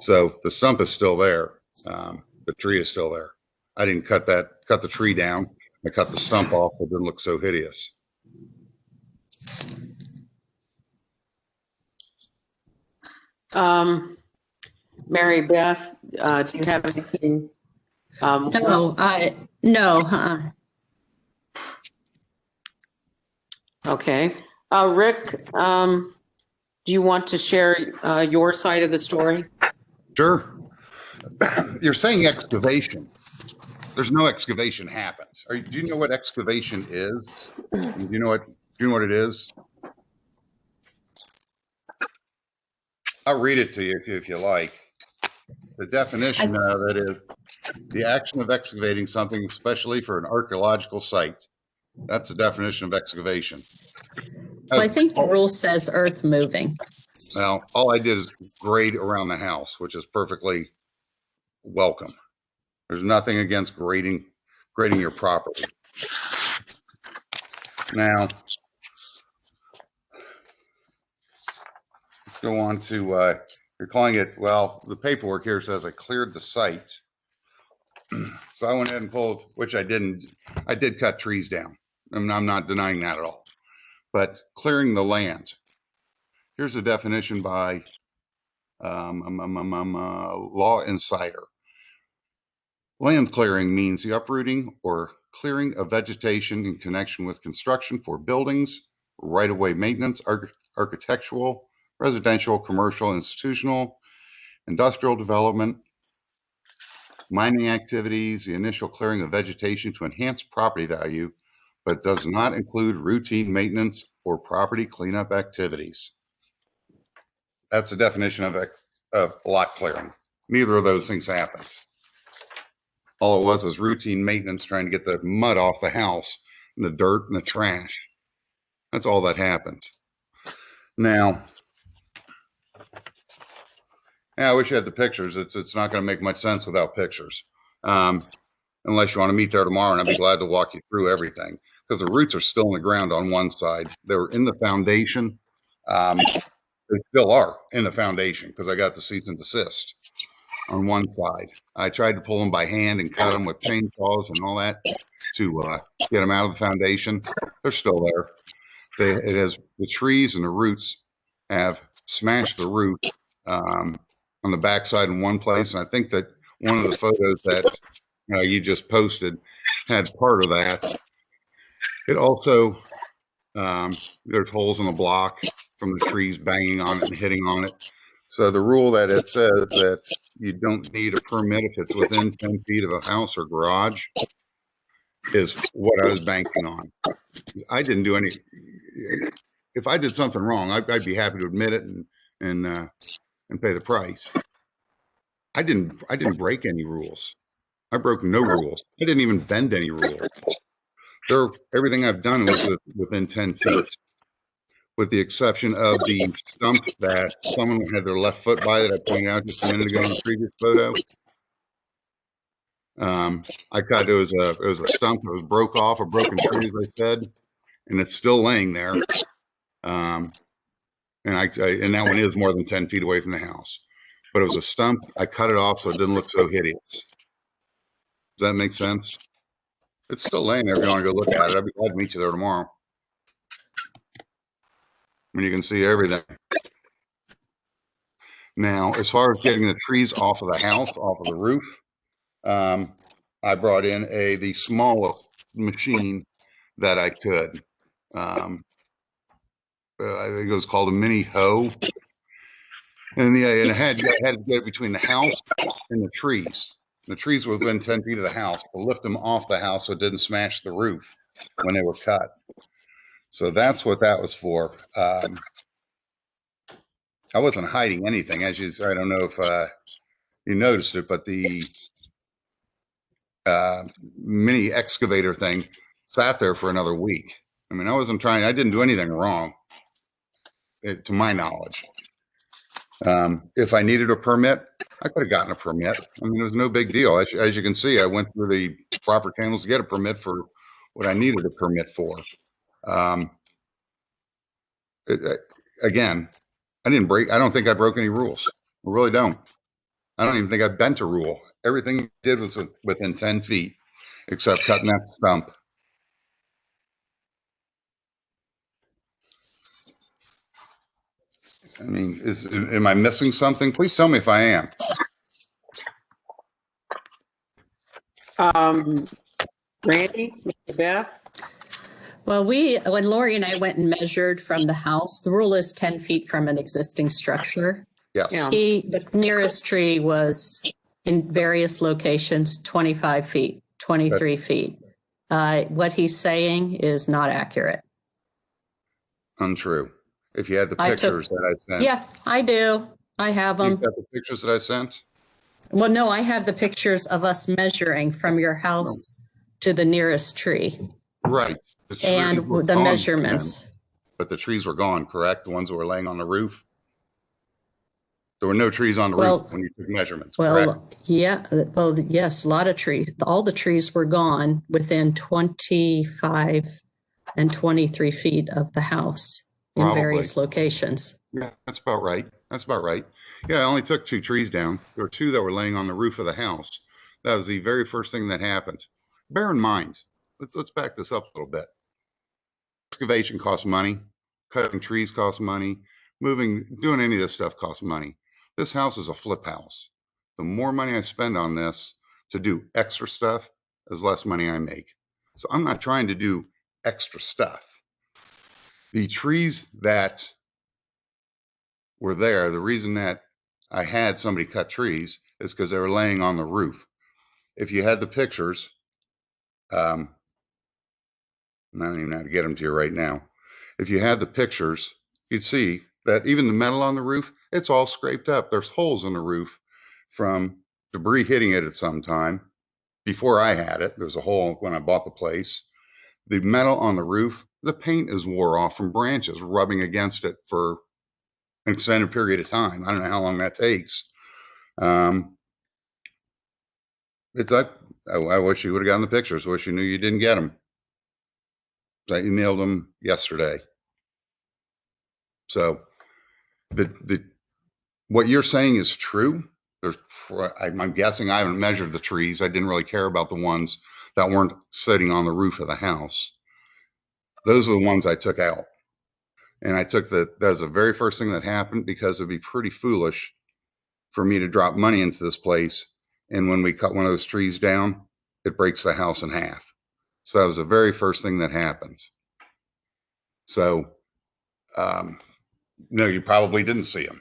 So the stump is still there. The tree is still there. I didn't cut the tree down. I cut the stump off. It didn't look so hideous. Mary Beth, do you have anything? No. Okay. Rick, do you want to share your side of the story? Sure. You're saying excavation. There's no excavation happens. Do you know what excavation is? Do you know what it is? I'll read it to you if you like. The definition of it is the action of excavating something, especially for an archaeological site. That's the definition of excavation. Well, I think the rule says earth moving. Now, all I did is grade around the house, which is perfectly welcome. There's nothing against grading your property. Now, let's go on to, you're calling it, well, the paperwork here says I cleared the site. So I went ahead and pulled, which I didn't, I did cut trees down. I'm not denying that at all. But clearing the land. Here's a definition by Law Insider. Land clearing means the uprooting or clearing of vegetation in connection with construction for buildings, right-of-way maintenance, architectural, residential, commercial, institutional, industrial development, mining activities, the initial clearing of vegetation to enhance property value, but does not include routine maintenance or property cleanup activities. That's the definition of lot clearing. Neither of those things happens. All it was routine maintenance, trying to get the mud off the house and the dirt and the trash. That's all that happened. Now, yeah, I wish you had the pictures. It's not going to make much sense without pictures. Unless you want to meet there tomorrow, and I'd be glad to walk you through everything, because the roots are still in the ground on one side. They were in the foundation. They still are in the foundation because I got the cease and desist on one side. I tried to pull them by hand and cut them with chainsaws and all that to get them out of the foundation. They're still there. It has the trees and the roots have smashed the roof on the backside in one place, and I think that one of the photos that you just posted had part of that. It also there's holes in the block from the trees banging on it and hitting on it. So the rule that it says that you don't need a permit if it's within 10 feet of a house or garage is what I was banking on. I didn't do any. If I did something wrong, I'd be happy to admit it and pay the price. I didn't break any rules. I broke no rules. I didn't even bend any rules. Everything I've done was within 10 feet, with the exception of the stump that someone had their left foot by that I pointed out just a minute ago in the previous photo. I cut it was a stump that was broke off a broken tree, as I said, and it's still laying there. And that one is more than 10 feet away from the house, but it was a stump. I cut it off so it didn't look so hideous. Does that make sense? It's still laying there. If you want to go look at it, I'd be glad to meet you there tomorrow when you can see everything. Now, as far as getting the trees off of the house, off of the roof, I brought in the smallest machine that I could. I think it was called a mini hoe. And it had to get between the house and the trees. The trees were within 10 feet of the house, to lift them off the house so it didn't smash the roof when they were cut. So that's what that was for. I wasn't hiding anything. I don't know if you noticed it, but the mini excavator thing sat there for another week. I mean, I didn't do anything wrong, to my knowledge. If I needed a permit, I could have gotten a permit. I mean, it was no big deal. As you can see, I went through the proper channels to get a permit for what I needed a permit for. Again, I don't think I broke any rules. I really don't. I don't even think I bent a rule. Everything I did was within 10 feet, except cutting that stump. I mean, am I missing something? Please tell me if I am. Randy, Beth? Well, when Lori and I went and measured from the house, the rule is 10 feet from an existing structure. Yes. Yeah. The nearest tree was in various locations, 25 feet, 23 feet. What he's saying is not accurate. Untrue. If you had the I pictures that I sent. Yeah, I do. I have You them. got the pictures that I sent? Well, no, I have the pictures of us measuring from your house to the nearest tree Right. The trees and were the gone measurements. then, but the trees were gone, correct? The ones that were laying on the roof? There were no trees on the roof when you took measurements, correct? Well, yeah, well, yes, a lot of trees. All the trees were gone within 25 and 23 feet of the house in Probably. various locations. Yeah, that's about right. That's about right. Yeah, I only took 2 trees down. There were 2 that were laying on the roof of the house. That was the very first thing that happened. Bear in mind, let's back this up a little bit. Excavation costs money. Cutting trees costs money. Doing any of this stuff costs money. This house is a flip house. The more money I spend on this to do extra stuff, the less money I make. So I'm not trying to do extra stuff. The trees that were there, the reason that I had somebody cut trees is because they were laying on the roof. If you had the pictures, I don't even know how to get them to you right now. If you had the pictures, you'd see that even the metal on the roof, it's all scraped up. There's holes in the roof from debris hitting it at some time. Before I had it, there was a hole when I bought the place. The metal on the roof, the paint is wore off from branches rubbing against it for an extended period of time. I don't know how long that takes. It's like, I wish you would have gotten the pictures. I wish you knew you didn't get them. I emailed them yesterday. So what you're saying is true. I'm guessing I haven't measured the trees. I didn't really care about the ones that weren't sitting on the roof of the house. Those are the ones I took out. And I took that was the very first thing that happened because it'd be pretty foolish for me to drop money into this place. And when we cut one of those trees down, it breaks the house in half. So that was the very first thing that happened. So, no, you probably didn't see them.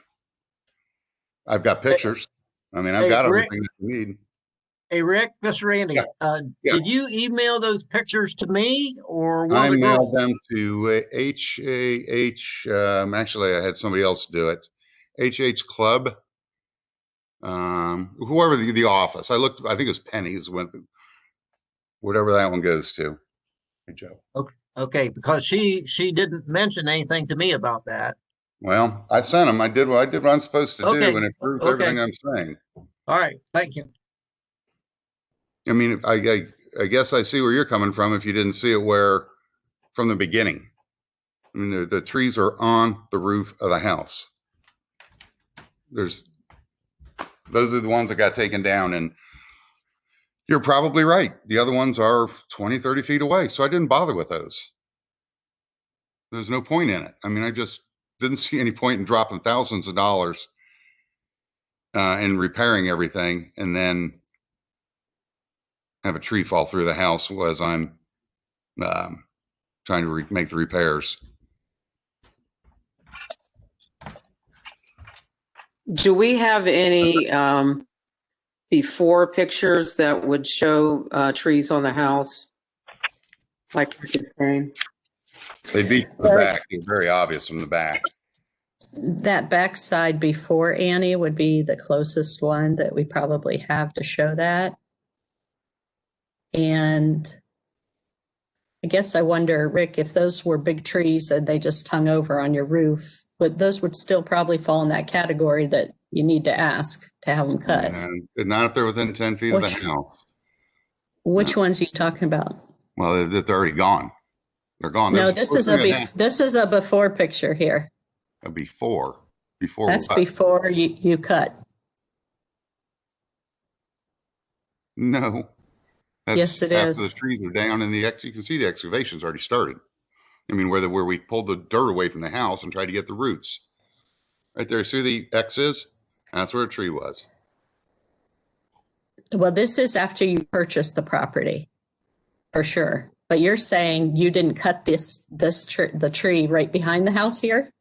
I've got pictures. I mean, I've got everything that you need. Hey, Rick, this is Randy. Yeah. Did you email those pictures to me or one I of the mailed girls? them to HAH. Actually, I had somebody else do it. HH Club. Whoever the office. I think it was Penny's, whatever that one goes to. Hey, Joe. Okay, because she didn't mention anything to me about that. Well, I sent them. I did what I'm supposed to Okay. do, and it proves Okay. everything I'm saying. All right, thank you. I mean, I guess I see where you're coming from if you didn't see it from the beginning. I mean, the trees are on the roof of the house. Those are the ones that got taken down, and you're probably right. The other ones are 20, 30 feet away, so I didn't bother with those. There's no point in it. I mean, I just didn't see any point in dropping thousands of dollars and repairing everything and then have a tree fall through the house as I'm trying to make the repairs. Do we have any before pictures that would show trees on the house? Like Rick is saying. They'd be from the back. It's very obvious from the back. That backside before Annie would be the closest one that we probably have to show that. And I guess I wonder, Rick, if those were big trees and they just hung over on your roof, but those would still probably fall in that category that you need to ask to have them cut. And not if they're within 10 feet of the Which- house. Which ones are you talking about? Well, they're already gone. They're gone. No, There's this is this is a before picture here. a before. Before That's what? before you cut. No. That's Yes, it after is. the trees are down and you can see the excavation's already started. I mean, where we pulled the dirt away from the house and tried to get the roots. Right there, see where the X is? That's where a tree was. Well, this is after you purchased the property, for sure. But you're saying you didn't cut the tree right behind the house here?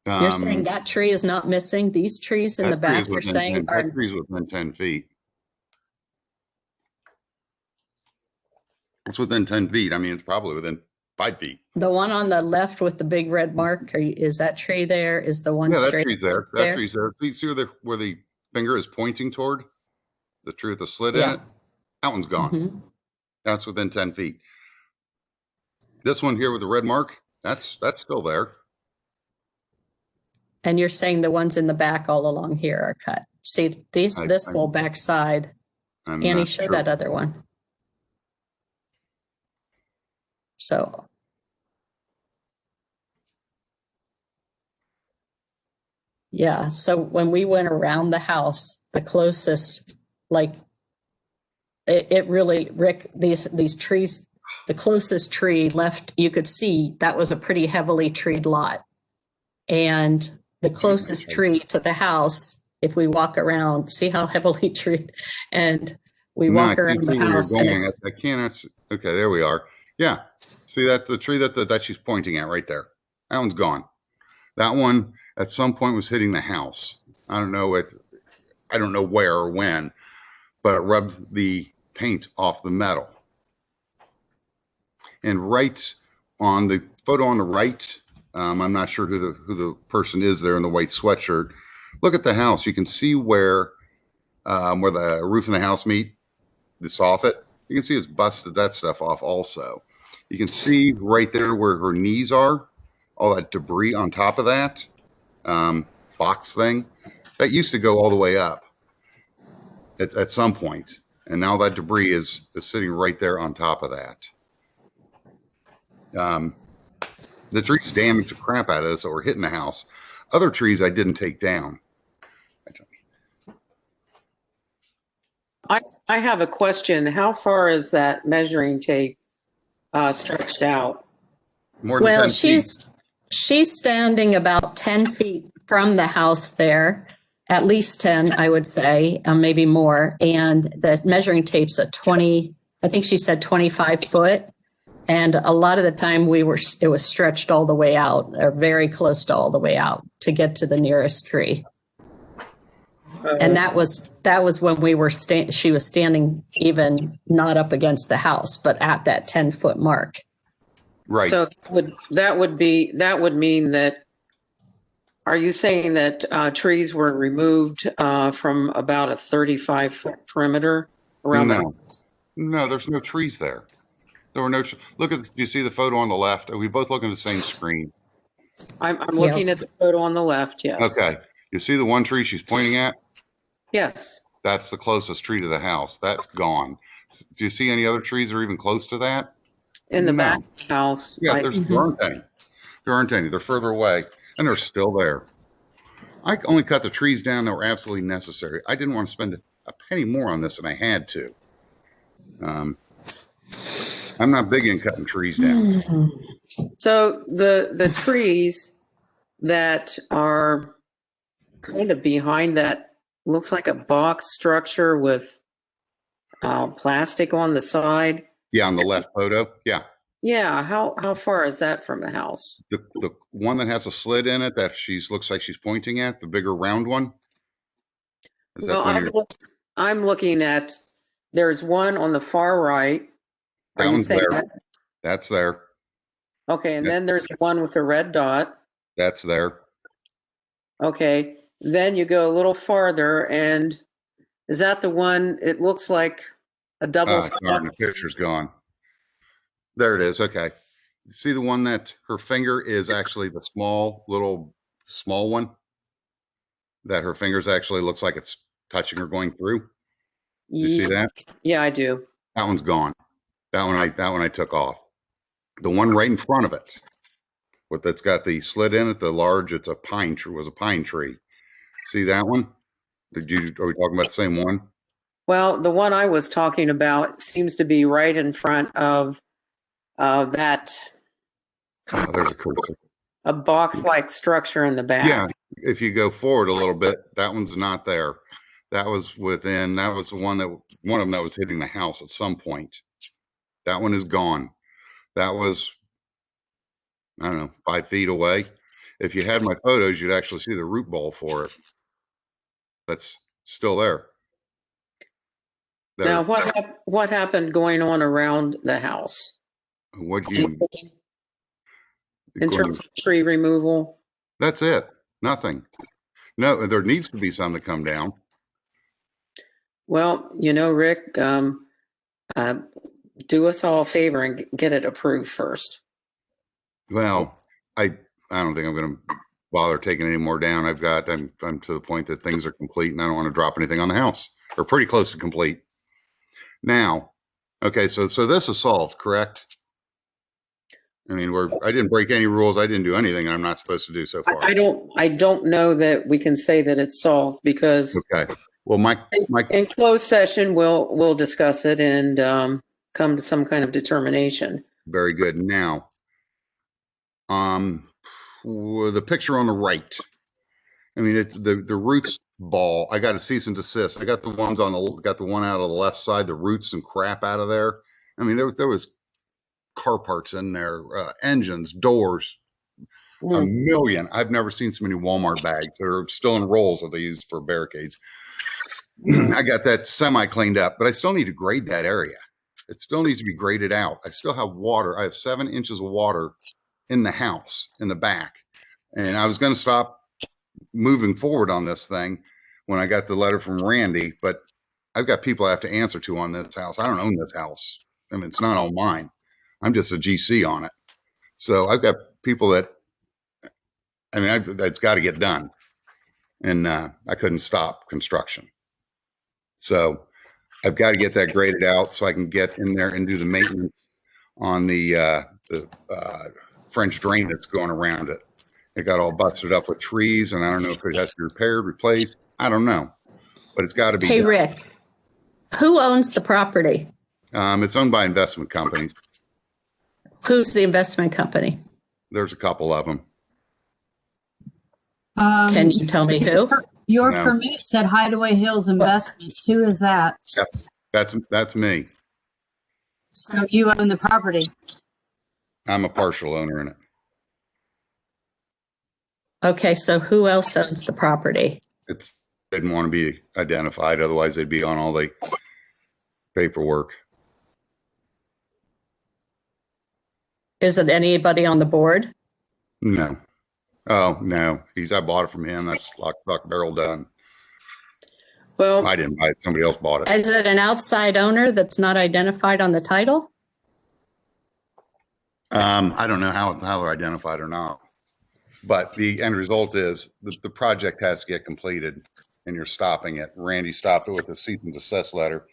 You're saying that tree is not missing? These trees in the that tree is back, you're within saying 10 are, that tree's within 10 feet. It's within 10 feet. I mean, it's probably within 5 feet. the one on the left with the big red mark, is that tree there? Is the one Yeah, that straight tree's there. That there? tree's there. You see where the finger is pointing toward? The tree with the slit in Yeah. it? That one's gone. Mhm. That's within 10 feet. This one here with the red mark, that's still there. And you're saying the ones in the back all along here are cut. See, this whole back side. I'm Annie, not show sure. that other one. So. Yeah, so when we went around the house, the closest, like, it really, Rick, these trees, the closest tree left, you could see that was a pretty heavily treed lot. And the closest tree to the house, if we walk around, see how heavily treed, and we No, I walk can't around see the where you're house and going. it's, I can't. Okay, there we are. Yeah. See, that's the tree that she's pointing at right there. That one's gone. That one at some point was hitting the house. I don't know where or when, but it rubbed the paint off the metal. And right on the photo on the right, I'm not sure who the person is there in the white sweatshirt. Look at the house. You can see where the roof and the house meet, the soffit. You can see it's busted that stuff off also. You can see right there where her knees are, all that debris on top of that box thing. That used to go all the way up at some point. And now that debris is sitting right there on top of that. The trees damaged the crap out of us that were hitting the house. Other trees I didn't take down. I have a question. How far is that measuring tape stretched out? More than well, 10 feet. she's standing about 10 feet from the house there, at least 10, I would say, maybe more. And the measuring tape's at 20, I think she said 25 foot. And a lot of the time it was stretched all the way out, or very close to all the way out to get to the nearest tree. And that was when she was standing even not up against the house, but at that 10-foot mark. Right. So that would mean that, are you saying that trees were removed from about a 35-foot perimeter around the house? No, there's no trees there. There were no. Look at. You see the photo on the left? Are we both looking at the same screen? I'm looking at the photo on the left. Yes. Okay. You see the one tree she's pointing at? Yes. That's the closest tree to the house. That's gone. Do you see any other trees that are even close to that? In the No. back of the house. Yeah, there aren't any. There aren't any. They're further away, and they're still there. I only cut the trees down that were absolutely necessary. I didn't want to spend a penny more on this than I had to. I'm not big in cutting trees down. So the trees that are kind of behind that looks like a box structure with plastic on the side. Yeah, on the left photo. Yeah. Yeah, how far is that from the house? The one that has a slit in it that looks like she's pointing at, the bigger round one. Is that Well, the one I'm looking at, there's one on the far right. that Are you one's saying there? that? That's there. Okay, and Yeah. then there's one with a red dot. That's there. Okay, then you go a little farther, and is that the one, it looks like a double Darn, stop? the picture's gone. There it is. Okay. See the one that her finger is actually the small one that her fingers actually looks like it's touching or going through. Do you see that? Yeah, I do. That one's gone. That one I took off. The one right in front of it, that's got the slit in it, it's a pine tree, was a pine tree. See that one? Are we talking about the same one? Well, the one I was talking about seems to be right in front of that Oh, there's a cursor. a box-like structure in the back. Yeah, if you go forward a little bit, that one's not there. That was the one of them that was hitting the house at some point. That one is gone. That was, I don't know, 5 feet away. If you had my photos, you'd actually see the root ball for it. That's still there. Now, what happened going on around the house What do you? in terms of tree removal? That's it. Nothing. No, there needs to be some that come down. Well, Rick, do us all a favor and get it approved first. Well, I don't think I'm going to bother taking any more down. I'm to the point that things are complete and I don't want to drop anything on the house, or pretty close to complete. Now, okay, so this is solved, correct? I mean, I didn't break any rules. I didn't do anything I'm not supposed to do so far. I don't know that we can say that it's solved because okay. Well, in closed session we'll discuss it and come to some kind of determination. Very good. Now, the picture on the right. I mean, it's the roots ball. I got a cease and desist. I got the one out of the left side, the roots and crap out of there. I mean, there was car parts in there, engines, doors, a million. I've never seen so many Walmart bags. They're still in rolls that they use for barricades. I got that semi cleaned up, but I still need to grade that area. It still needs to be graded out. I still have water. I have 7 inches of water in the house, in the back. And I was going to stop moving forward on this thing when I got the letter from Randy, but I've got people I have to answer to on this house. I don't own this house. I mean, it's not all mine. I'm just a GC on it. So I've got people that, I mean, that's got to get done. And I couldn't stop construction. So I've got to get that graded out so I can get in there and do the maintenance on the French drain that's going around it. It got all busted up with trees, and I don't know if it has to be repaired, replaced. I don't know, but it's got to be. Hey, done. Rick, who owns the property? It's owned by investment companies. Who's the investment company? There's a couple of them. Can you tell me who? Your No. permit said Hideaway Hills Investments. Who is that? That's me. So you own the property. I'm a partial owner in it. Okay, so who else owns the property? They didn't want to be identified, otherwise they'd be on all the paperwork. Is it anybody on the board? No. Oh, no. I bought it from him. That's lock, stock, barrel done. Well, I didn't buy it. Somebody else bought it. Is it an outside owner that's not identified on the title? I don't know how they're identified or not. But the end result is the project has to get completed and you're stopping it. Randy stopped it with a cease and desist letter.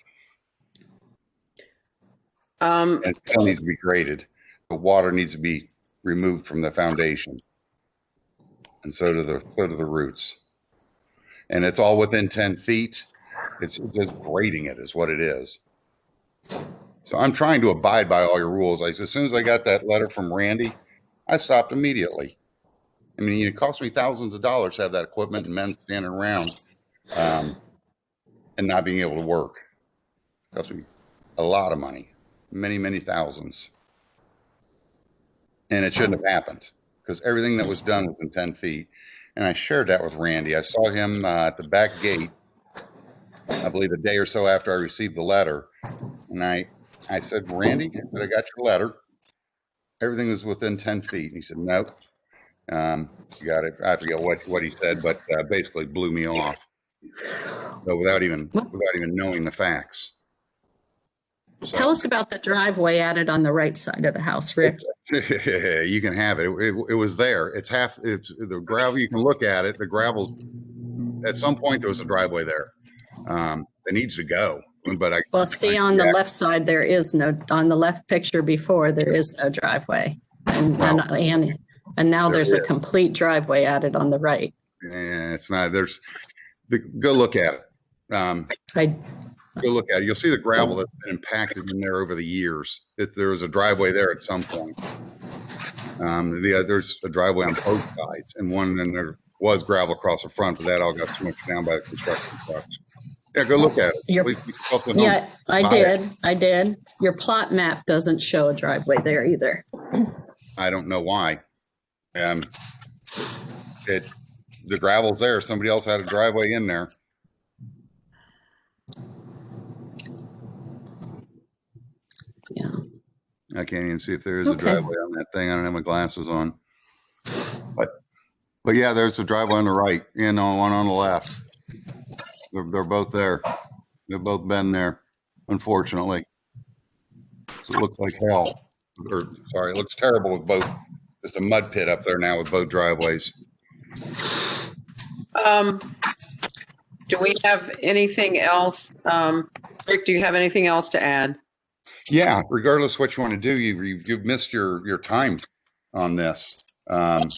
And it still needs to be graded. The water needs to be removed from the foundation. And so do the roots. And it's all within 10 feet. It's just grading it is what it is. So I'm trying to abide by all your rules. As soon as I got that letter from Randy, I stopped immediately. I mean, it cost me thousands of dollars to have that equipment and men standing around and not being able to work. It cost me a lot of money, many, many thousands. And it shouldn't have happened because everything that was done was in 10 feet. And I shared that with Randy. I saw him at the back gate, I believe a day or so after I received the letter. And I said, Randy, I got your letter. Everything was within 10 feet. And he said, nope. You got it. I forget what he said, but basically blew me off. So without even knowing the facts. So, Tell us about the driveway added on the right side of the house, Rick. you can have it. It was there. It's the gravel. You can look at it. The gravel's, at some point there was a driveway there. It needs to go. But Well, see, on the left side, there is no, on the left picture before, there is no driveway. And now there's a complete driveway added on the right. Yeah, it's not, go look at it. Go look at it. You'll see the gravel that's been impacted in there over the years. There was a driveway there at some point. There's a driveway on both sides, and there was gravel across the front, but that all got smushed down by the construction trucks. Yeah, go look at it. Yeah, I did. Your plot map doesn't show a driveway there either. I don't know why. The gravel's there. Somebody else had a driveway in there. Yeah. I can't even see if there is a driveway on that thing. I don't have my glasses on. But yeah, there's a driveway on the right and one on the left. They're both there. They've both been there, unfortunately. So it looks like hell. It looks terrible with both. Just a mud pit up there now with both driveways. Do we have anything else? Rick, do you have anything else to add? Yeah, regardless of what you want to do, you've missed your time on this. It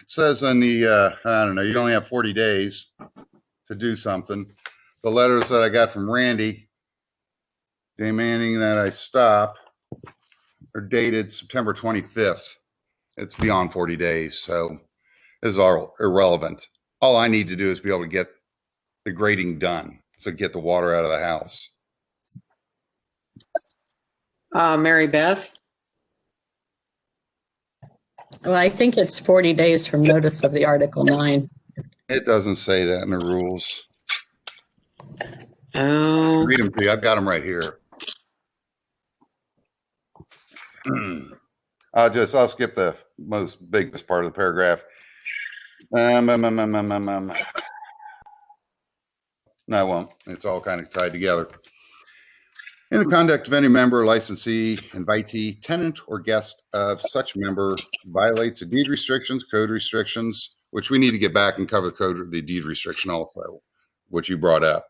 says on the, I don't know, you only have 40 days to do something. The letters that I got from Randy demanding that I stop are dated September 25th. It's beyond 40 days, so it's all irrelevant. All I need to do is be able to get the grading done, so get the water out of the house. Mary Beth? Well, I think it's 40 days from notice of the Article 9. It doesn't say that in the rules. Oh. Read them to you. I've got them right here. I'll skip the biggest part of the paragraph. No, I won't. It's all kind of tied together. In the conduct of any member, licensee, invitee, tenant, or guest of such member violates the deed restrictions, code restrictions, which we need to get back and cover the deed restriction also, which you brought up.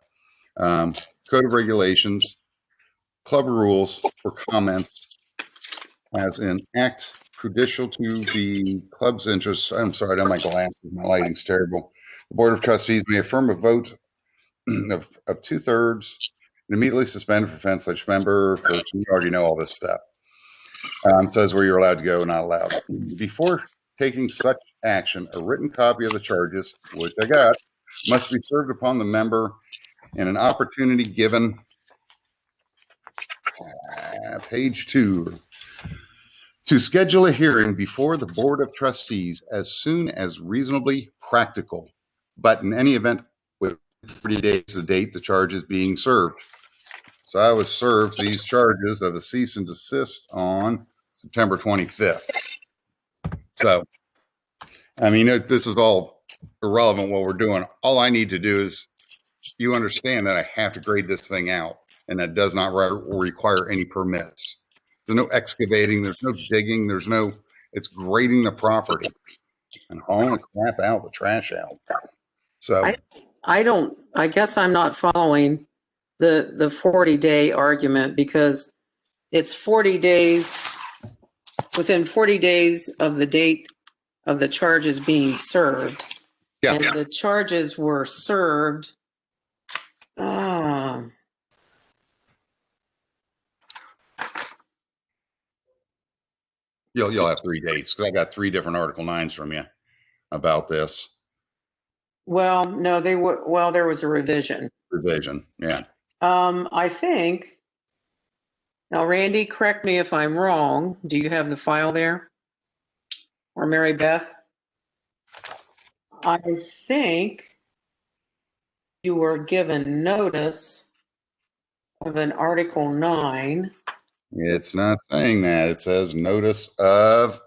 Code of regulations, club rules, or comments as an act prejudicial to the club's interests. I'm sorry, I don't have my glasses. My lighting's terrible. The Board of Trustees may affirm a vote of 2/3 and immediately suspend for offense such member person. You already know all this stuff. Says where you're allowed to go and not allowed. Before taking such action, a written copy of the charges, which I got, must be served upon the member and an opportunity given. Page 2. To schedule a hearing before the Board of Trustees as soon as reasonably practical, but in any event with 30 days to the date the charge is being served. So I was served these charges of a cease and desist on September 25th. So, I mean, this is all irrelevant what we're doing. All I need to do is you understand that I have to grade this thing out, and that does not require any permits. There's no excavating, there's no digging, it's grading the property and hauling the crap out, the trash out. So I guess I'm not following the 40-day argument, because it's 40 days, within 40 days of the date of the charges being served. Yeah. And the charges were served. You'll have 3 days, because I got 3 different Article 9s from you about this. Well, no, there was a revision. Yeah. I think, now Randy, correct me if I'm wrong. Do you have the file there? Or Mary Beth? I think you were given notice of an Article 9. It's not saying that. It says notice of,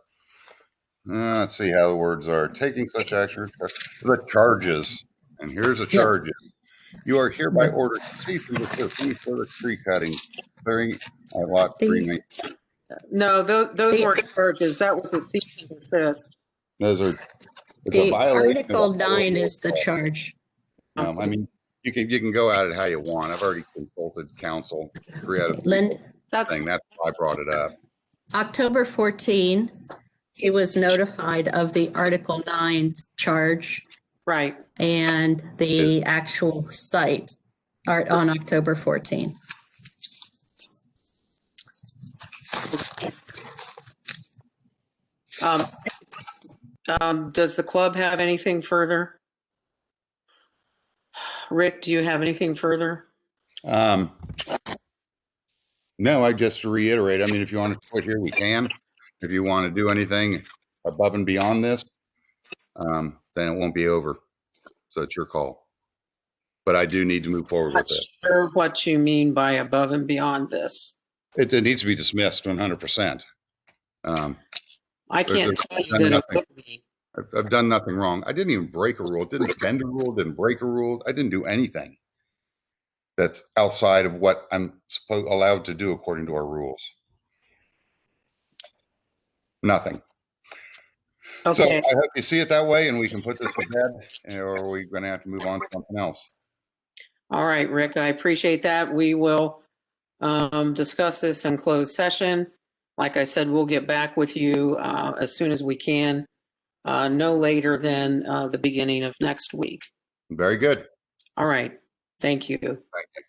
let's see how the words are. Taking such action, the charges. And here's the charges. You are hereby ordered to cease and desist any further tree cutting, clearing at lot 3. No, those The- weren't charges. That was a cease and desist. Those are, it's a The violation. Article 9 is the charge. I mean, you can go at it how you want. I've already consulted counsel. 3 out of 3 Lynn, That's thing. That's why I brought it up. October 14, he was notified of the Article 9 charge right. and the actual site are on October 14. Does the club have anything further? Rick, do you have anything further? No, I just reiterate. I mean, if you want to quit here, we can. If you want to do anything above and beyond this, then it won't be over. So it's your call. But I do need to move forward with Not this. sure what you mean by above and beyond this. It needs to be dismissed 100%. I can't tell you that it would be. I've done nothing wrong. I didn't even break a rule. Didn't bend a rule. Didn't break a rule. I didn't do anything that's outside of what I'm allowed to do according to our rules. Nothing. Okay. So I hope you see it that way, and we can put this to bed, or are we going to have to move on to something else? All right, Rick, I appreciate that. We will discuss this in closed session. Like I said, we'll get back with you as soon as we can, no later than the beginning of next week. Very good. All right. Thank you. Thank you.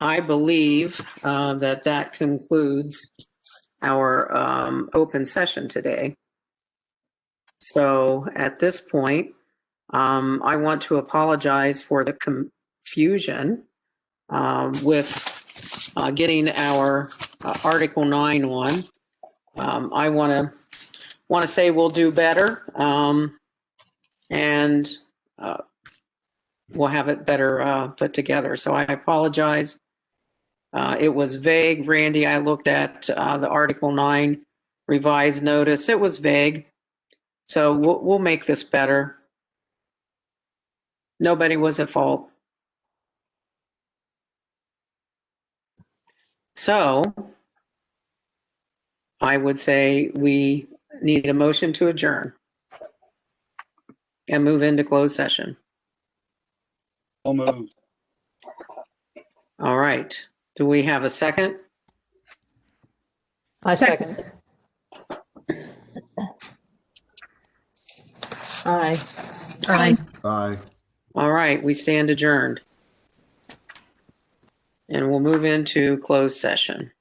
I believe that concludes our open session today. So at this point, I want to apologize for the confusion with getting our Article 9 on. I want to say we'll do better, and we'll have it better put together. So I apologize. It was vague. Randy, I looked at the Article 9 revised notice. It was vague. So we'll make this better. Nobody was at fault. So I would say we need a motion to adjourn and move into closed session. So moved. All right. Do we have a second? I second. Aye. Aye. Aye. All right, we stand adjourned. And we'll move into closed session.